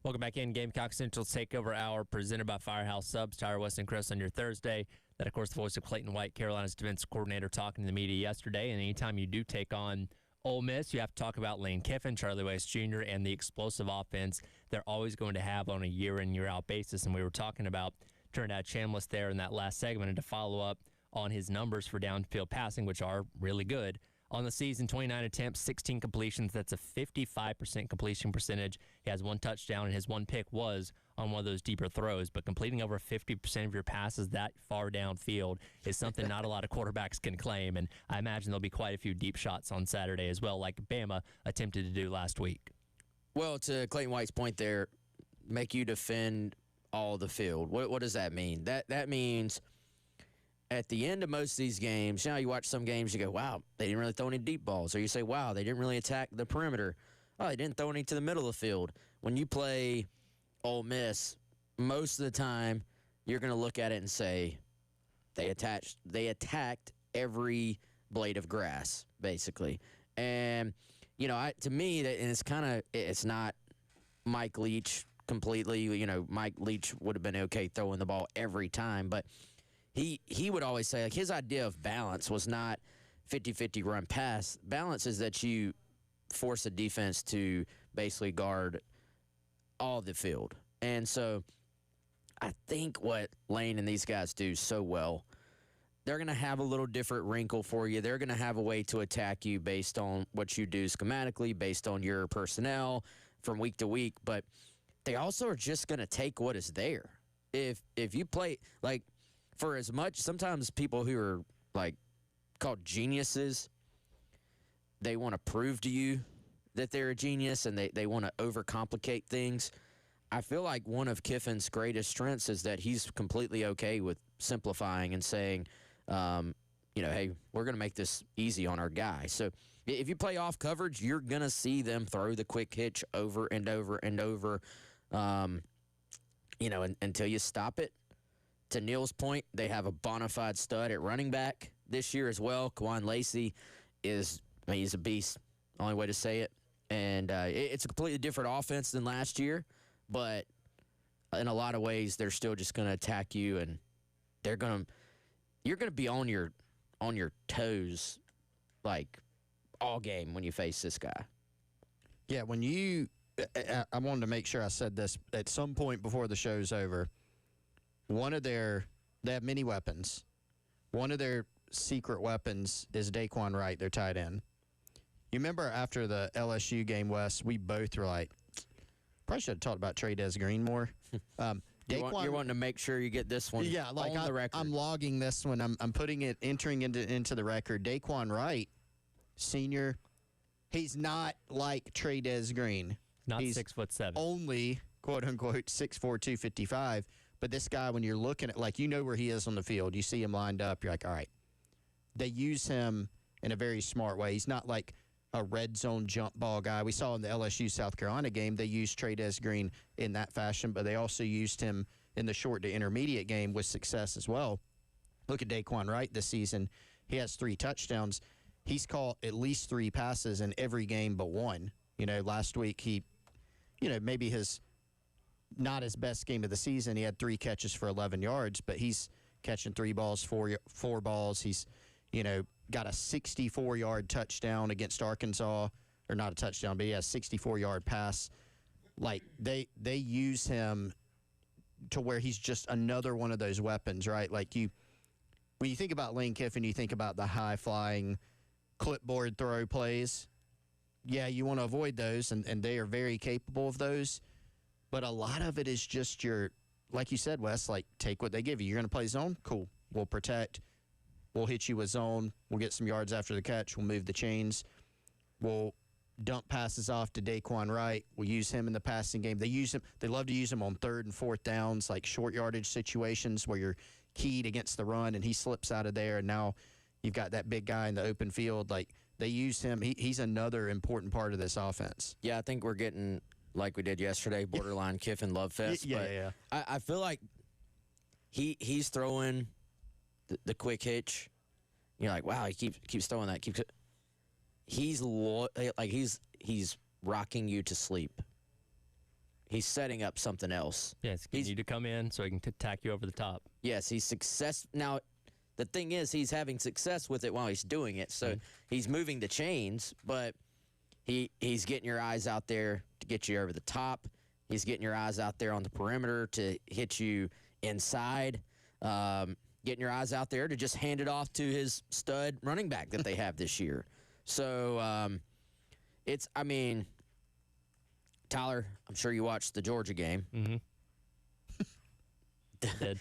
Welcome back in. Gamecock Central's Takeover Hour presented by Firehouse Subs. Tyler West and Chris on your Thursday. That, of course, the voice of Clayton White, Carolina's defense coordinator, talking to the media yesterday. And anytime you do take on Ole Miss, you have to talk about Lane Kiffin, Charlie Weis Jr., and the explosive offense they're always going to have on a year-in, year-out basis. And we were talking about Trinidad Chambliss there in that last segment, and to follow up on his numbers for downfield passing, which are really good. On the season, 29 attempts, 16 completions. That's a 55% completion percentage. He has one touchdown, and his one pick was on one of those deeper throws. But completing over 50% of your passes that far downfield is something not a lot of quarterbacks can claim. And I imagine there'll be quite a few deep shots on Saturday as well, like Bama attempted to do last week. Well, to Clayton White's point there, make you defend all the field. What does that mean? That means at the end of most of these games, you watch some games, you go, wow, they didn't really throw any deep balls. Or you say, wow, they didn't really attack the perimeter. Oh, they didn't throw any to the middle of the field. When you play Ole Miss, most of the time, you're going to look at it and say, they attacked every blade of grass, basically. And, to me, it's not Mike Leach completely. Mike Leach would have been okay throwing the ball every time, but he would always say, like, his idea of balance was not 50-50 run pass. Balance is that you force a defense to basically guard all the field. And so I think what Lane and these guys do so well, they're going to have a little different wrinkle for you. They're going to have a way to attack you based on what you do schematically, based on your personnel from week to week, but they also are just going to take what is there. If you play, like, for as much, sometimes people who are, like, called geniuses, they want to prove to you that they're a genius and they want to overcomplicate things. I feel like one of Kiffin's greatest strengths is that he's completely okay with simplifying and saying, hey, we're going to make this easy on our guy. So if you play off coverage, you're going to see them throw the quick hitch over and over and over, until you stop it. To Neil's point, they have a bona fide stud at running back this year as well. Kwan Lacey he's a beast, only way to say it. And it's a completely different offense than last year, but in a lot of ways, they're still just going to attack you, and you're going to be on your toes, like, all game when you face this guy. Yeah, I wanted to make sure I said this at some point before the show's over. They have many weapons. One of their secret weapons is Daquan Wright, their tight end. You remember after the LSU game, Wes, we both were like, probably should have talked about Trey'Dez Green more. You're wanting to make sure you get this one on the record. I'm logging this one. I'm putting it, entering into the record. Daquan Wright, senior, he's not like Trey'Dez Green. He's 6'7". Only, quote unquote, 6'4", 255. But this guy, when you're looking at, like, where he is on the field, you see him lined up, you're like, all right. They use him in a very smart way. He's not like a red zone jump ball guy. We saw in the LSU South Carolina game, they used Trey'Dez Green in that fashion, but they also used him in the short to intermediate game with success as well. Look at Daquan Wright this season. He has 3 touchdowns. He's caught at least 3 passes in every game but one. Last week he, maybe not his best game of the season. He had 3 catches for 11 yards, but he's catching 3 balls, 4 balls. He's, got a 64-yard touchdown against Arkansas, or not a touchdown, but he has a 64-yard pass. Like, they use him to where he's just another one of those weapons, right? Like, when you think about Lane Kiffin, you think about the high-flying clipboard throw plays. Yeah, you want to avoid those, and they are very capable of those. But a lot of it is just like you said, Wes, like, take what they give you. You're going to play zone? Cool. We'll protect. We'll hit you with zone. We'll get some yards after the catch. We'll move the chains. We'll dump passes off to Daquan Wright. We use him in the passing game. They use him. They love to use him on 3rd and 4th downs, like short yardage situations where you're keyed against the run and he slips out of there. And now you've got that big guy in the open field. Like they use him. He's another important part of this offense. Yeah, I think we're getting, like we did yesterday, borderline Kiffin love fest. Yeah. I feel like he's throwing the quick hitch. You're like, wow, he keeps throwing that. He's rocking you to sleep. He's setting up something else. Yeah, it's getting you to come in so he can tack you over the top. Yes, he's success. Now, the thing is, he's having success with it while he's doing it. So he's moving the chains, but he's getting your eyes out there to get you over the top. He's getting your eyes out there on the perimeter to hit you inside. Getting your eyes out there to just hand it off to his stud running back that they have this year. So, Tyler, I'm sure you watched the Georgia game. Did.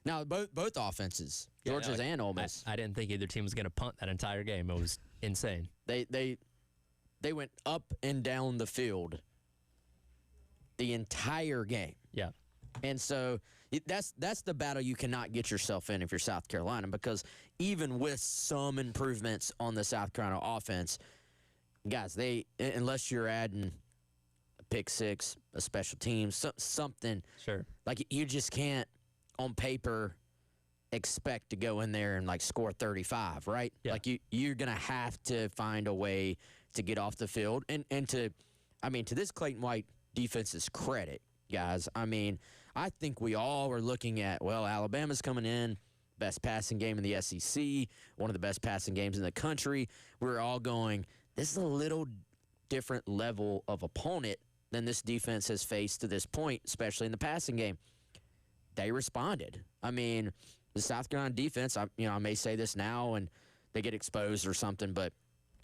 Now both offenses, Georgia's and Ole Miss. I didn't think either team was going to punt that entire game. It was insane. They went up and down the field the entire game. Yeah. And so that's the battle you cannot get yourself in if you're South Carolina, because even with some improvements on the South Carolina offense, guys, unless you're adding a pick six, a special teams, something. Sure. Like you just can't on paper expect to go in there and like score 35, right? Yeah. Like you're going to have to find a way to get off the field and to this Clayton White defense's credit, guys. I think we all were looking at, well, Alabama's coming in, best passing game in the SEC, one of the best passing games in the country. We're all going, this is a little different level of opponent than this defense has faced to this point, especially in the passing game. They responded. The South Carolina defense, I may say this now and they get exposed or something, but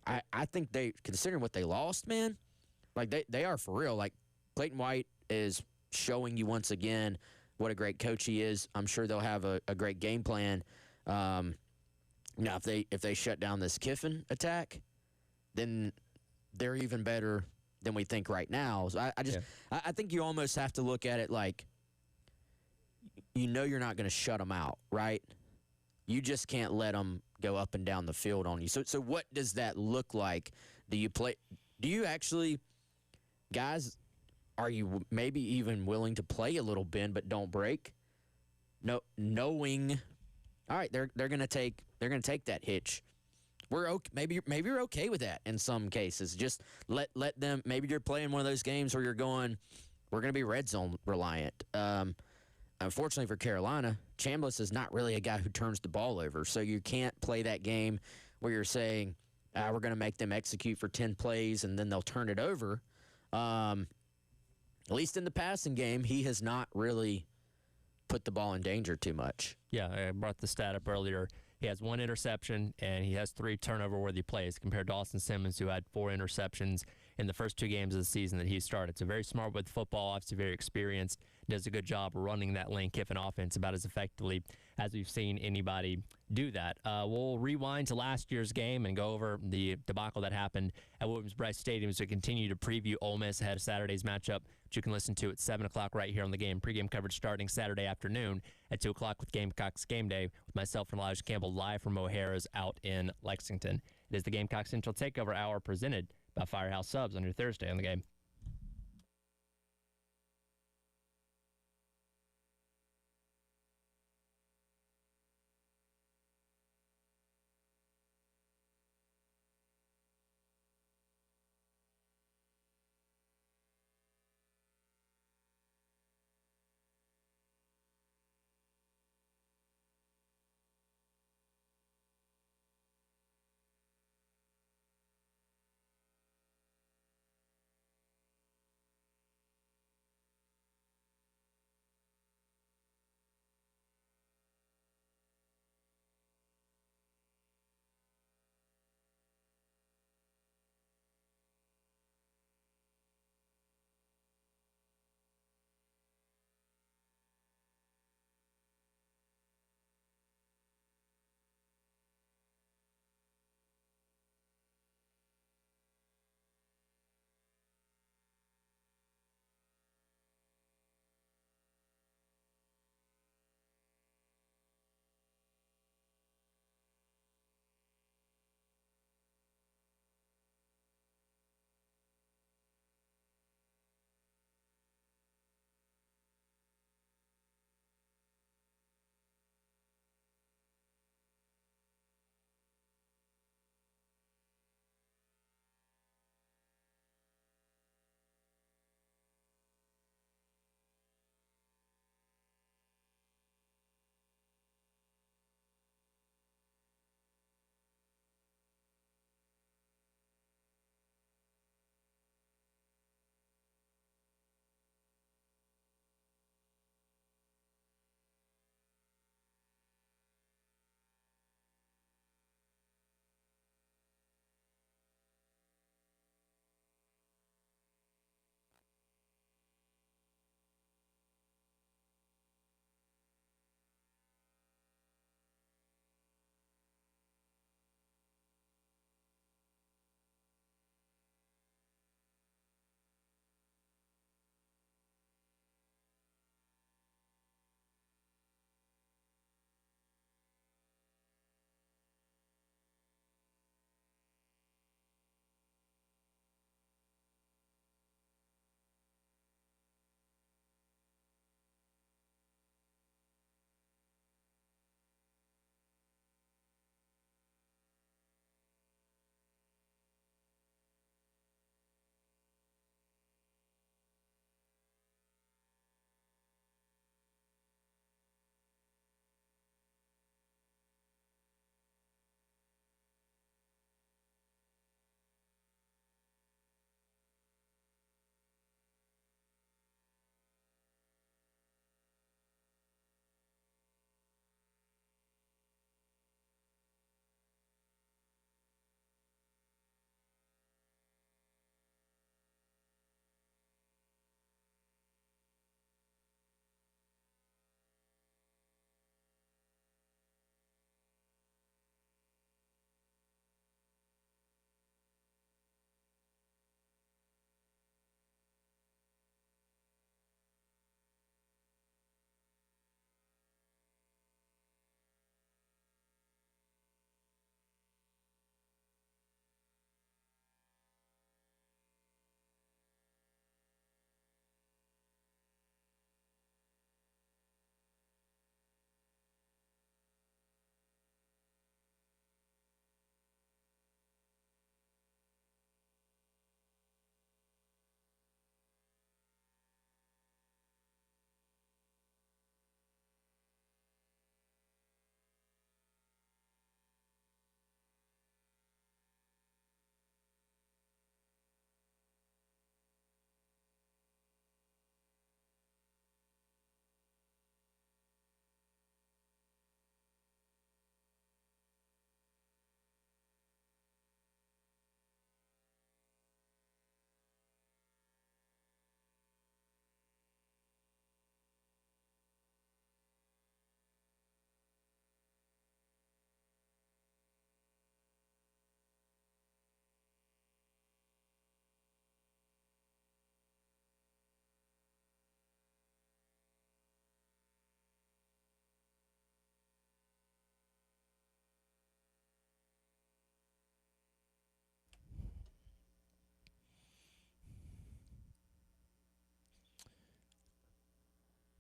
I think they, considering what they lost, man, like they are for real. Like Clayton White is showing you once again what a great coach he is. I'm sure they'll have a great game plan. Now, if they shut down this Kiffin attack, then they're even better than we think right now. So I think you almost have to look at it like, you're not going to shut them out, right? You just can't let them go up and down the field on you. So what does that look like? Do you actually, guys, are you maybe even willing to play a little bend but don't break? No, knowing, all right, they're going to take that hitch. We're okay. Maybe you're okay with that in some cases. Just let them. Maybe you're playing one of those games where you're going, we're going to be red zone reliant. Unfortunately for Carolina, Chambliss is not really a guy who turns the ball over, so you can't play that game where you're saying we're going to make them execute for 10 plays and then they'll turn it over. At least in the passing game, he has not really put the ball in danger too much. Yeah, I brought the stat up earlier. He has 1 interception, and he has 3 turnover-worthy plays compared to Austin Simmons, who had 4 interceptions in the first 2 games of the season that he started. So very smart with football, obviously very experienced, does a good job running that Lane Kiffin offense about as effectively as we've seen anybody do that. We'll rewind to last year's game and go over the debacle that happened at Williams-Brice Stadium as we continue to preview Ole Miss ahead of Saturday's matchup, which you can listen to at 7 o'clock right here on the game. Pre-game coverage starting Saturday afternoon at 2 o'clock with Gamecocks Game Day with myself and Elijah Campbell live from O'Hara's out in Lexington. It is the Gamecock Central Takeover Hour presented by Firehouse Subs on your Thursday on the game.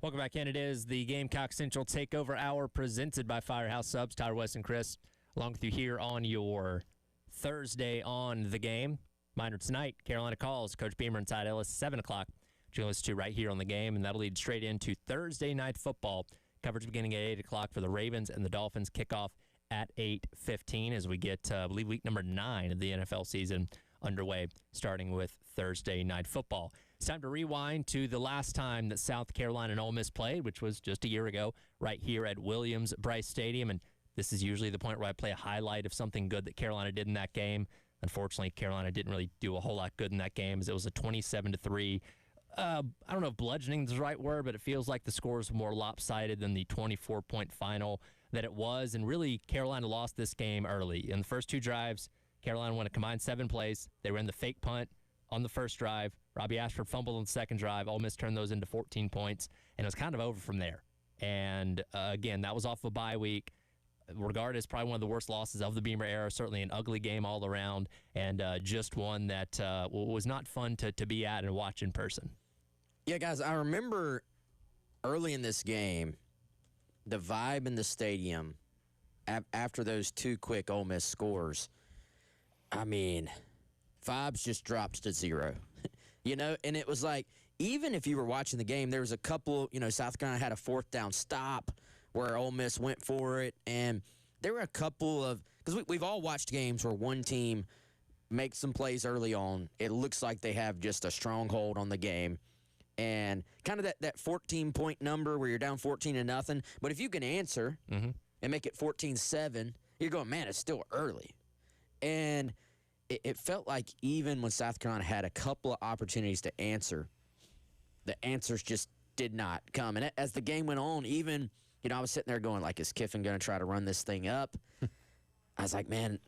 Welcome back in. It is the Gamecock Central Takeover Hour presented by Firehouse Subs. Tyler West and Chris, along with you here on your Thursday on the game. Reminder tonight, Carolina calls. Coach Beamer and Todd Ellis, 7 o'clock. You'll listen to right here on the game, and that'll lead straight into Thursday night football. Coverage beginning at 8 o'clock for the Ravens and the Dolphins. Kickoff at 8:15 as we get, I believe, week number 9 of the NFL season underway, starting with Thursday night football. It's time to rewind to the last time that South Carolina and Ole Miss played, which was just a year ago, right here at Williams-Brice Stadium. And this is usually the point where I play a highlight of something good that Carolina did in that game. Unfortunately, Carolina didn't really do a whole lot good in that game, as it was a 27-3. I don't know if bludgeoning is the right word, but it feels like the scores were more lopsided than the 24-point final that it was. And really, Carolina lost this game early. In the first 2 drives, Carolina won a combined 7 plays. They were in the fake punt on the first drive. Robbie Ashford fumbled on the second drive. Ole Miss turned those into 14 points, and it was kind of over from there. And, again, that was off a bye week. Regarded as probably one of the worst losses of the Beamer era, certainly an ugly game all around, and just one that was not fun to be at and watch in person. Yeah, guys, I remember early in this game, the vibe in the stadium after those 2 quick Ole Miss scores. I mean, vibes just dropped to 0. And it was like, even if you were watching the game, there was a couple, South Carolina had a 4th down stop where Ole Miss went for it, and there were a couple of, because we've all watched games where one team makes some plays early on. It looks like they have just a stronghold on the game, and kind of that 14-point number where you're down 14-0. But if you can answer and make it 14-7, you're going, man, it's still early. And it felt like even when South Carolina had a couple of opportunities to answer, the answers just did not come. And as the game went on, even, I was sitting there going, like, is Kiffin going to try to run this thing up? I was like, man,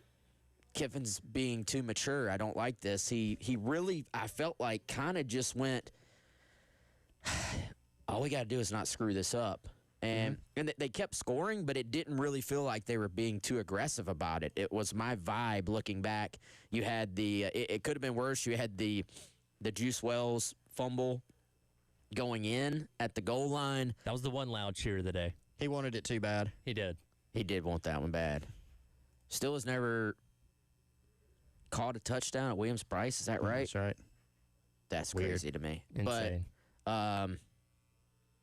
Kiffin's being too mature. I don't like this. He really, I felt like, kind of just went, all we got to do is not screw this up. And they kept scoring, but it didn't really feel like they were being too aggressive about it. It was my vibe looking back. You had it could have been worse. You had the Juice Wells fumble going in at the goal line. That was the one loud cheer of the day. He wanted it too bad. He did. He did want that one bad. Still has never caught a touchdown at Williams-Brice. Is that right? That's right. That's Weird. crazy to me. Insane. But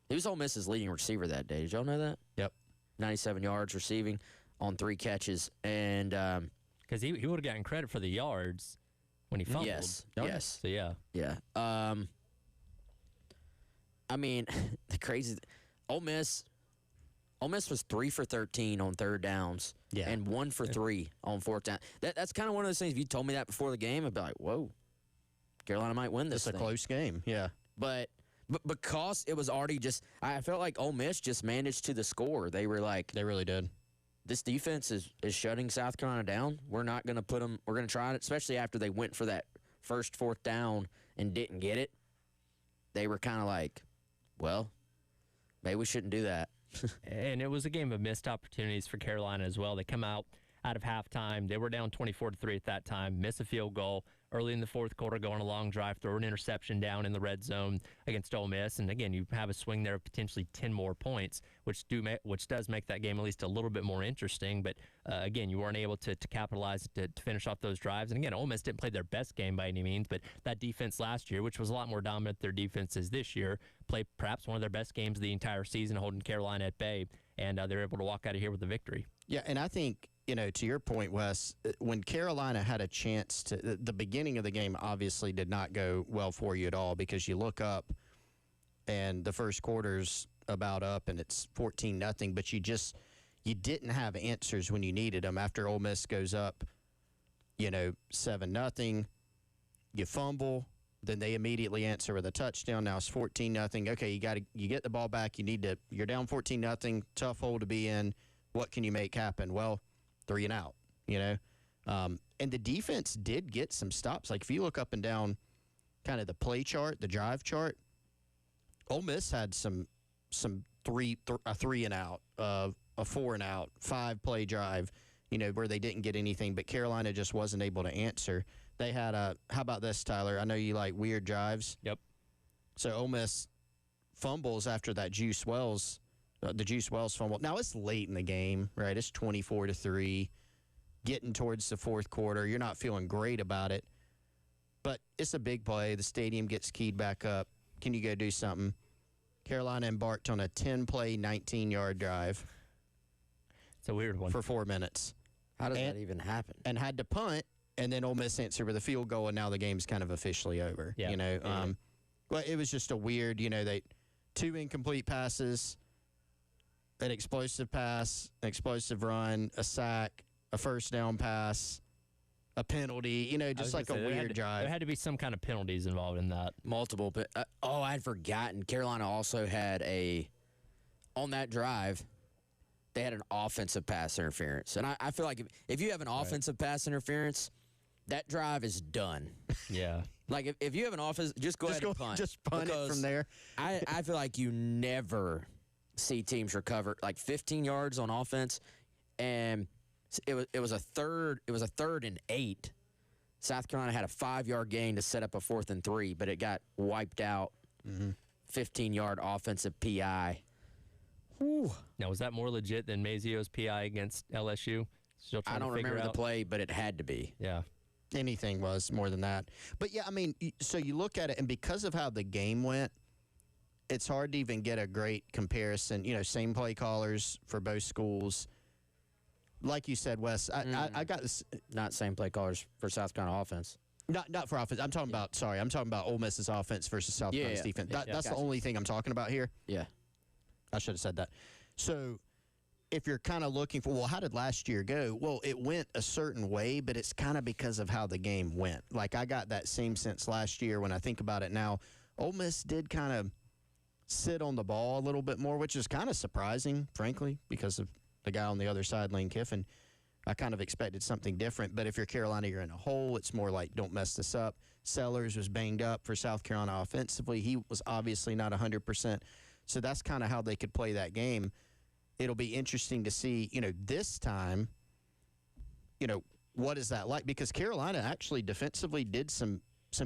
he was Ole Miss's leading receiver that day. Did y'all know that? Yep. 97 yards receiving on 3 catches. And because he would have gotten credit for the yards when he fumbled. Yes. So, yeah. Yeah. I mean, the crazy Ole Miss was 3 for 13 on 3rd downs and 1 for 3 on 4th down. That's kind of one of those things. If you told me that before the game, I'd be like, whoa, Carolina might win this It's a close game, yeah. But because it was already I felt like Ole Miss just managed to the score. They were like, they really did. This defense is shutting South Carolina down. We're not going to put them. We're going to try it, especially after they went for that first 4th down and didn't get it. They were kind of like, well, maybe we shouldn't do that. And it was a game of missed opportunities for Carolina as well. They come out of halftime. They were down 24-3 at that time, miss a field goal early in the 4th quarter, go on a long drive, throw an interception down in the red zone against Ole Miss. And again, you have a swing there of potentially 10 more points, which does make that game at least a little bit more interesting. But again, you weren't able to capitalize to finish off those drives. And again, Ole Miss didn't play their best game by any means, but that defense last year, which was a lot more dominant than their defense is this year, played perhaps one of their best games of the entire season, holding Carolina at bay. And they're able to walk out of here with a victory. Yeah, and I think, to your point, Wes, when Carolina had a chance to, the beginning of the game obviously did not go well for you at all, because you look up and the first quarter's about up and it's 14-0, but you didn't have answers when you needed them. After Ole Miss goes up, 7-0, you fumble, then they immediately answer with a touchdown. Now it's 14-0. Okay, you get the ball back. You're down 14-0, tough hole to be in. What can you make happen? Well, 3 and out, and the defense did get some stops. Like if you look up and down kind of the play chart, the drive chart, Ole Miss had a 3 and out, a 4 and out, 5 play drive, where they didn't get anything, but Carolina just wasn't able to answer. They had how about this, Tyler? I know you like weird drives. Yep. So Ole Miss fumbles after that the Juice Wells fumble. Now it's late in the game, right? It's 24-3, getting towards the fourth quarter. You're not feeling great about it, but it's a big play. The stadium gets keyed back up. Can you go do something? Carolina embarked on a 10-play, 19-yard drive. It's a weird one. For 4 minutes. How does that even happen? And had to punt, and then Ole Miss answered with a field goal, and now the game's kind of officially over. Yeah. Well, it was just a weird, they 2 incomplete passes, an explosive pass, an explosive run, a sack, a first down pass, a penalty, just like a weird drive. There had to be some kind of penalties involved in that. Multiple. But I had forgotten. Carolina also had on that drive, they had an offensive pass interference. And I feel like if you have an offensive pass interference, that drive is done. Yeah. Like, if you have an offense, just go ahead and punt. Just punt it from there. I feel like you never see teams recover, like 15 yards on offense, and it was a third and 8. South Carolina had a 5-yard gain to set up a 4th and 3, but it got wiped out. 15-yard offensive PI. Whew. Now, was that more legit than Mazio's PI against LSU? Still trying I don't to figure remember out. the play, but it had to be. Yeah. Anything was more than that. But, yeah, I mean, so you look at it, and because of how the game went, it's hard to even get a great comparison. Same play callers for both schools. Like you said, Wes, I got this. Not same play callers for South Carolina offense. Not for offense. I'm talking about Ole Miss's offense versus South Carolina's defense. That's the only thing I'm talking about here. Yeah. I should have said that. So if you're kind of looking for, how did last year go? Well, it went a certain way, but it's kind of because of how the game went. Like, I got that same sense last year when I think about it now. Ole Miss did kind of sit on the ball a little bit more, which is kind of surprising, frankly, because of the guy on the other side, Lane Kiffin. I kind of expected something different, but if you're Carolina, you're in a hole. It's more like, don't mess this up. Sellers was banged up for South Carolina offensively. He was obviously not 100%, so that's kind of how they could play that game. It'll be interesting to see, this time, what is that like? Because Carolina actually defensively did some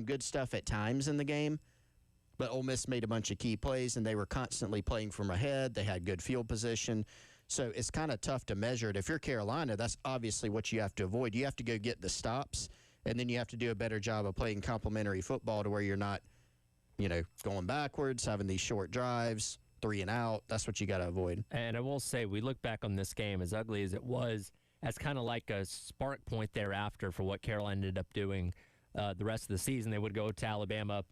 good stuff at times in the game, but Ole Miss made a bunch of key plays, and they were constantly playing from ahead. They had good field position. So it's kind of tough to measure it. If you're Carolina, that's obviously what you have to avoid. You have to go get the stops, and then you have to do a better job of playing complementary football to where you're not, going backwards, having these short drives, 3 and out. That's what you got to avoid. And I will say, we look back on this game, as ugly as it was, as kind of like a spark point thereafter for what Carolina ended up doing the rest of the season. They would go to Alabama.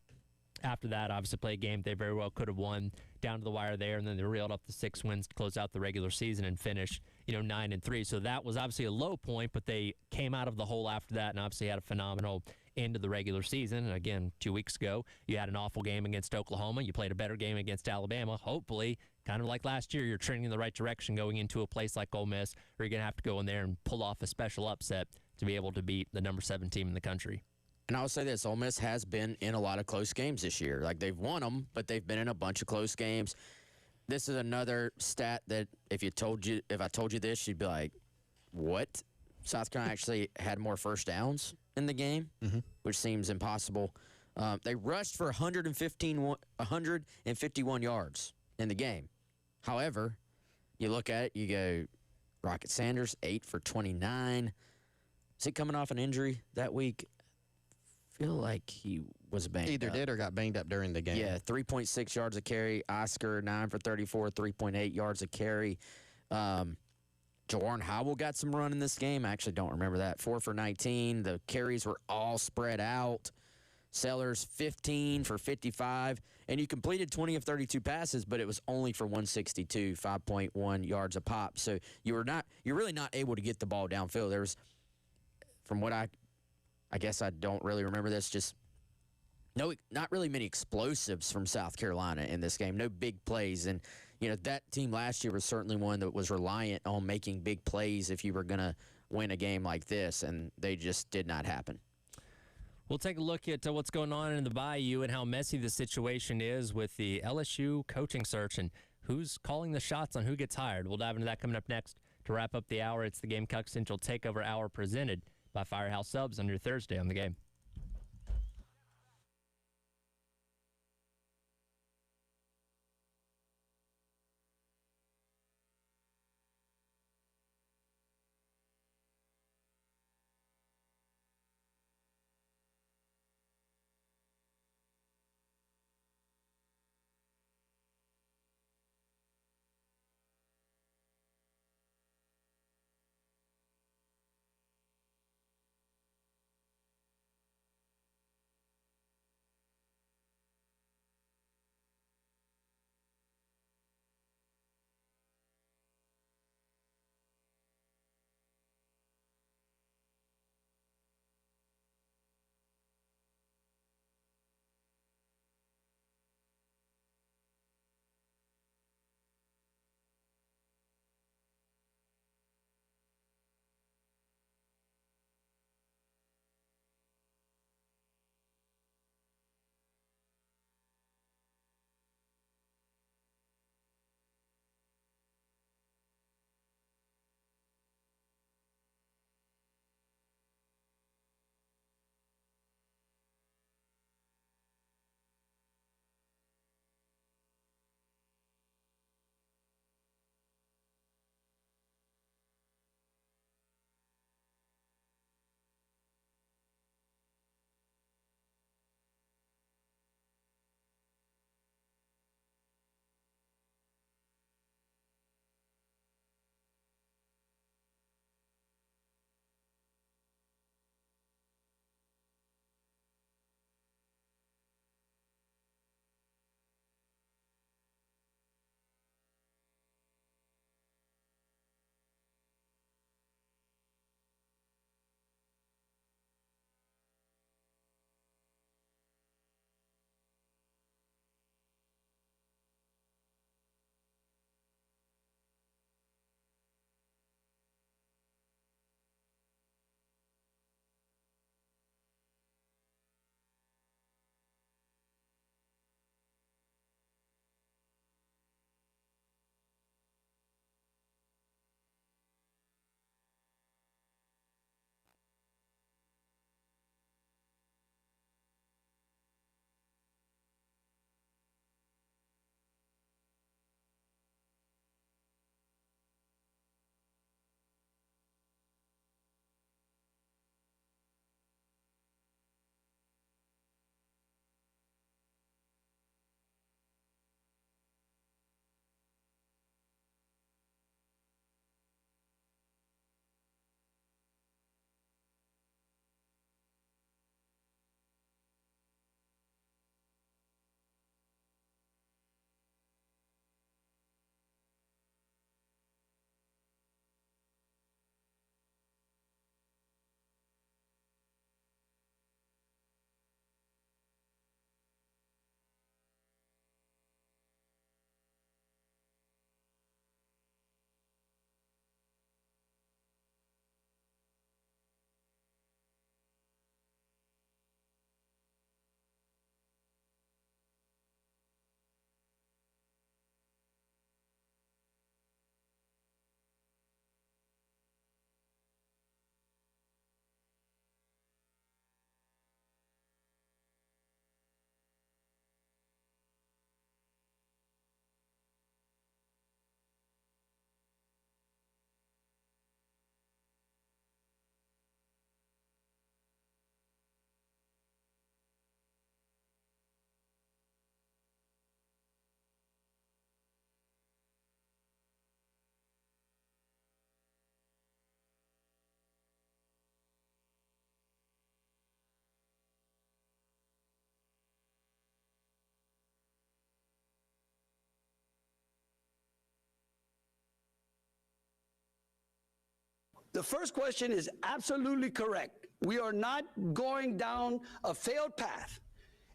After that, obviously, play a game they very well could have won down to the wire there, and then they reeled up the 6 wins to close out the regular season and finish, 9-3. So that was obviously a low point, but they came out of the hole after that and obviously had a phenomenal end of the regular season. And again, 2 weeks ago, you had an awful game against Oklahoma. You played a better game against Alabama. Hopefully, kind of like last year, you're trending in the right direction going into a place like Ole Miss, where you're going to have to go in there and pull off a special upset to be able to beat the number 7 team in the country. And I will say this, Ole Miss has been in a lot of close games this year. Like, they've won them, but they've been in a bunch of close games. This is another stat that if I told you this, you'd be like, what? South Carolina actually had more first downs in the game, which seems impossible. They rushed for 151 yards in the game. However, you look at it, you go, Rocket Sanders, 8 for 29. Is he coming off an injury that week? Feel like he was banged Either up. did or got banged up during the game. Yeah, 3.6 yards a carry. Oscar, 9 for 34, 3.8 yards a carry. Jordan Howell got some run in this game. I actually don't remember that. 4 for 19. The carries were all spread out. Sellers, 15 for 55. And you completed 20 of 32 passes, but it was only for 162, 5.1 yards a pop. So you're really not able to get the ball downfield. There was, from what I guess I don't really remember this, just not really many explosives from South Carolina in this game. No big plays. And, that team last year was certainly one that was reliant on making big plays if you were going to win a game like this, and they just did not happen. We'll take a look at what's going on in the Bayou and how messy the situation is with the LSU coaching search and who's calling the shots on who gets hired. We'll dive into that coming up next. To wrap up the hour, it's the Gamecock Central Takeover Hour presented by Firehouse Subs on your Thursday on the Game. The first question is absolutely correct. We are not going down a failed path.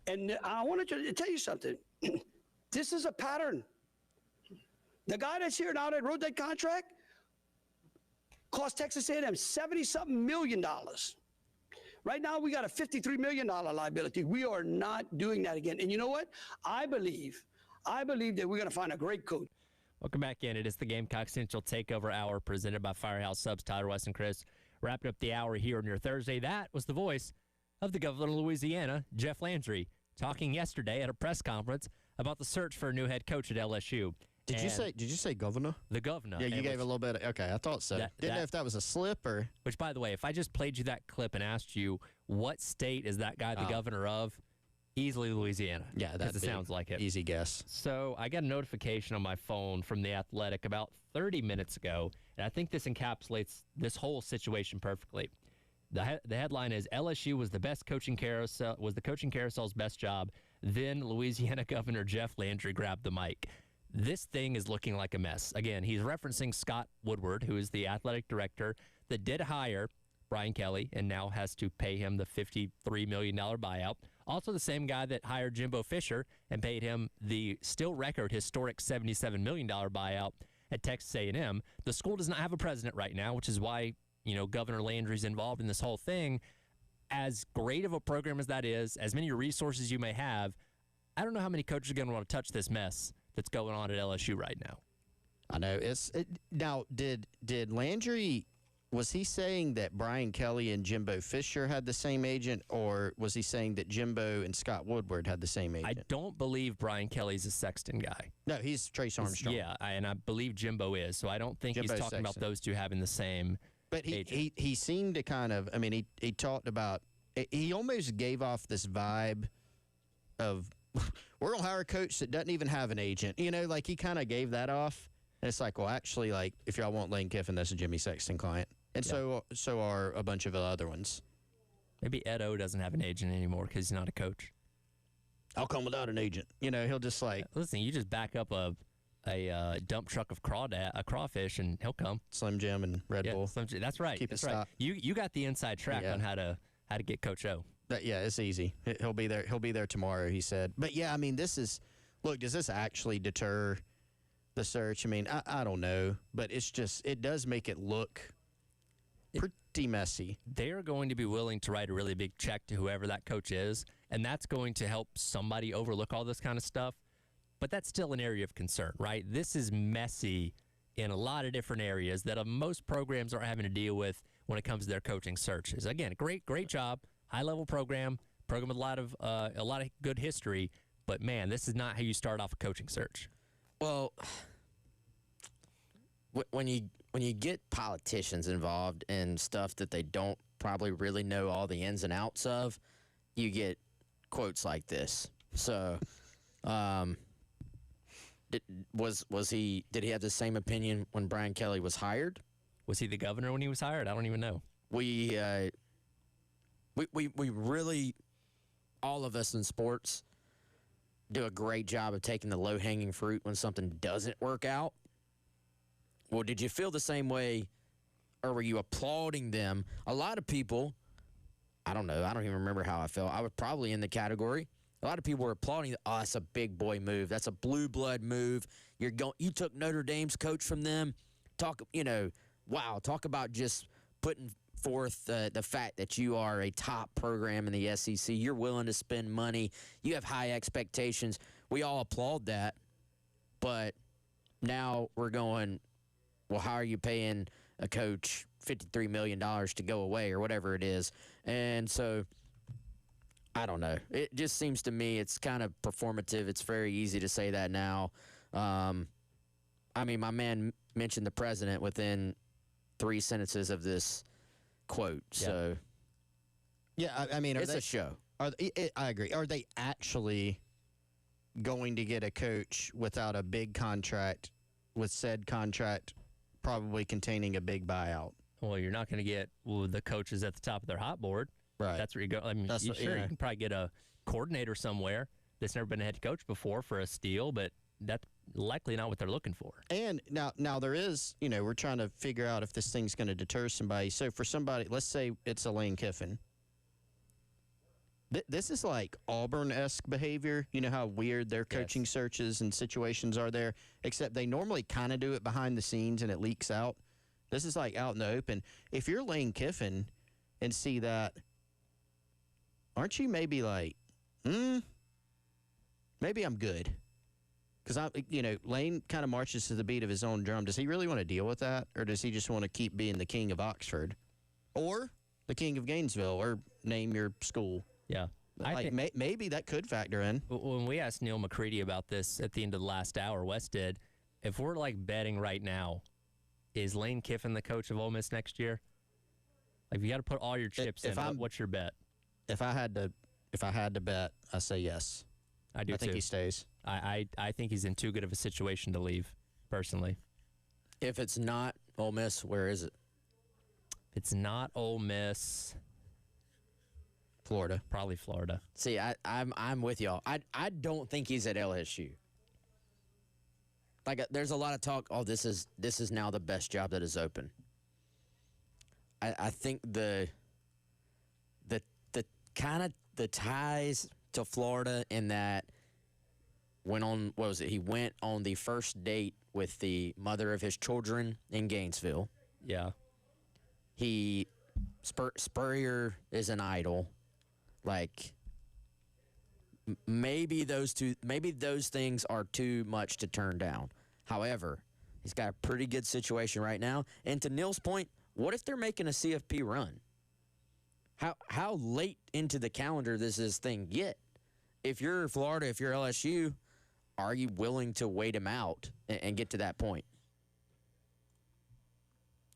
And I want to tell you something. This is a pattern. The guy that's here now that wrote that contract cost Texas A&M $70-something million. Right now, we got a $53 million liability. We are not doing that again. And you know what? I believe that we're going to find a great coach. Welcome back in. It is the Gamecock Central Takeover Hour presented by Firehouse Subs. Tyler West and Chris wrapping up the hour here on your Thursday. That was the voice of the governor of Louisiana, Jeff Landry, talking yesterday at a press conference about the search for a new head coach at LSU. Did you say governor? The governor. Yeah, you gave a little bit. Okay, I thought so. Didn't know if that was a slip or. Which, by the way, if I just played you that clip and asked you what state is that guy the governor of, easily Louisiana. Yeah, that sounds like it. Easy guess. So I got a notification on my phone from The Athletic about 30 minutes ago, and I think this encapsulates this whole situation perfectly. The headline is LSU was the coaching carousel's best job. Then Louisiana Governor Jeff Landry grabbed the mic. This thing is looking like a mess. Again, he's referencing Scott Woodward, who is the athletic director that did hire Brian Kelly and now has to pay him the $53 million buyout. Also the same guy that hired Jimbo Fisher and paid him the still record historic $77 million buyout at Texas A&M. The school does not have a president right now, which is why, Governor Landry's involved in this whole thing. As great of a program as that is, as many resources you may have, I don't know how many coaches are going to want to touch this mess that's going on at LSU right now. I know. Now, did Landry, was he saying that Brian Kelly and Jimbo Fisher had the same agent, or was he saying that Jimbo and Scott Woodward had the same agent? I don't believe Brian Kelly's a Sexton guy. No, he's Trace Armstrong. And I believe Jimbo is, so I don't think he's talking about those two having the same But agent. he seemed to kind of, he talked about, he almost gave off this vibe of, we're going to hire a coach that doesn't even have an agent. Like he kind of gave that off. And it's like, well, actually, like, if y'all want Lane Kiffin, that's a Jimmy Sexton client. And so are a bunch of the other ones. Maybe Ed O doesn't have an agent anymore because he's not a coach. I'll come without an agent. He'll just like... Listen, you just back up a dump truck of crawfish and he'll come. Slim Jim and Red Bull. That's right. Keep that's it right. stock. You got the inside track on how to get Coach O. It's easy. He'll be there. He'll be there tomorrow, he said. But yeah, this is, look, does this actually deter the search? I don't know, but it does make it look pretty messy. They are going to be willing to write a really big check to whoever that coach is, and that's going to help somebody overlook all this kind of stuff. But that's still an area of concern, right? This is messy in a lot of different areas that most programs aren't having to deal with when it comes to their coaching searches. Again, great job. High-level program with a lot of good history, but man, this is not how you start off a coaching search. Well, when you get politicians involved in stuff that they don't probably really know all the ins and outs of, you get quotes like this. So, did he have the same opinion when Brian Kelly was hired? Was he the governor when he was hired? I don't even know. We really, all of us in sports, do a great job of taking the low-hanging fruit when something doesn't work out. Well, did you feel the same way, or were you applauding them? A lot of people, I don't know, I don't even remember how I felt. I was probably in the category. A lot of people were applauding, oh, that's a big boy move. That's a blue blood move. You took Notre Dame's coach from them. Talk about just putting forth the fact that you are a top program in the SEC. You're willing to spend money. You have high expectations. We all applaud that. But now we're going, well, how are you paying a coach $53 million to go away or whatever it is? And so, I don't know. It just seems to me it's kind of performative. It's very easy to say that now. My man mentioned the president within 3 sentences of this quote. Yeah. So, yeah, it's a show. I agree. Are they actually going to get a coach without a big contract, with said contract probably containing a big buyout? Well, you're not going to get the coaches at the top of their hot board. Right. That's where you go. You can probably get a coordinator somewhere that's never been a head coach before for a steal, but that's likely not what they're looking for. And now there is, we're trying to figure out if this thing's going to deter somebody. So for somebody, let's say it's a Lane Kiffin. This is like Auburn-esque behavior. You know how weird their coaching searches and situations are there, except they normally kind of do it behind the scenes and it leaks out. This is like out in the open. If you're Lane Kiffin and see that, aren't you maybe like, maybe I'm good? Because Lane kind of marches to the beat of his own drum. Does he really want to deal with that, or does he just want to keep being the king of Oxford, or the king of Gainesville, or name your school? Yeah. Maybe that could factor in. When we asked Neil McCready about this at the end of the last hour, Wes did, if we're like betting right now, is Lane Kiffin the coach of Ole Miss next year? Like, you got to put all your chips in. What's your bet? If I had to bet, I say yes. I do. I think he stays. I think he's in too good of a situation to leave, personally. If it's not Ole Miss, where is it? It's not Ole Miss. Florida. Probably Florida. See, I'm with y'all. I don't think he's at LSU. Like, there's a lot of talk, this is now the best job that is open. I think the kind of the ties to Florida in that he went on the first date with the mother of his children in Gainesville. Yeah. Spurrier is an idol. Like, maybe those things are too much to turn down. However, he's got a pretty good situation right now. And to Neil's point, what if they're making a CFP run? How late into the calendar does this thing get? If you're Florida, if you're LSU, are you willing to wait him out and get to that point?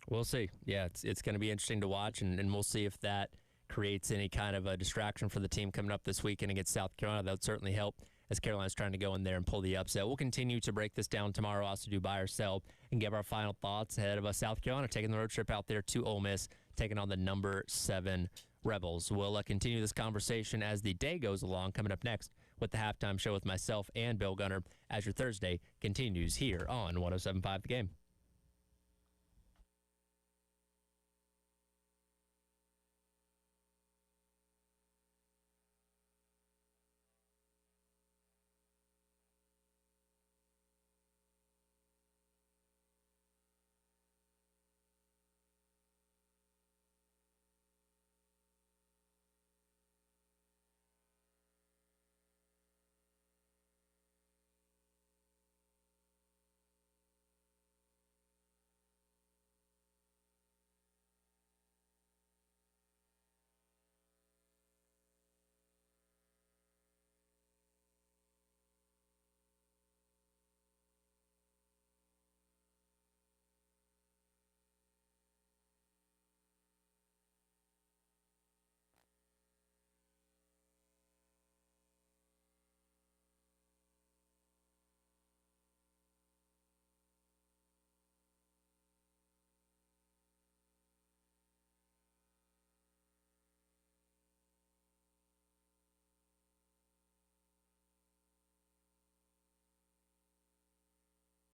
We'll see. Yeah, it's going to be interesting to watch, and we'll see if that creates any kind of a distraction for the team coming up this weekend against South Carolina. That would certainly help as Carolina's trying to go in there and pull the upset. We'll continue to break this down tomorrow, also do buy or sell, and give our final thoughts ahead of South Carolina taking the road trip out there to Ole Miss, taking on the number 7 Rebels. We'll continue this conversation as the day goes along, coming up next with the halftime show with myself and Bill Gunner as your Thursday continues here on 107.5 The Game.